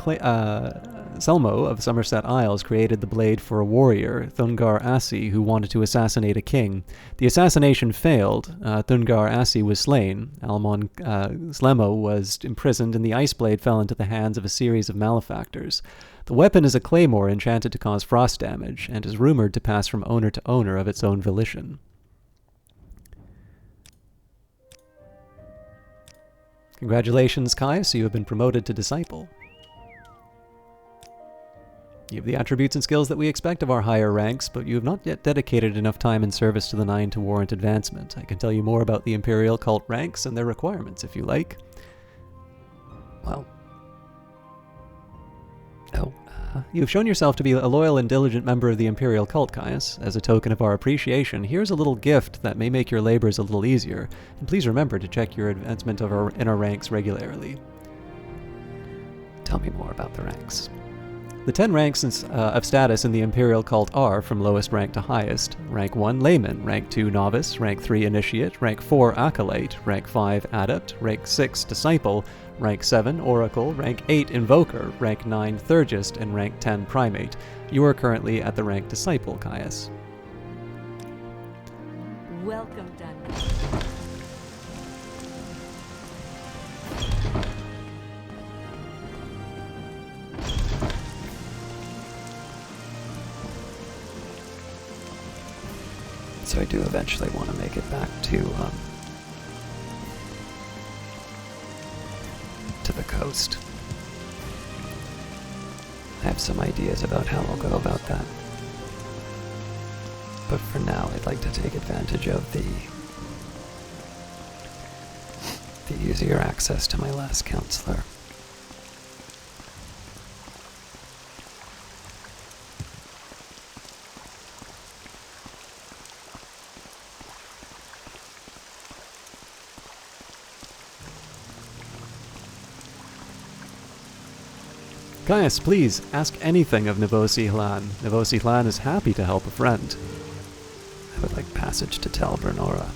Selmo of Somerset Isles created the blade for a warrior, Thungar Assi, who wanted to assassinate a king. The assassination failed. Thungar Assi was slain. Almon Slemo was imprisoned, and the ice blade fell into the hands of a series of malefactors. The weapon is a claymore enchanted to cause frost damage, and is rumored to pass from owner to owner of its own volition. Congratulations, Caius, you have been promoted to Disciple. You have the attributes and skills that we expect of our higher ranks, but you have not yet dedicated enough time and service to the Nine to warrant advancement. I can tell you more about the Imperial cult ranks and their requirements if you like. Well, You have shown yourself to be a loyal and diligent member of the Imperial cult, Caius. As a token of our appreciation, here's a little gift that may make your labors a little easier. And please remember to check your advancement in our ranks regularly. tell me more about the ranks. The 10 ranks of status in the Imperial cult are, from lowest rank to highest: Rank 1, Layman; Rank 2, Novice; Rank 3, Initiate; Rank 4, Acolyte; Rank 5, Adept; Rank 6, Disciple; Rank 7, Oracle; Rank 8, Invoker; Rank 9, Theurgist; and Rank 10, Primate. You are currently at the rank Disciple, Caius. Welcome, Dunmer. So I do eventually want to make it back to the coast. I have some ideas about how I'll go about that. But for now, I'd like to take advantage of the easier access to my last counselor. Caius, please, ask anything of Nivosi Hlan. Nivosi Hlan is happy to help a friend. I would like passage to tell Bernora.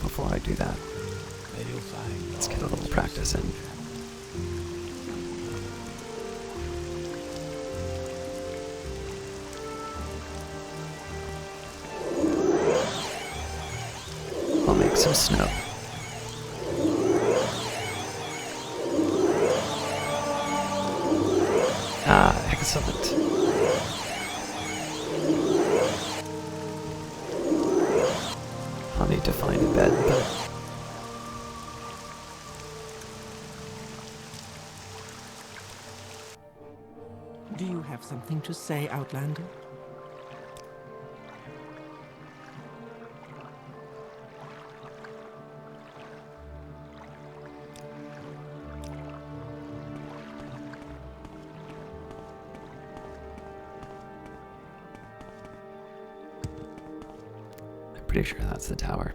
Before I do that, let's get a little practice in. I'll make some snow. Ah, excellent. I'll need to find a bed, but... Do you have something to say, Outlander? Pretty sure that's the tower.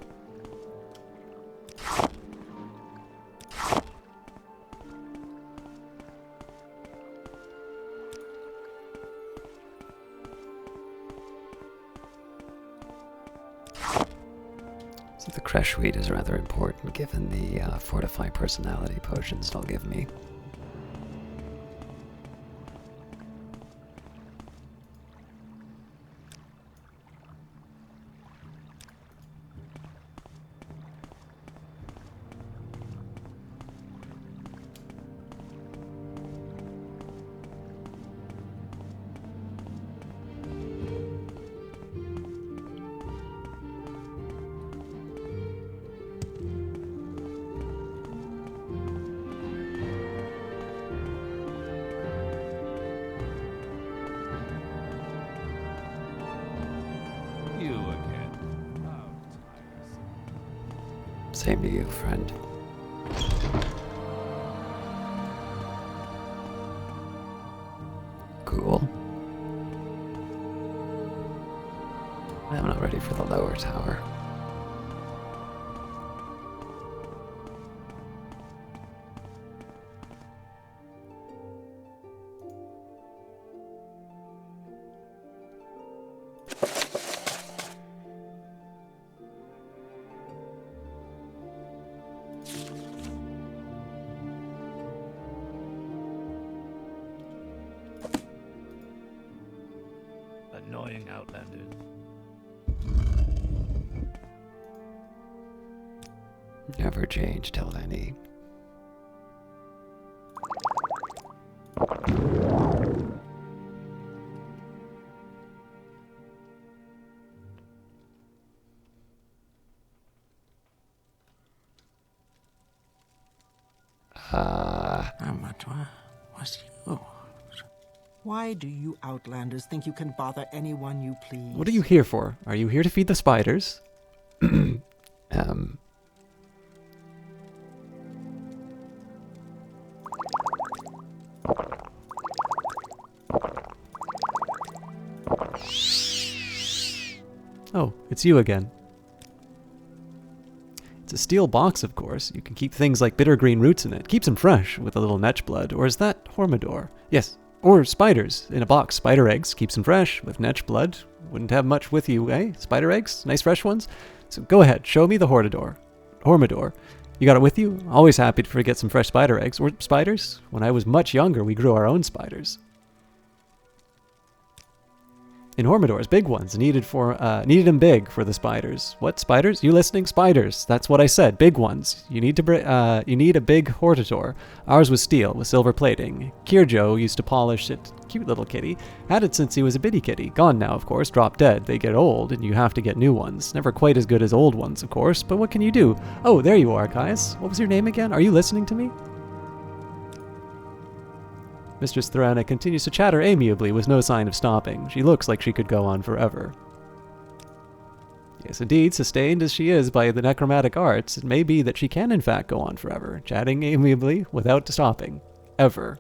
So the Kresh Wheat is rather important given the Fortify personality potions it'll give me. Same to you, friend. Cool. I'm not ready for the lower tower. Annoying outlanders. Never change, Telvanni. Amatwa was yours. Why do you Outlanders think you can bother anyone you please? What are you here for? Are you here to feed the spiders? Oh, it's you again. It's a steel box, of course. You can keep things like bitter green roots in it. Keeps them fresh with a little netch blood. Or is that Hortator? Yes. Or spiders in a box. Spider eggs. Keeps them fresh with netch blood. Wouldn't have much with you, eh? Spider eggs? Nice fresh ones? So go ahead. Show me the Hortator. You got it with you? Always happy to get some fresh spider eggs. Or spiders? When I was much younger, we grew our own spiders. In Hortator's big ones, needed them big for the spiders. What spiders? You listening? Spiders. That's what I said. Big ones. You need a big Hortator. Ours was steel with silver plating. Kirjo used to polish it. Cute little kitty. Had it since he was a bitty kitty. Gone now, of course. Dropped dead. They get old, and you have to get new ones. Never quite as good as old ones, of course. But what can you do? Oh, there you are, guys. What was your name again? Are you listening to me? Mistress Thorana continues to chatter amiably with no sign of stopping. She looks like she could go on forever. Yes, indeed, sustained as she is by the necromantic arts, it may be that she can in fact go on forever, chatting amiably without stopping. Ever.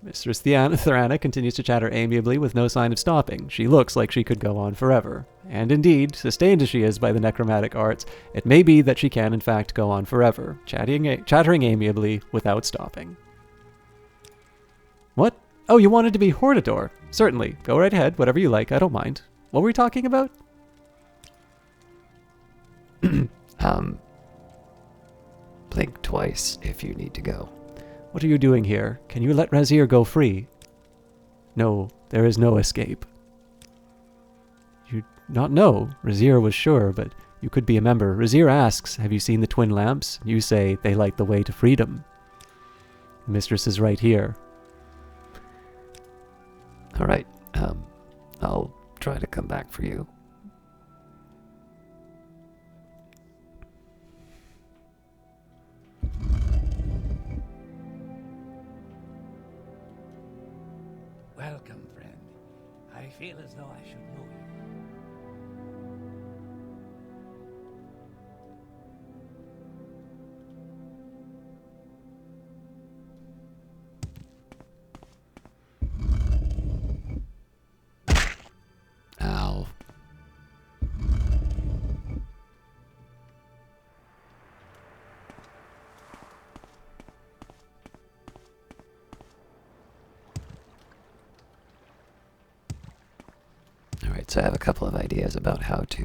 Mistress Thorana continues to chatter amiably with no sign of stopping. She looks like she could go on forever. And indeed, sustained as she is by the necromantic arts, it may be that she can in fact go on forever, chattering amiably without stopping. What? Oh, you wanted to be Hortator. Certainly. Go right ahead. Whatever you like. I don't mind. What were we talking about? Blink twice if you need to go. What are you doing here? Can you let Razir go free? No, there is no escape. You not know. Razir was sure, but you could be a member. Razir asks, have you seen the twin lamps? You say they light the way to freedom. The mistress is right here. All right. I'll try to come back for you. Welcome, friend. I feel as though I should know you. Ow. Alright, so I have a couple of ideas about how to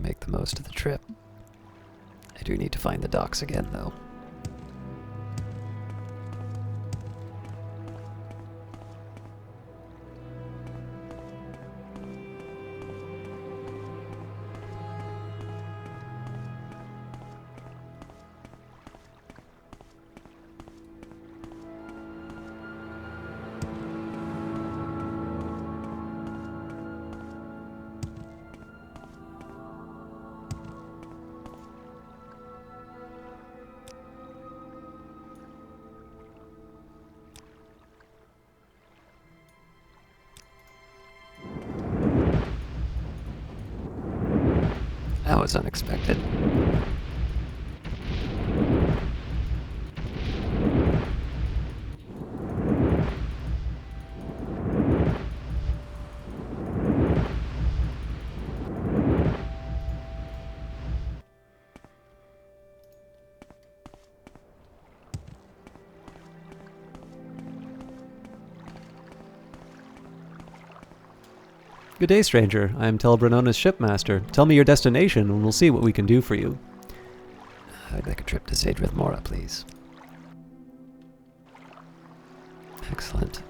make the most of the trip. I do need to find the docks again, though. That was unexpected. Good day, stranger. I am Telbranona's shipmaster. Tell me your destination and we'll see what we can do for you. I'd like a trip to Sage with Mora, please. Excellent.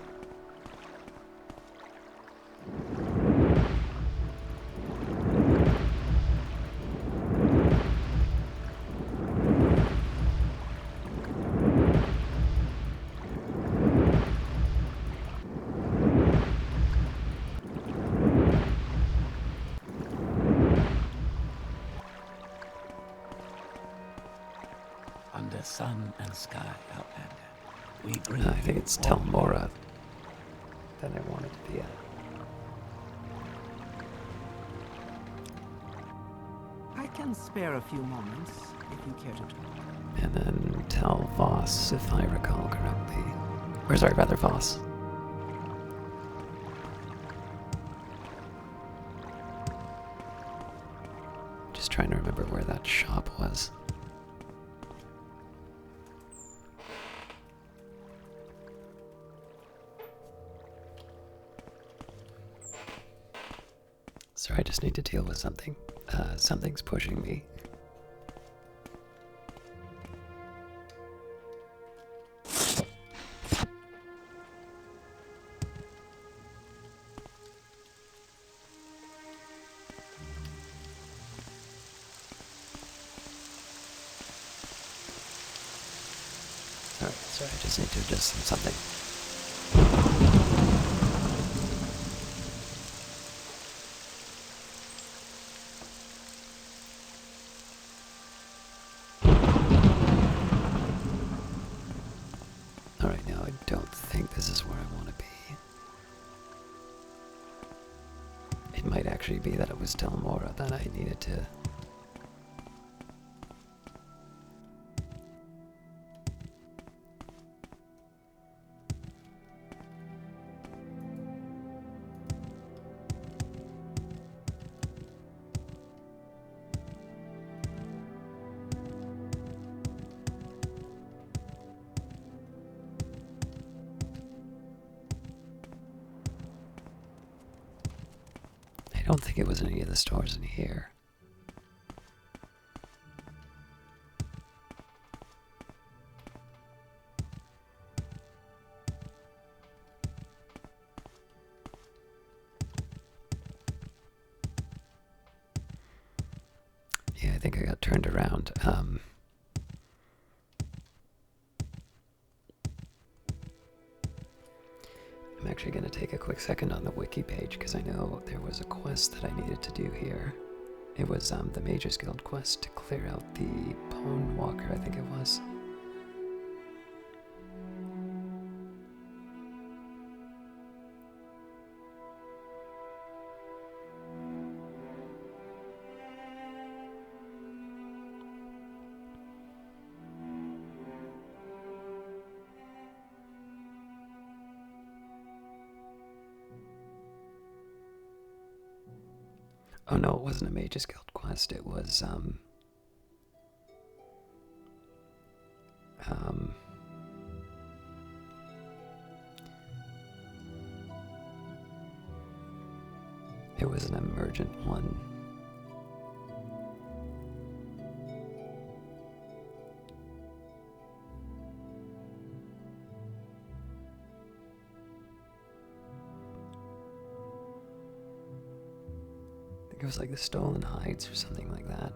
sun and sky, Outlander. We bring I think it's you all Telmora that I wanted to be at. I can spare a few moments if you care to talk. And then tell Voss, if I recall correctly. Or sorry, rather Voss. Just trying to remember where that shop was. Sorry, I just need to deal with something. Something's pushing me. Alright, sorry, I just need to adjust something. Alright, now I don't think this is where I want to be. It might actually be that it was Telmora that I needed to... I don't think it was any of the stores in here. Yeah, I think I got turned around. I'm actually going to take a quick second on the wiki page because I know there was a quest that I needed to do here. It was the Mages Guild quest to clear out the Bone Walker, I think it was. Oh no, it wasn't a Mages Guild quest, it was, it was an emergent one. It was like the Stolen Hides or something like that.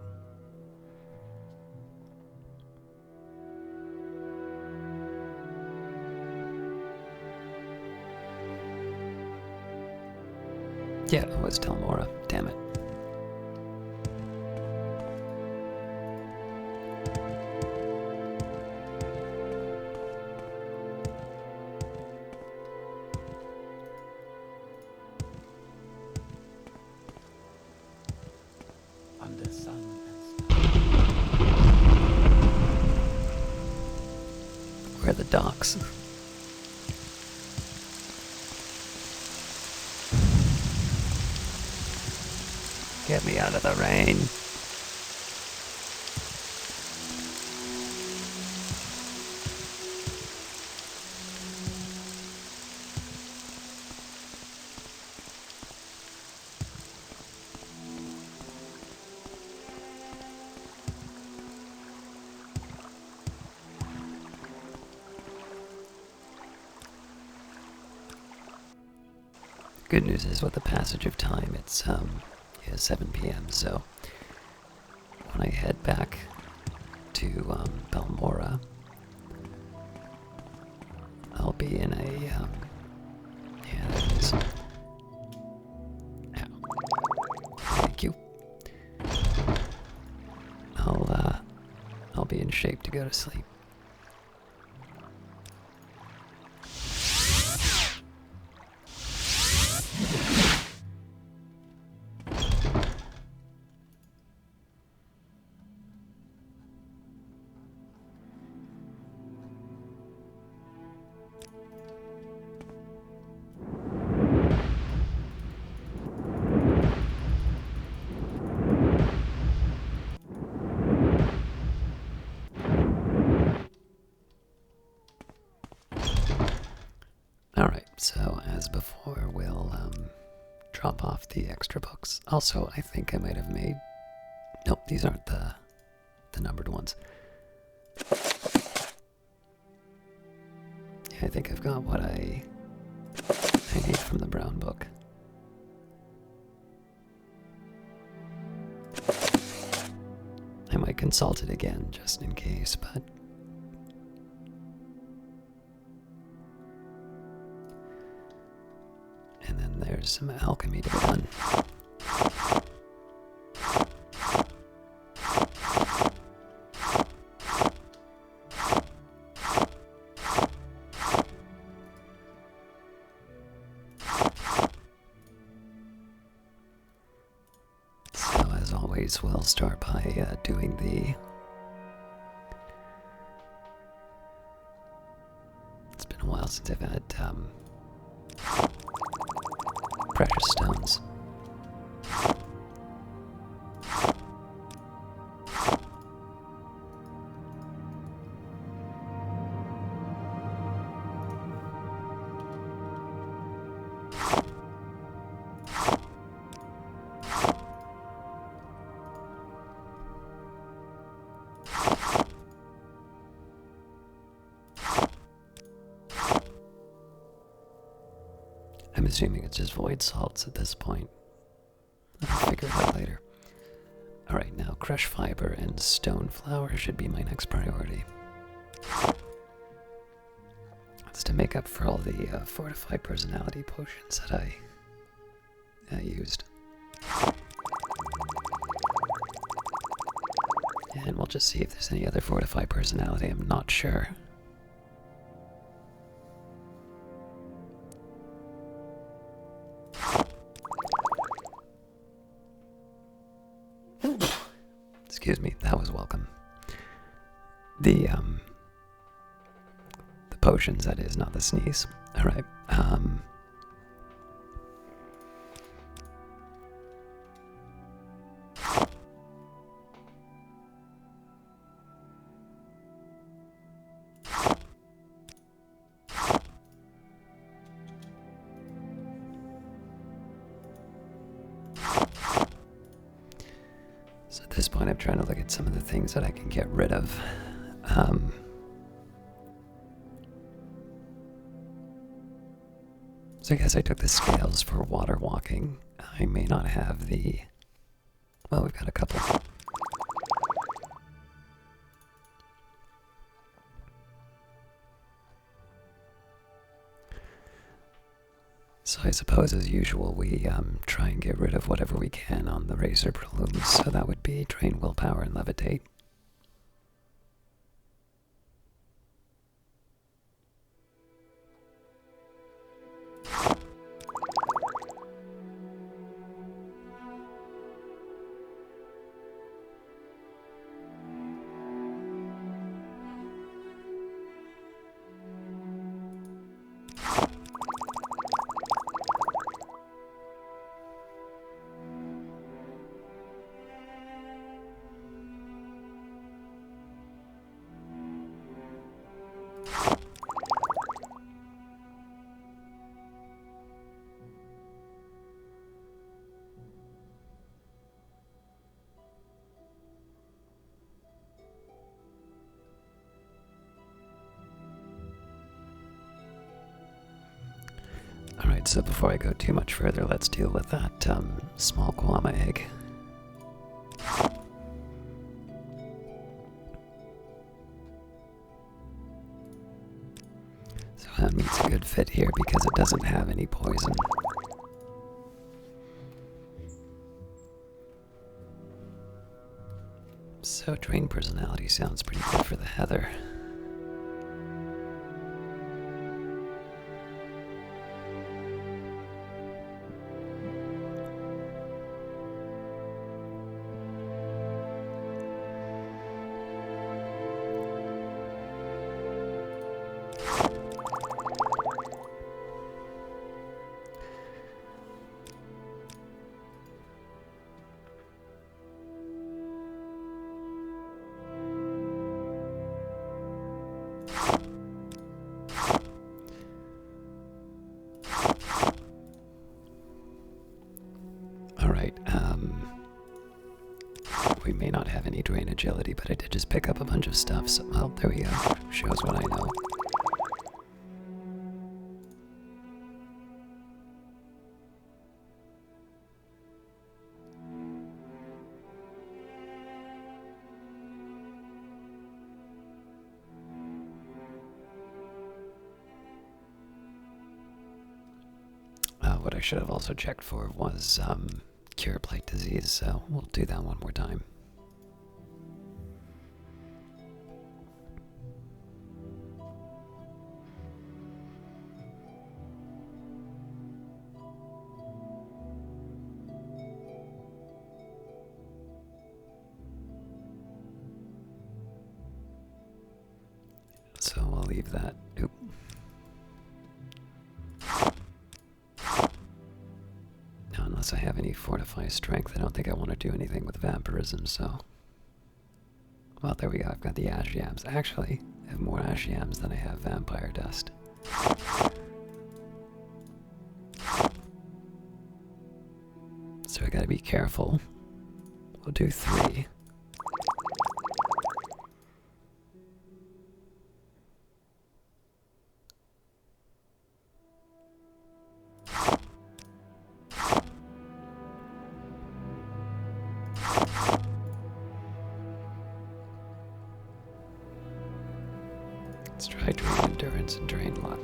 Yeah, it was Telmora. Damn it. under sun and Where are the docks? Get me out of the rain. Good news is with the passage of time, it's 7 p.m. So when I head back to Balmora, I'll be in a yeah, there it is. Ow. Thank you. I'll be in shape to go to sleep. Alright, so as before, we'll drop off the extra books. Also, I think I might have made... Nope, these aren't the numbered ones. Yeah, I think I've got what I need from the brown book. I might consult it again just in case, but... And then there's some alchemy to be done. So as always, we'll start by doing the... It's been a while since I've had precious stones. I'm assuming it's just void salts at this point. I'll figure it out later. Alright, now crush fiber and stone flour should be my next priority. That's to make up for all the fortified personality potions that I used. And we'll just see if there's any other fortified personality. I'm not sure. Excuse me, that was welcome. The potions, that is, not the sneeze. Alright, so at this point I'm trying to look at some of the things that I can get rid of. So I guess I took the scales for water walking. I may not have the... Well, we've got a couple. So I suppose, as usual, we try and get rid of whatever we can on the razor plumes. So that would be drain willpower and levitate. Alright, so before I go too much further, let's deal with that small guama egg. So that meets a good fit here because it doesn't have any poison. So drain personality sounds pretty good for the heather. Alright, we may not have any drain agility, but I did just pick up a bunch of stuff, so, well, there we go. Shows what I know. What I should have also checked for was cure plague disease, so we'll do that one more time. So I'll leave that. Oop. Now, unless I have any fortify strength, I don't think I want to do anything with vampirism, so... Well, there we go. I've got the ash yams. Actually, I have more ash yams than I have vampire dust. So I gotta be careful. We'll do 3. Let's try drain endurance and drain luck.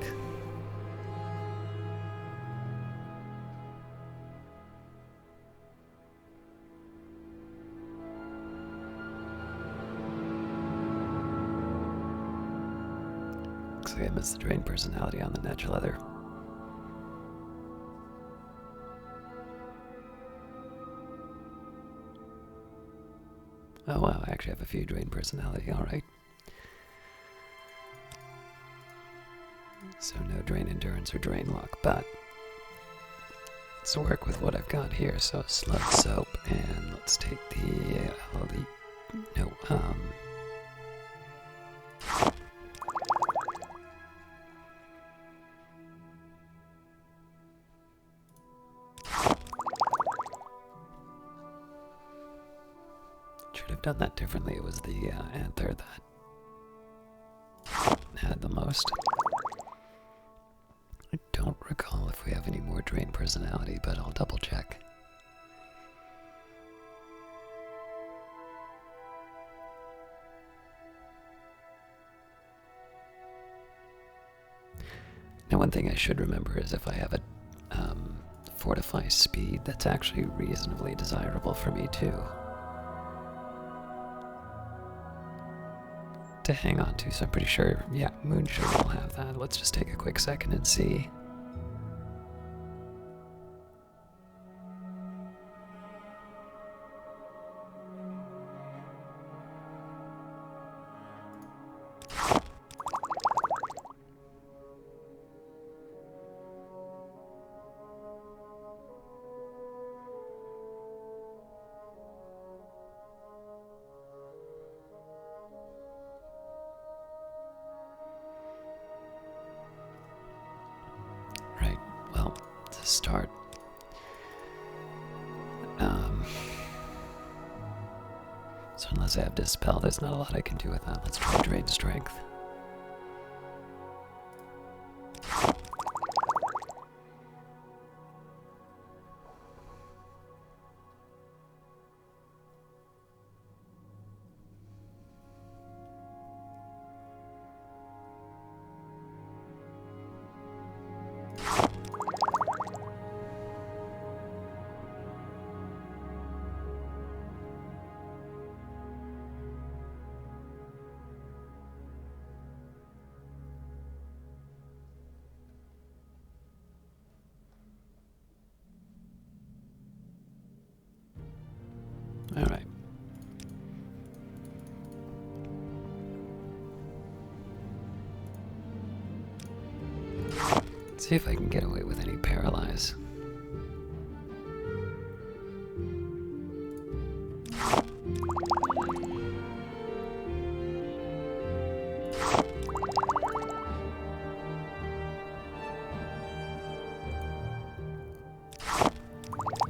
Looks like I missed the drain personality on the Nedge leather. Oh wow, I actually have a few drain personality, alright. So no drain endurance or drain luck, but let's work with what I've got here. So slug soap, and let's take the should have done that differently. It was the anther that had the most. I don't recall if we have any more drain personality, but I'll double check. Now, one thing I should remember is if I have a fortify speed, that's actually reasonably desirable for me too. To hang on to, so I'm pretty sure, yeah, Moon Sugar will have that. Let's just take a quick second and see. Start. So unless I have Dispel, there's not a lot I can do with that. Let's try Drain Strength. All right. Let's see if I can get away with any paralyze.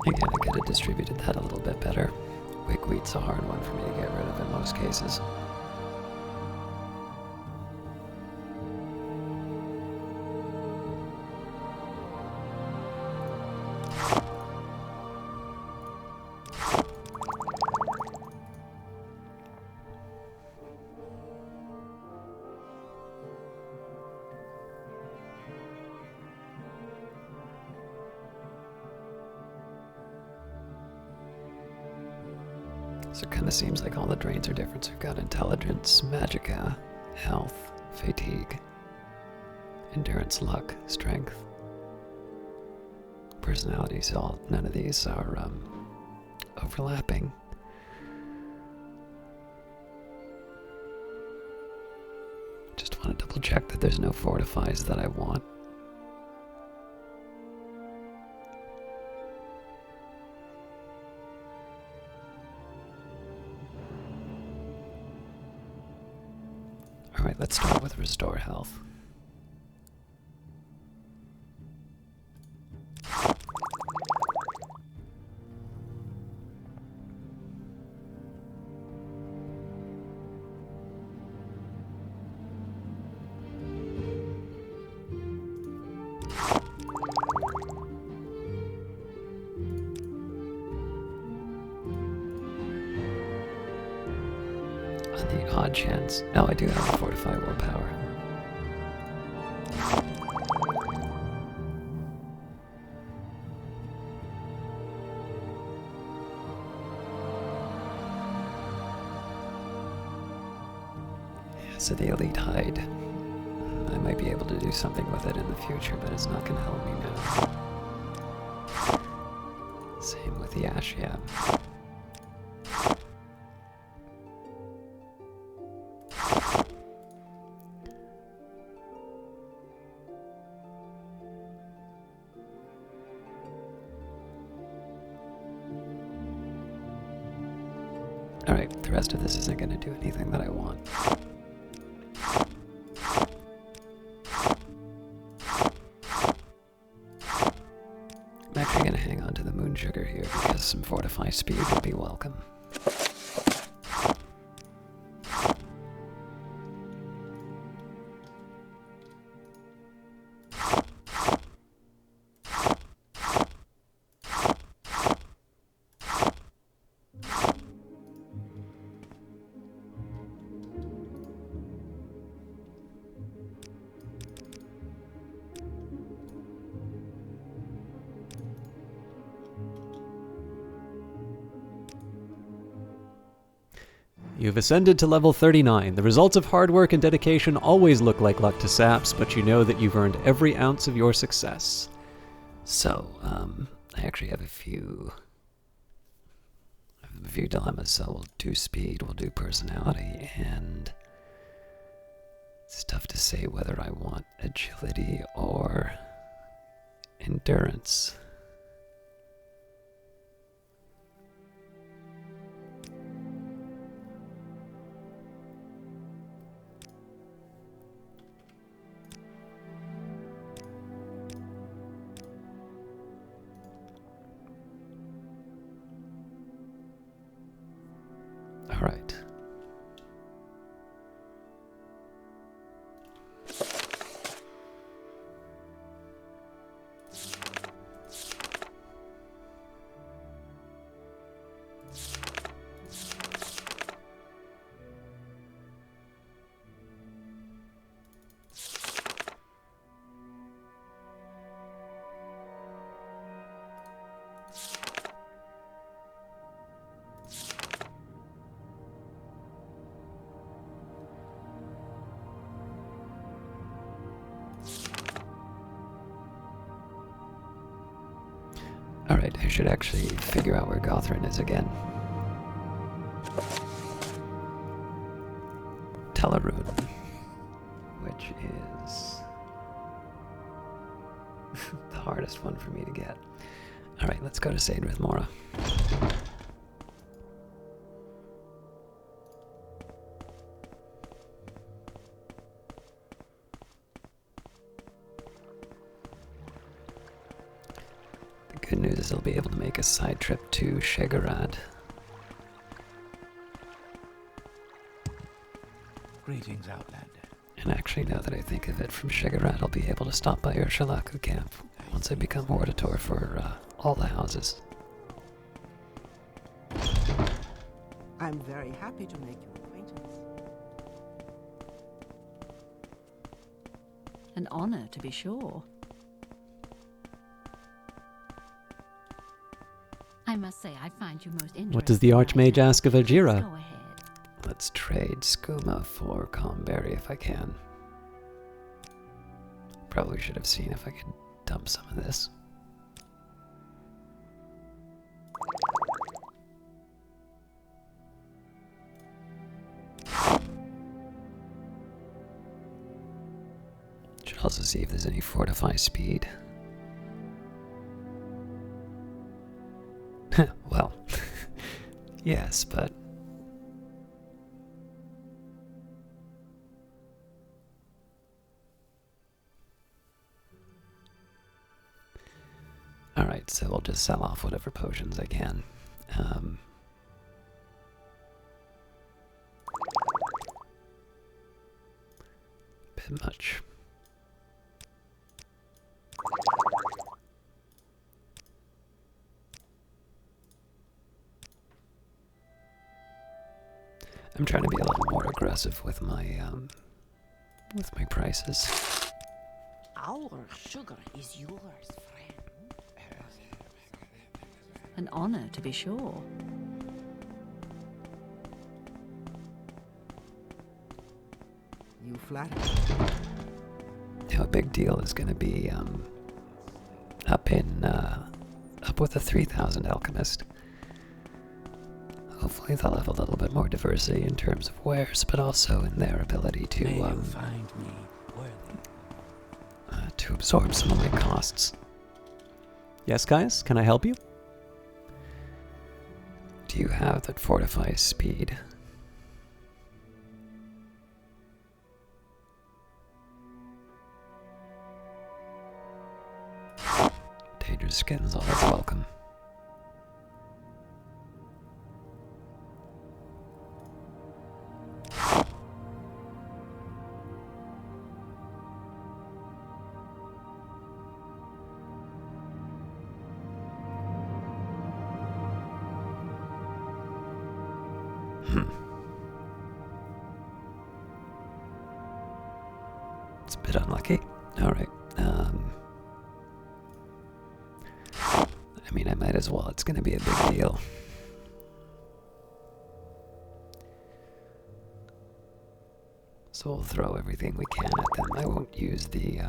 Again, I could have distributed that a little bit better. Wigweed's a hard one for me to get rid of in most cases. So it kind of seems like all the drains are different. So we've got intelligence, magicka, health, fatigue, endurance, luck, strength, personality. So none of these are overlapping. Just want to double check that there's no fortifies that I want. Alright, let's start with restore health. On the odd chance. Oh, I do have a fortify willpower. Yeah, so the elite hide. I might be able to do something with it in the future, but it's not going to help me now. Same with the ash, yeah. Alright, the rest of this isn't going to do anything that I want. I'm actually going to hang on to the moon sugar here because some fortify speed would be welcome. You've ascended to level 39. The results of hard work and dedication always look like luck to saps, but you know that you've earned every ounce of your success. So, I actually have a few dilemmas. So we'll do speed, we'll do personality, and it's tough to say whether I want agility or endurance. All right. Alright, I should actually figure out where Gothrin is again. Telarune, which is the hardest one for me to get. Alright, let's go to Sadrith Mora. The good news is I'll be able to make a side trip to Shegarad. Greetings, Outlander. And actually, now that I think of it, from Shegarad I'll be able to stop by Urshalaku camp once I become Hortator for all the houses. I'm very happy to make your acquaintance. An honor, to be sure. I must say, I find you most interesting. What does the Archmage ask of Ajira? Go ahead. Let's trade skooma for Comberry if I can. Probably should have seen if I could dump some of this. Should also see if there's any fortify speed. Well, yes, but alright, so we'll just sell off whatever potions I can. Bit much. I'm trying to be a little more aggressive with my prices. Our sugar is yours, friend. An honor, to be sure. You flatter. Now, a big deal is going to be up with a 3,000 alchemist. Hopefully they'll have a little bit more diversity in terms of wares, but also in their ability to May you find me worthy. To absorb some of my costs. Yes, guys? Can I help you? Do you have that fortifies speed? Dangerous skin's always welcome. It's a bit unlucky. Alright. I mean, I might as well. It's going to be a big deal. So we'll throw everything we can at them. I won't use the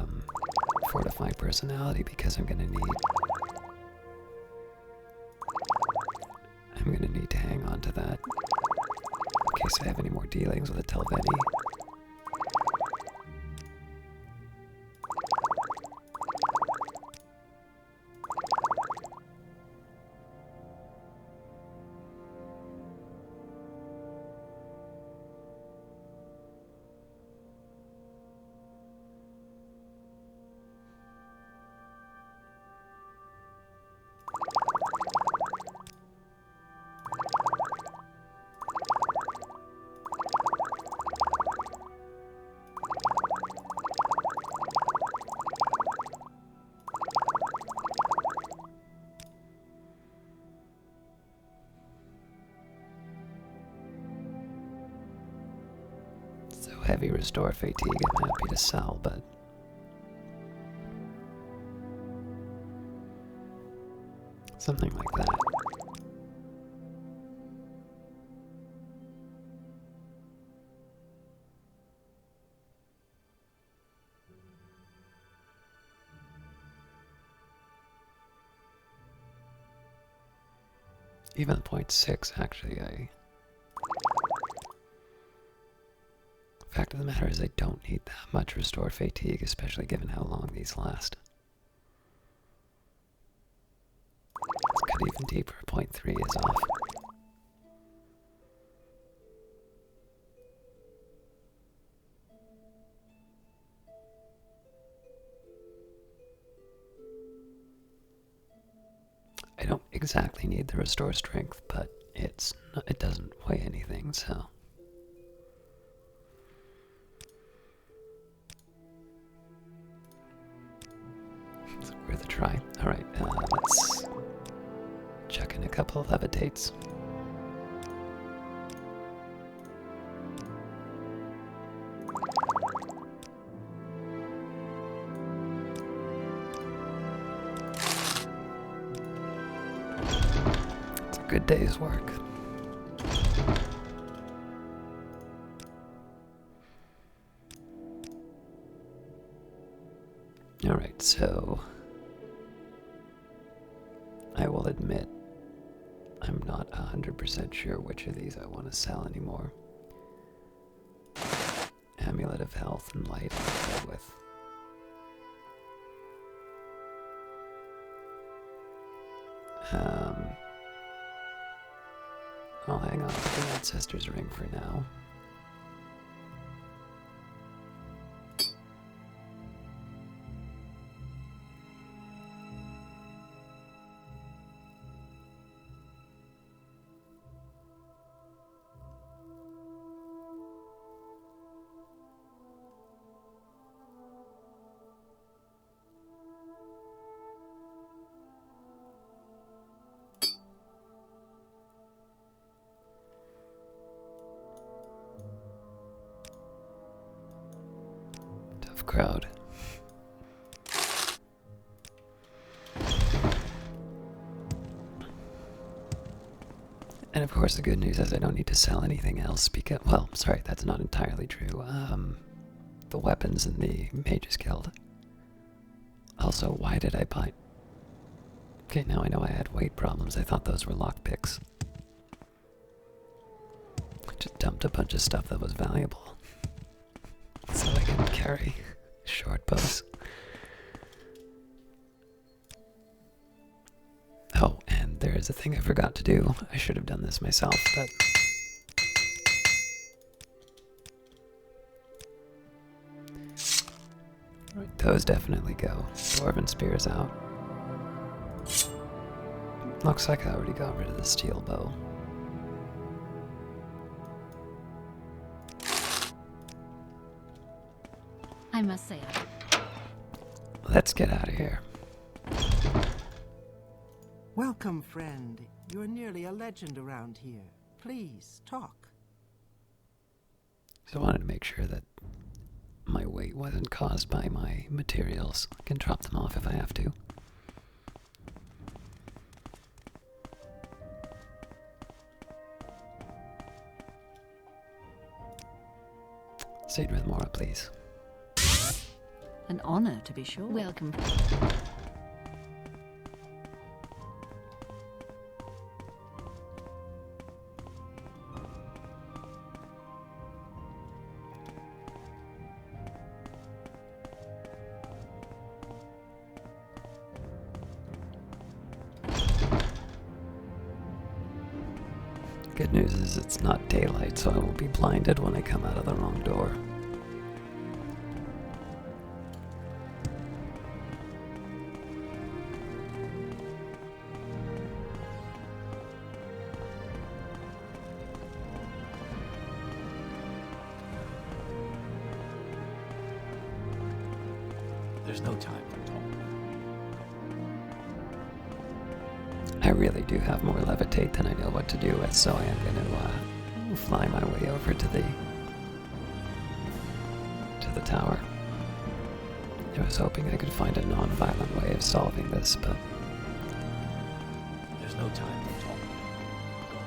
fortify personality because I'm going to need to hang on to that in case I have any more dealings with a Telveni. Heavy restore fatigue, I'm happy to sell, but something like that. Even 0.6, actually, fact of the matter is I don't need that much restore fatigue, especially given how long these last. Let's cut even deeper. 0.3 is off. exactly need the restore strength, but it doesn't weigh anything, so. It's worth a try. Alright, let's check in a couple of levitates. It's a good day's work. Alright, so I will admit I'm not 100% sure which of these I want to sell anymore. Amulet of Health and Light I'll go with. I'll hang on to the Ancestor's Ring for now. Tough crowd. And of course the good news is I don't need to sell anything else because, well, sorry, that's not entirely true. The weapons in the Mages Guild. Also, why did I buy... Okay, now I know I had weight problems. I thought those were lockpicks. I just dumped a bunch of stuff that was valuable. So I can carry short bows. Oh, and there is a thing I forgot to do. I should have done this myself, but... Right, those definitely go. Dwarven Spear's out. Looks like I already got rid of the steel bow. I must say, Let's get out of here. Welcome, friend. You're nearly a legend around here. Please, talk. So I wanted to make sure that my weight wasn't caused by my materials. I can drop them off if I have to. Stayed with Mora, please. an honor to be sure. Welcome. Good news is it's not daylight, so I won't be blinded when I come out of the wrong door. There's no time for talk. I really do have more levitate than I know what to do with, so I am going to fly my way over to the tower. I was hoping I could find a non-violent way of solving this, but There's no time for talk. Go.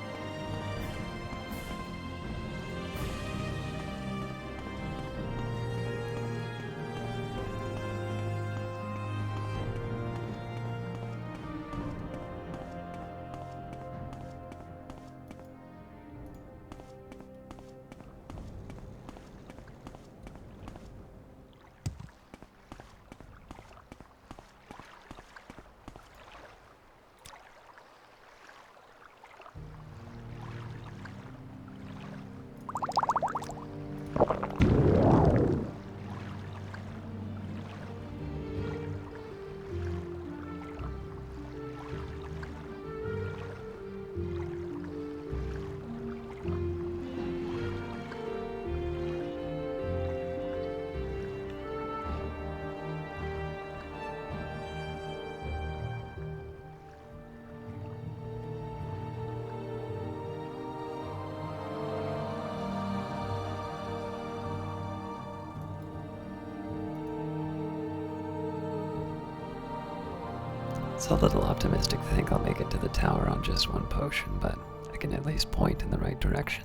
It's a little optimistic to think I'll make it to the tower on just one potion, but I can at least point in the right direction.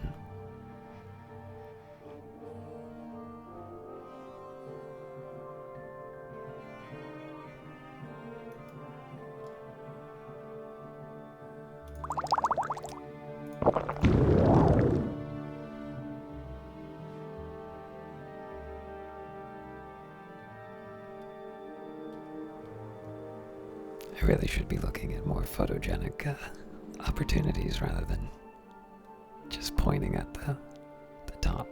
I really should be looking at more photogenic opportunities rather than just pointing at the top.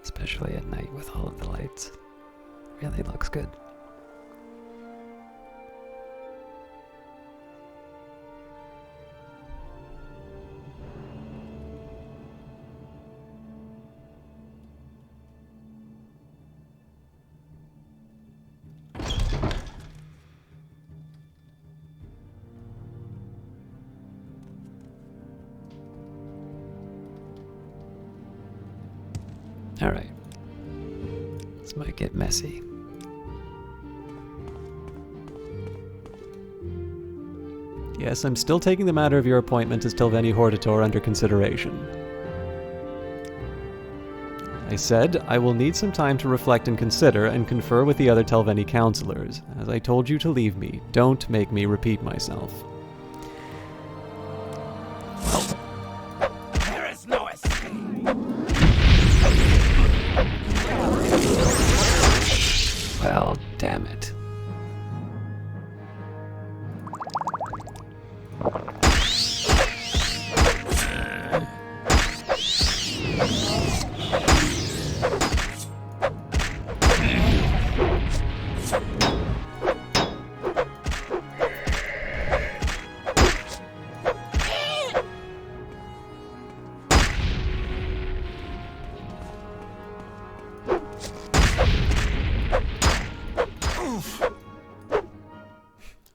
Especially at night with all of the lights. Really looks good. Alright. This might get messy. Yes, I'm still taking the matter of your appointment as Tilveni Hortator under consideration. I said I will need some time to reflect and consider and confer with the other Tilveni counselors. As I told you to leave me, don't make me repeat myself. There is no escape. Well, damn it.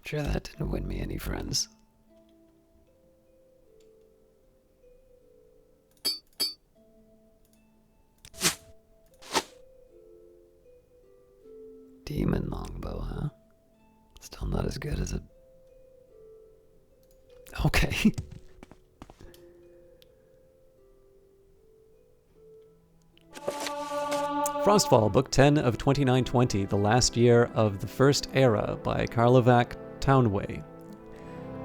Sure that didn't win me any friends. Demon longbow, huh? Still not as good as a... Okay. Frostfall, Book 10 of 2920, The Last Year of the First Era by Karlovac Townway.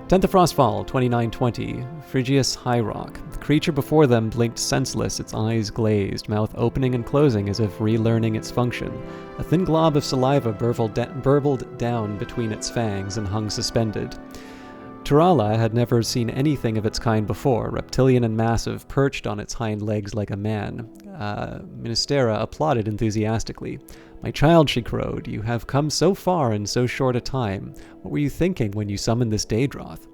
10th of Frostfall, 2920, Phrygius High Rock. The creature before them blinked senseless, its eyes glazed, mouth opening and closing as if relearning its function. A thin glob of saliva burbled down between its fangs and hung suspended. Turala had never seen anything of its kind before, reptilian and massive, perched on its hind legs like a man. Ministera applauded enthusiastically. "My child," she crowed, "you have come so far in so short a time. What were you thinking when you summoned this Daedroth?"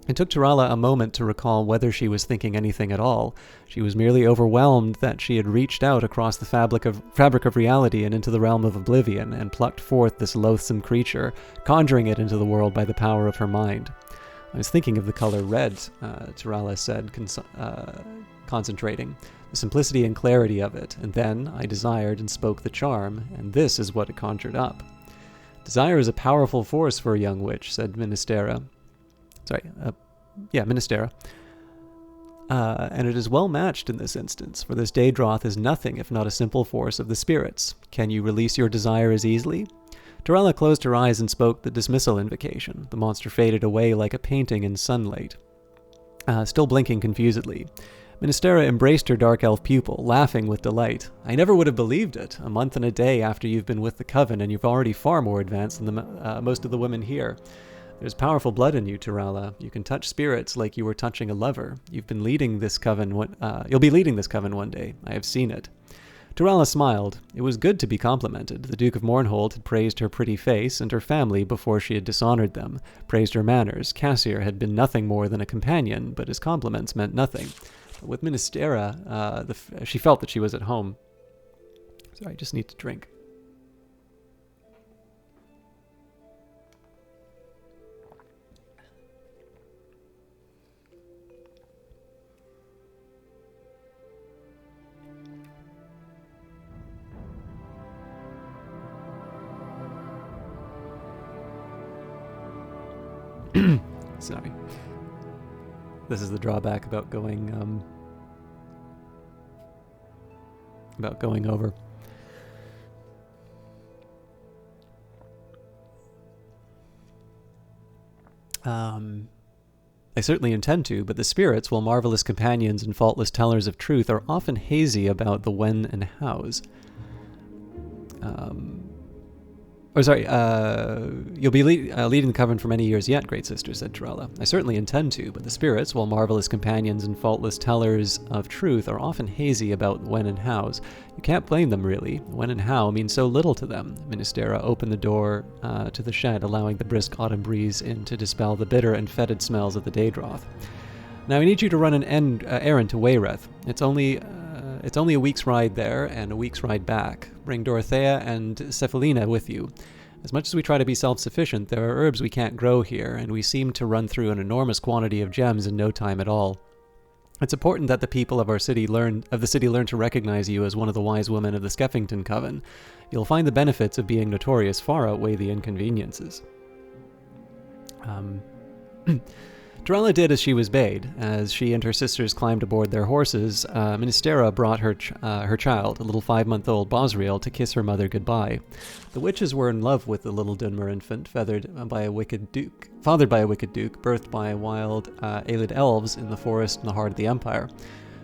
It took Turala a moment to recall whether she was thinking anything at all. She was merely overwhelmed that she had reached out across the fabric of reality and into the realm of oblivion and plucked forth this loathsome creature, conjuring it into the world by the power of her mind. "I was thinking of the color red," Turala said, concentrating. "The simplicity and clarity of it, and then I desired and spoke the charm, and this is what it conjured up." "Desire is a powerful force for a young witch," said Ministera. Ministera. "And it is well matched in this instance, for this Daedroth is nothing if not a simple force of the spirits. Can you release your desire as easily?" Turala closed her eyes and spoke the dismissal invocation. The monster faded away like a painting in sunlight, still blinking confusedly. Ministera embraced her dark elf pupil, laughing with delight. "I never would have believed it. A month and a day after you've been with the Coven, and you've already far more advanced than most of the women here. There's powerful blood in you, Turala. You can touch spirits like you were touching a lover. You've been leading this coven. You'll be leading this coven one day. I have seen it." Turala smiled. It was good to be complimented. The Duke of Mournhold had praised her pretty face and her family before she had dishonored them, praised her manners. Cassier had been nothing more than a companion, but his compliments meant nothing. But with Ministera, she felt that she was at home. Sorry, I just need to drink. Sorry. This is the drawback about going over. I certainly intend to, but the spirits, while marvelous companions and faultless tellers of truth, are often hazy about the when and hows. You'll be leading the coven for many years yet, great sister, said Torella. I certainly intend to, but the spirits, while marvelous companions and faultless tellers of truth, are often hazy about when and hows. You can't blame them, really. When and how mean so little to them. Ministera opened the door to the shed, allowing the brisk autumn breeze in to dispel the bitter and fetid smells of the Daedroth. Now I need you to run an errand to Wayreth. It's only a week's ride there and a week's ride back. Bring Dorothea and Cephalina with you. As much as we try to be self-sufficient, there are herbs we can't grow here, and we seem to run through an enormous quantity of gems in no time at all. It's important that the people of the city learn to recognize you as one of the wise women of the Skeffington Coven. You'll find the benefits of being notorious far outweigh the inconveniences. Torella did as she was bade. As she and her sisters climbed aboard their horses, Ministera brought her child, a little 5-month-old Bosriel, to kiss her mother goodbye. The witches were in love with the little Dunmer infant, fathered by a wicked duke, birthed by wild Aelid elves in the forest in the heart of the Empire.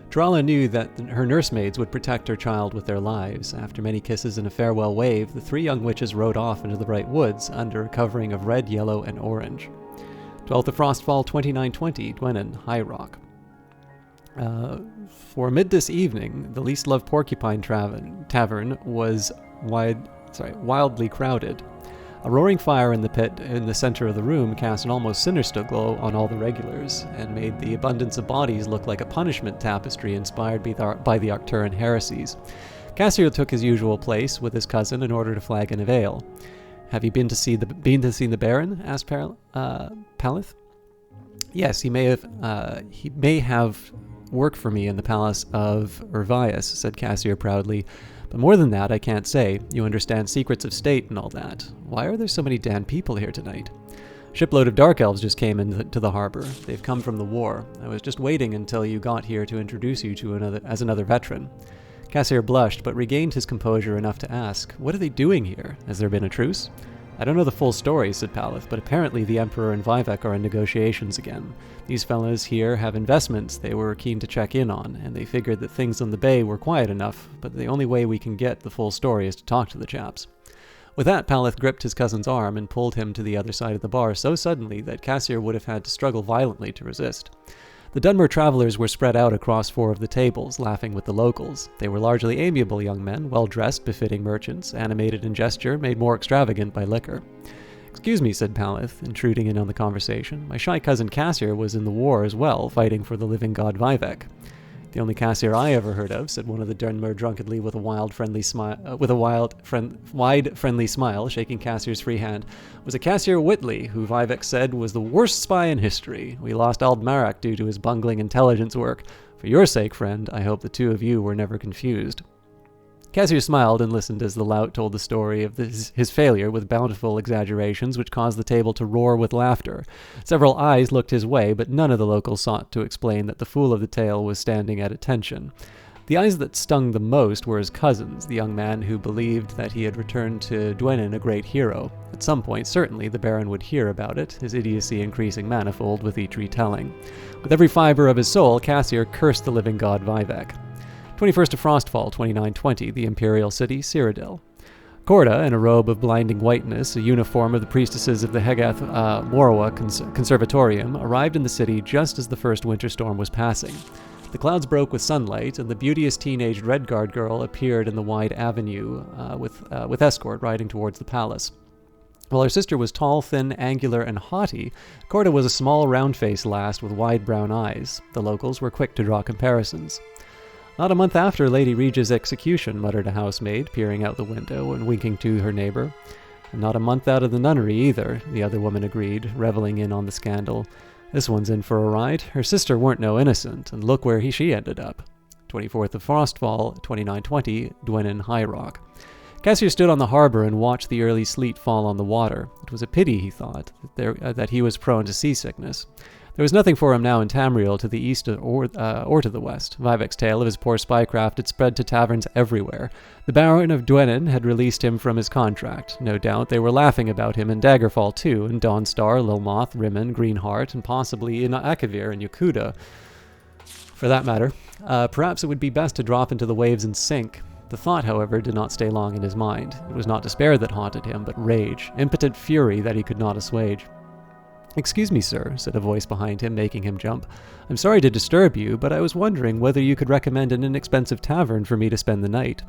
Torella knew that her nursemaids would protect her child with their lives. After many kisses and a farewell wave, the 3 young witches rode off into the bright woods under a covering of red, yellow, and orange. 12th of Frostfall 2920, Dwenin, High Rock. For mid this evening, the least loved Porcupine Tavern was wildly crowded. A roaring fire in the pit in the center of the room cast an almost sinister glow on all the regulars, and made the abundance of bodies look like a punishment tapestry inspired by the Arcturan heresies. Cassio took his usual place with his cousin in order to flag an ale. Have you been to see the Baron? Asked Palith. Yes, he may have work for me in the palace of Urvius, said Cassio proudly. But more than that, I can't say. You understand secrets of state and all that. Why are there so many damned people here tonight? A shipload of dark elves just came into the harbor. They've come from the war. I was just waiting until you got here to introduce you to another veteran. Cassir blushed, but regained his composure enough to ask, "What are they doing here? Has there been a truce?" "I don't know the full story," said Palith, "but apparently the Emperor and Vivek are in negotiations again. These fellas here have investments they were keen to check in on, and they figured that things on the bay were quiet enough, but the only way we can get the full story is to talk to the chaps." With that, Palith gripped his cousin's arm and pulled him to the other side of the bar so suddenly that Cassir would have had to struggle violently to resist. The Dunmer travelers were spread out across 4 of the tables, laughing with the locals. They were largely amiable young men, well-dressed, befitting merchants, animated in gesture, made more extravagant by liquor. "Excuse me," said Palith, intruding in on the conversation. "My shy cousin Cassir was in the war as well, fighting for the living god Vivek." "The only Cassir I ever heard of," said one of the Dunmer drunkenly with a wide, friendly smile, shaking Cassir's free hand, "was a Cassir Whitley, who Vivek said was the worst spy in history. We lost Aldmarak due to his bungling intelligence work. For your sake, friend, I hope the 2 of you were never confused." Cassir smiled and listened as the lout told the story of his failure with bountiful exaggerations which caused the table to roar with laughter. Several eyes looked his way, but none of the locals sought to explain that the fool of the tale was standing at attention. The eyes that stung the most were his cousin's, the young man who believed that he had returned to Dwenin a great hero. At some point, certainly, the Baron would hear about it, his idiocy increasing manifold with each retelling. With every fiber of his soul, Cassir cursed the living god Vivek. 21st of Frostfall, 2920, the Imperial City, Cyrodiil. Corda, in a robe of blinding whiteness, a uniform of the priestesses of the Hegath Morrowind Conservatorium, arrived in the city just as the first winter storm was passing. The clouds broke with sunlight, and the beauteous teenaged Redguard girl appeared in the wide avenue with escort riding towards the palace. While her sister was tall, thin, angular, and haughty, Corda was a small, round-faced lass with wide brown eyes. The locals were quick to draw comparisons. "Not a month after Lady Regia's execution," muttered a housemaid, peering out the window and winking to her neighbor. "And not a month out of the nunnery, either," the other woman agreed, reveling in on the scandal. "This one's in for a ride. Her sister weren't no innocent, and look where she ended up." 24th of Frostfall, 2920, Dwenin, High Rock. Cassier stood on the harbor and watched the early sleet fall on the water. It was a pity, he thought, that he was prone to seasickness. There was nothing for him now in Tamriel to the east or to the west. Vivek's tale of his poor spycraft had spread to taverns everywhere. The Baron of Dwenin had released him from his contract. No doubt they were laughing about him in Daggerfall too, in Dawnstar, Lilmoth, Rimmon, Greenheart, and possibly in Akavir and Yakuda. For that matter, perhaps it would be best to drop into the waves and sink. The thought, however, did not stay long in his mind. It was not despair that haunted him, but rage, impotent fury that he could not assuage. "Excuse me, sir," said a voice behind him, making him jump. "I'm sorry to disturb you, but I was wondering whether you could recommend an inexpensive tavern for me to spend the night."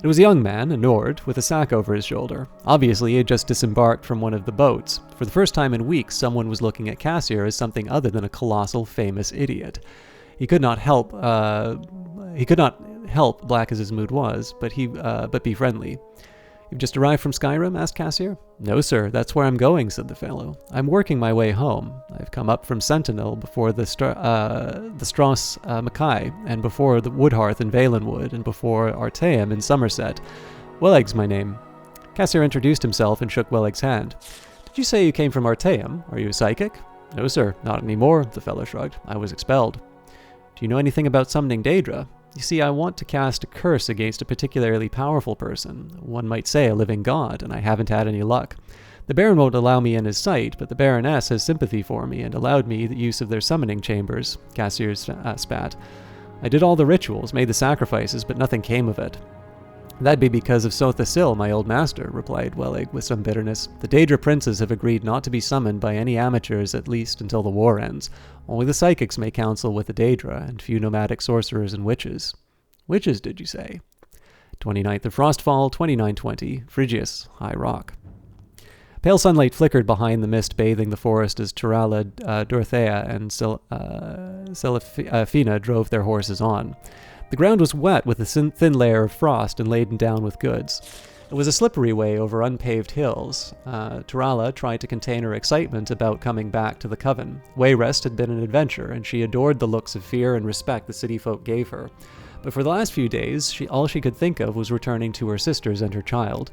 It was a young man, a Nord, with a sack over his shoulder. Obviously, he had just disembarked from one of the boats. For the first time in weeks, someone was looking at Cassier as something other than a colossal, famous idiot. He could not help, black as his mood was, but be friendly. "You've just arrived from Skyrim?" asked Cassier. "No, sir, that's where I'm going," said the fellow. "I'm working my way home. I've come up from Sentinel before the Strauss Mackay, and before the Woodhearth in Valenwood, and before Artaeum in Somerset. Wellegg's my name." Cassier introduced himself and shook Wellegg's hand. "Did you say you came from Artaeum? Are you a psychic?" "No, sir, not anymore," the fellow shrugged. "I was expelled." "Do you know anything about summoning Daedra?" "You see, I want to cast a curse against a particularly powerful person, one might say a living god, and I haven't had any luck. The Baron won't allow me in his sight, but the Baroness has sympathy for me and allowed me the use of their summoning chambers." Cassier spat. "I did all the rituals, made the sacrifices, but nothing came of it." "That'd be because of Sotha Sil, my old master," replied Wellegg with some bitterness. "The Daedra princes have agreed not to be summoned by any amateurs, at least until the war ends. Only the psychics may counsel with the Daedra, and few nomadic sorcerers and witches." "Witches, did you say?" 29th of Frostfall, 2920, Phrygius, High Rock. Pale sunlight flickered behind the mist bathing the forest as Turala, Dorothea, and Selefina drove their horses on. The ground was wet with a thin layer of frost and laden down with goods. It was a slippery way over unpaved hills. Turala tried to contain her excitement about coming back to the Coven. Wayrest had been an adventure, and she adored the looks of fear and respect the city folk gave her. But for the last few days, all she could think of was returning to her sisters and her child.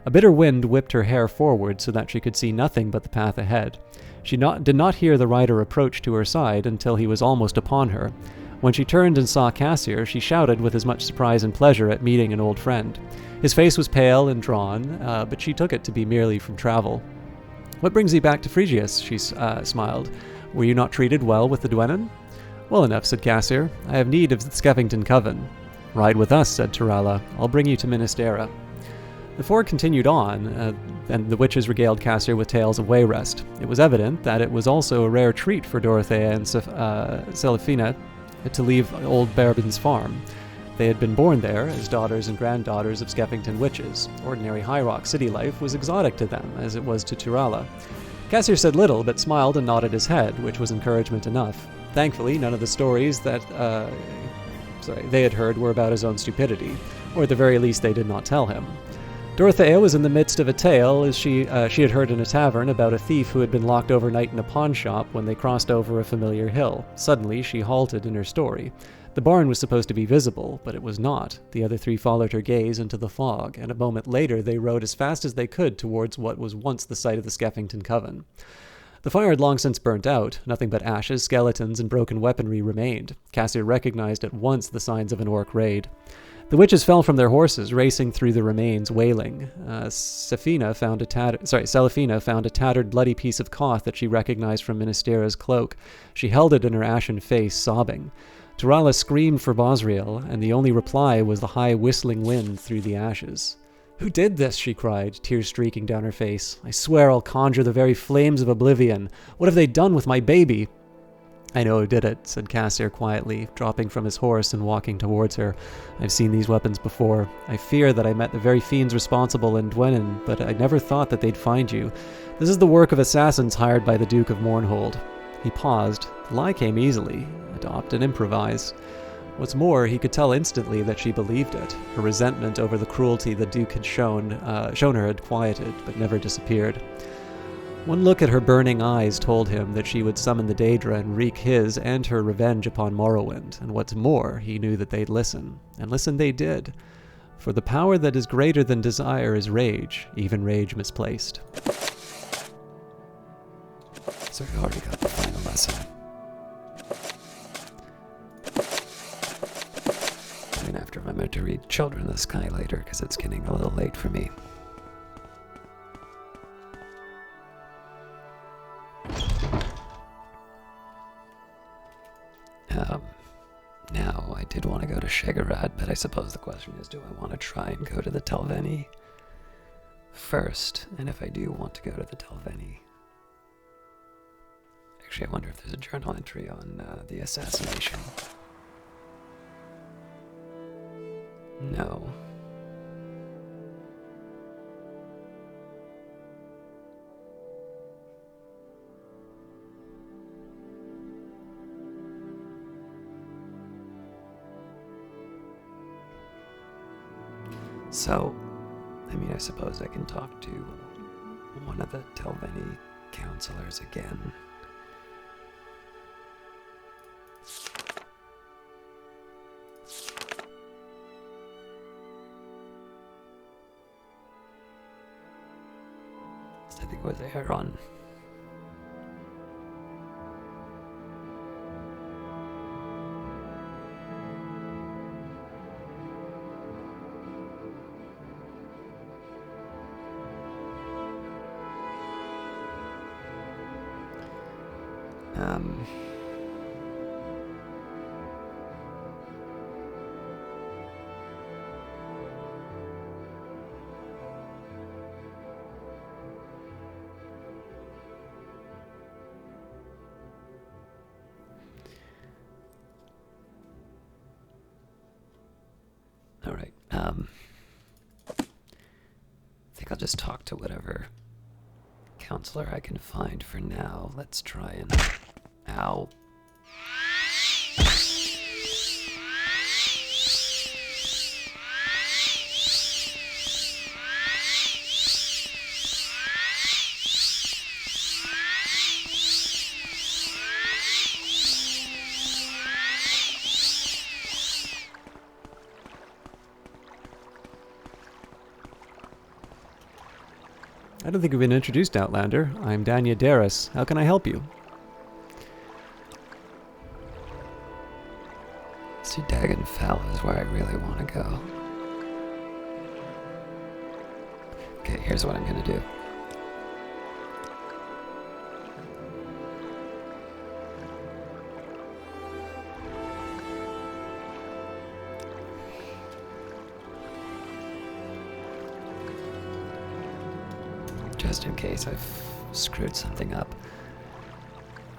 A bitter wind whipped her hair forward so that she could see nothing but the path ahead. She did not hear the rider approach to her side until he was almost upon her. When she turned and saw Cassier, she shouted with as much surprise and pleasure at meeting an old friend. His face was pale and drawn, but she took it to be merely from travel. "What brings you back to Phrygius?" she smiled. "Were you not treated well with the Dwenin?" "Well enough," said Cassier. "I have need of the Skeffington Coven." "Ride with us," said Turala. "I'll bring you to Ministera." The four continued on, and the witches regaled Cassier with tales of Wayrest. It was evident that it was also a rare treat for Dorothea and Selefina to leave old Barbin's farm. They had been born there as daughters and granddaughters of Skeffington witches. Ordinary High Rock city life was exotic to them, as it was to Turala. Cassier said little, but smiled and nodded his head, which was encouragement enough. Thankfully, none of the stories that they had heard were about his own stupidity, or at the very least they did not tell him. Dorothea was in the midst of a tale as she had heard in a tavern about a thief who had been locked overnight in a pawn shop when they crossed over a familiar hill. Suddenly, she halted in her story. The barn was supposed to be visible, but it was not. The other three followed her gaze into the fog, and a moment later they rode as fast as they could towards what was once the site of the Skeffington Coven. The fire had long since burnt out. Nothing but ashes, skeletons, and broken weaponry remained. Cassier recognized at once the signs of an orc raid. The witches fell from their horses, racing through the remains, wailing. Selefina found a tattered, bloody piece of cloth that she recognized from Ministera's cloak. She held it in her ashen face, sobbing. Turala screamed for Bosriel, and the only reply was the high, whistling wind through the ashes. "Who did this?" she cried, tears streaking down her face. "I swear I'll conjure the very flames of oblivion. What have they done with my baby?" "I know who did it," said Cassier quietly, dropping from his horse and walking towards her. "I've seen these weapons before. I fear that I met the very fiends responsible in Dwenin, but I never thought that they'd find you. This is the work of assassins hired by the Duke of Mournhold." He paused. The lie came easily. Adopt and improvise. What's more, he could tell instantly that she believed it. Her resentment over the cruelty the Duke had shown her had quieted, but never disappeared. One look at her burning eyes told him that she would summon the Daedra and wreak his and her revenge upon Morrowind, and what's more, he knew that they'd listen. And listen they did. For the power that is greater than desire is rage, even rage misplaced. So we already got the final lesson. I'm gonna have to remember to read Children of the Sky later, because it's getting a little late for me. Now, I did want to go to Shegarad, but I suppose the question is, do I want to try and go to the Telveni first? And if I do want to go to the Telveni... Actually, I wonder if there's a journal entry on the assassination. No. So, I mean, I suppose I can talk to one of the Telveni counselors again. I think it was Aaron. All right. I think I'll just talk to whatever counselor I can find for now. Let's try and... Ow. I don't think we've been introduced, Outlander. I'm Danya Darris. How can I help you? See, Dagenfell is where I really want to go. Okay, here's what I'm gonna do. Just in case I've screwed something up.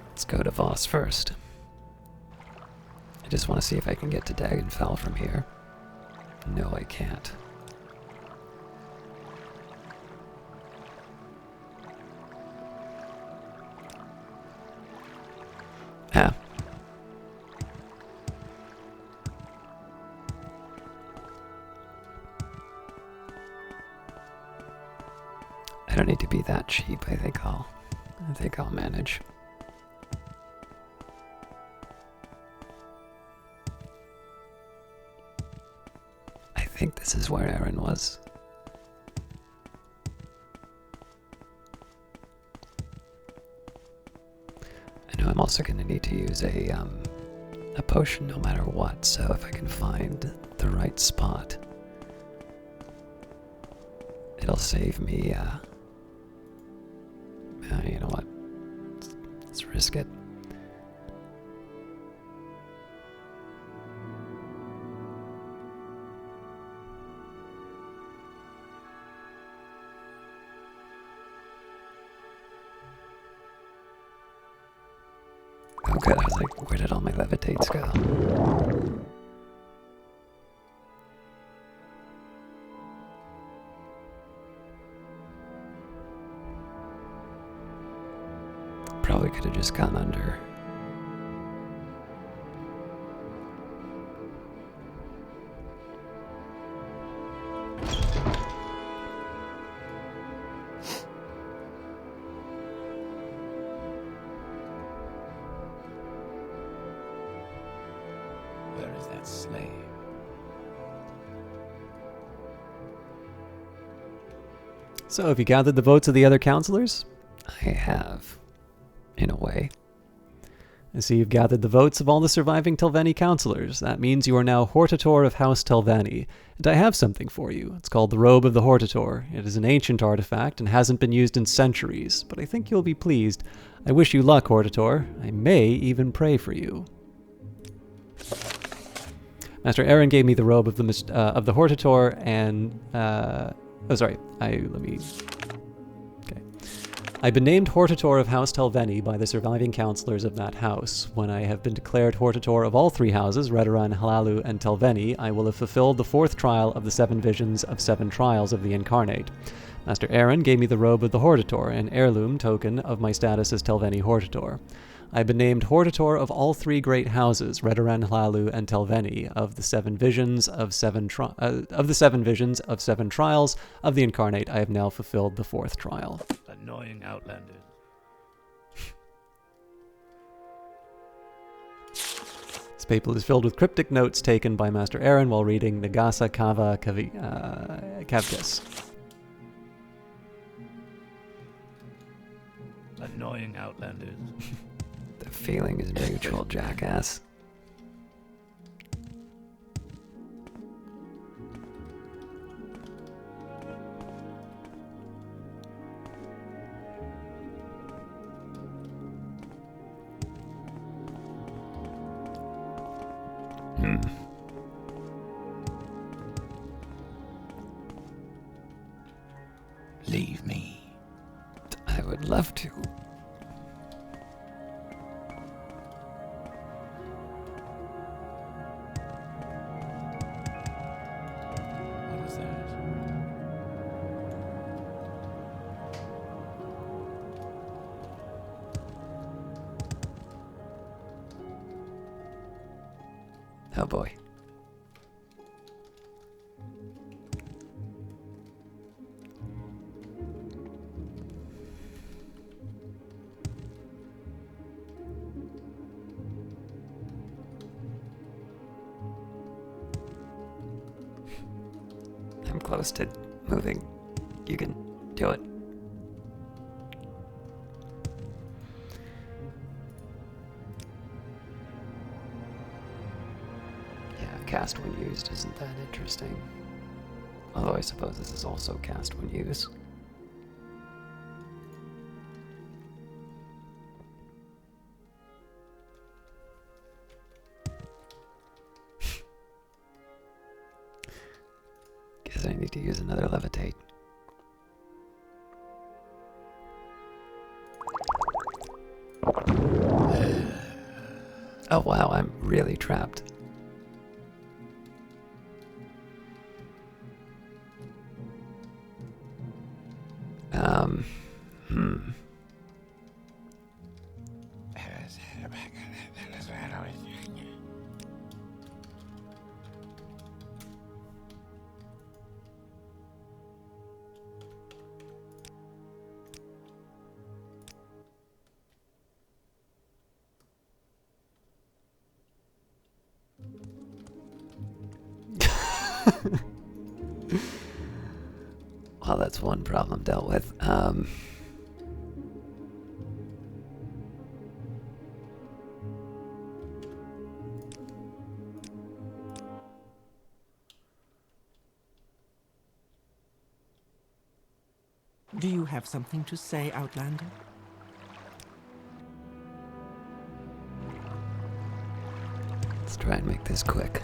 Let's go to Voss first. I just want to see if I can get to Dagenfell from here. No, I can't. Ah. I don't need to be that cheap. I think I'll manage. I think this is where Aaron was. I know I'm also going to need to use a potion no matter what, so if I can find the right spot, it'll save me, you know what? Let's risk it. Oh good, I was like, where did all my levitates go? Probably could have just gone under. Where is that slave? So, have you gathered the votes of the other councillors? I have, in a way. I see you've gathered the votes of all the surviving Telvanni councillors. That means you are now Hortator of House Telvanni, and I have something for you. It's called the Robe of the Hortator. It is an ancient artifact and hasn't been used in centuries, but I think you'll be pleased. I wish you luck, Hortator. I may even pray for you. Master Aaron gave me the robe of the Hortator, and I've been named Hortator of House Telvanni by the surviving councillors of that house. When I have been declared Hortator of all three houses, Redoran, Halalu, and Telvanni, I will have fulfilled the fourth trial of the 7 visions of 7 trials of the Incarnate. Master Aaron gave me the robe of the Hortator, an heirloom token of my status as Telvanni Hortator. I've been named Hortator of all 3 great houses, Redoran, Halalu, and Telvanni, of the 7 visions of 7 trials of the Incarnate. I have now fulfilled the 4th trial. Annoying outlanders. This paper is filled with cryptic notes taken by Master Aaron while reading Nagasa Kava Kavkas. Annoying outlanders. The feeling is mutual, jackass. Leave me. I would love to. What was that? Oh boy. I'm close to moving. You can do it. Yeah, cast when used isn't that interesting. Although I suppose this is also cast when used. Guess I need to use another levitate. Oh wow, I'm really trapped. Well, that's one problem dealt with. Do you have something to say, Outlander? Let's try and make this quick.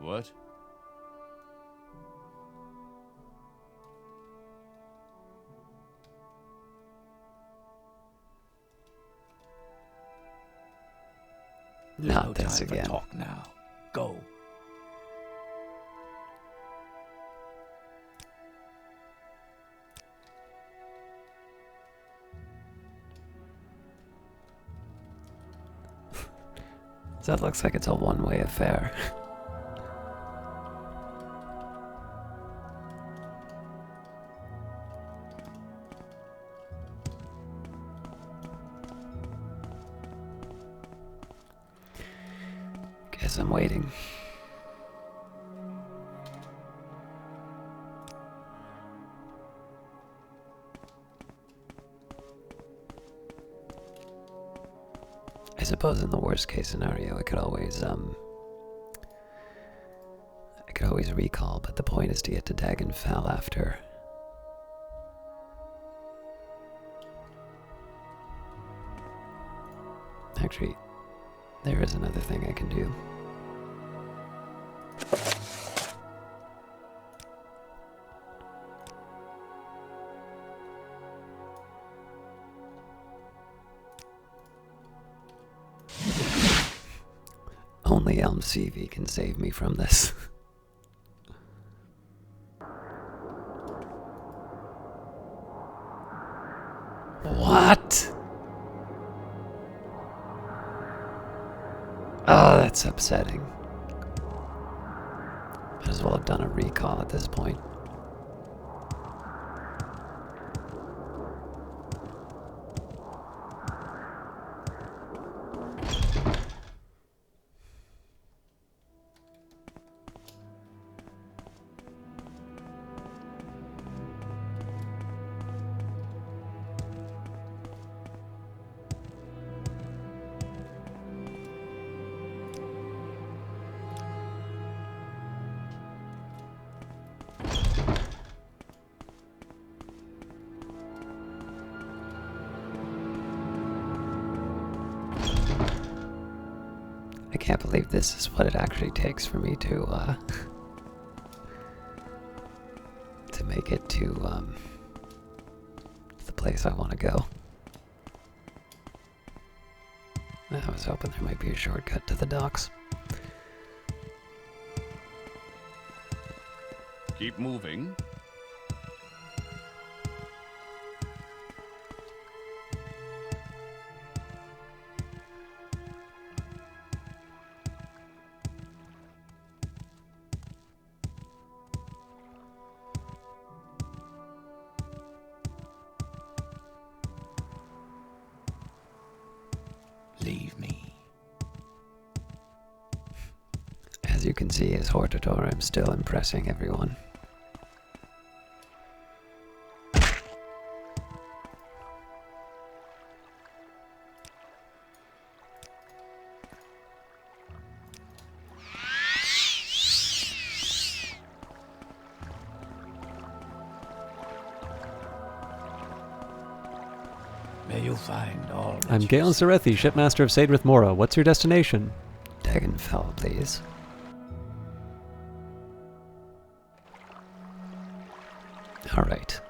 What? There's Not no this time again. for talk now. Go. So that looks like it's a one-way affair. Guess I'm waiting. I suppose in the worst case scenario, I could always recall, but the point is to get to Dagenfell after. Actually, there is another thing I can do. Only Elm CV can save me from this. What? Oh, that's upsetting. Might as well have done a recall at this point. I can't believe this is what it actually takes for me to make it to the place I want to go. I was hoping there might be a shortcut to the docks. Keep moving. Leave me. As you can see, as Hortator, I'm still impressing everyone. May you find all. I'm Galen Serethi, shipmaster of Sadrith Mora. What's your destination? Dagenfell, please. Alright.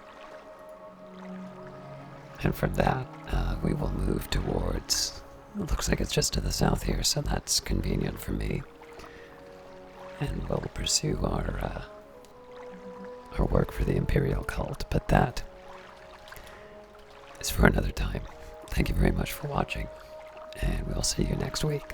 And from that, we will move towards... It looks like it's just to the south here, so that's convenient for me. And we'll pursue our work for the Imperial cult, but that is for another time. Thank you very much for watching, and we'll see you next week.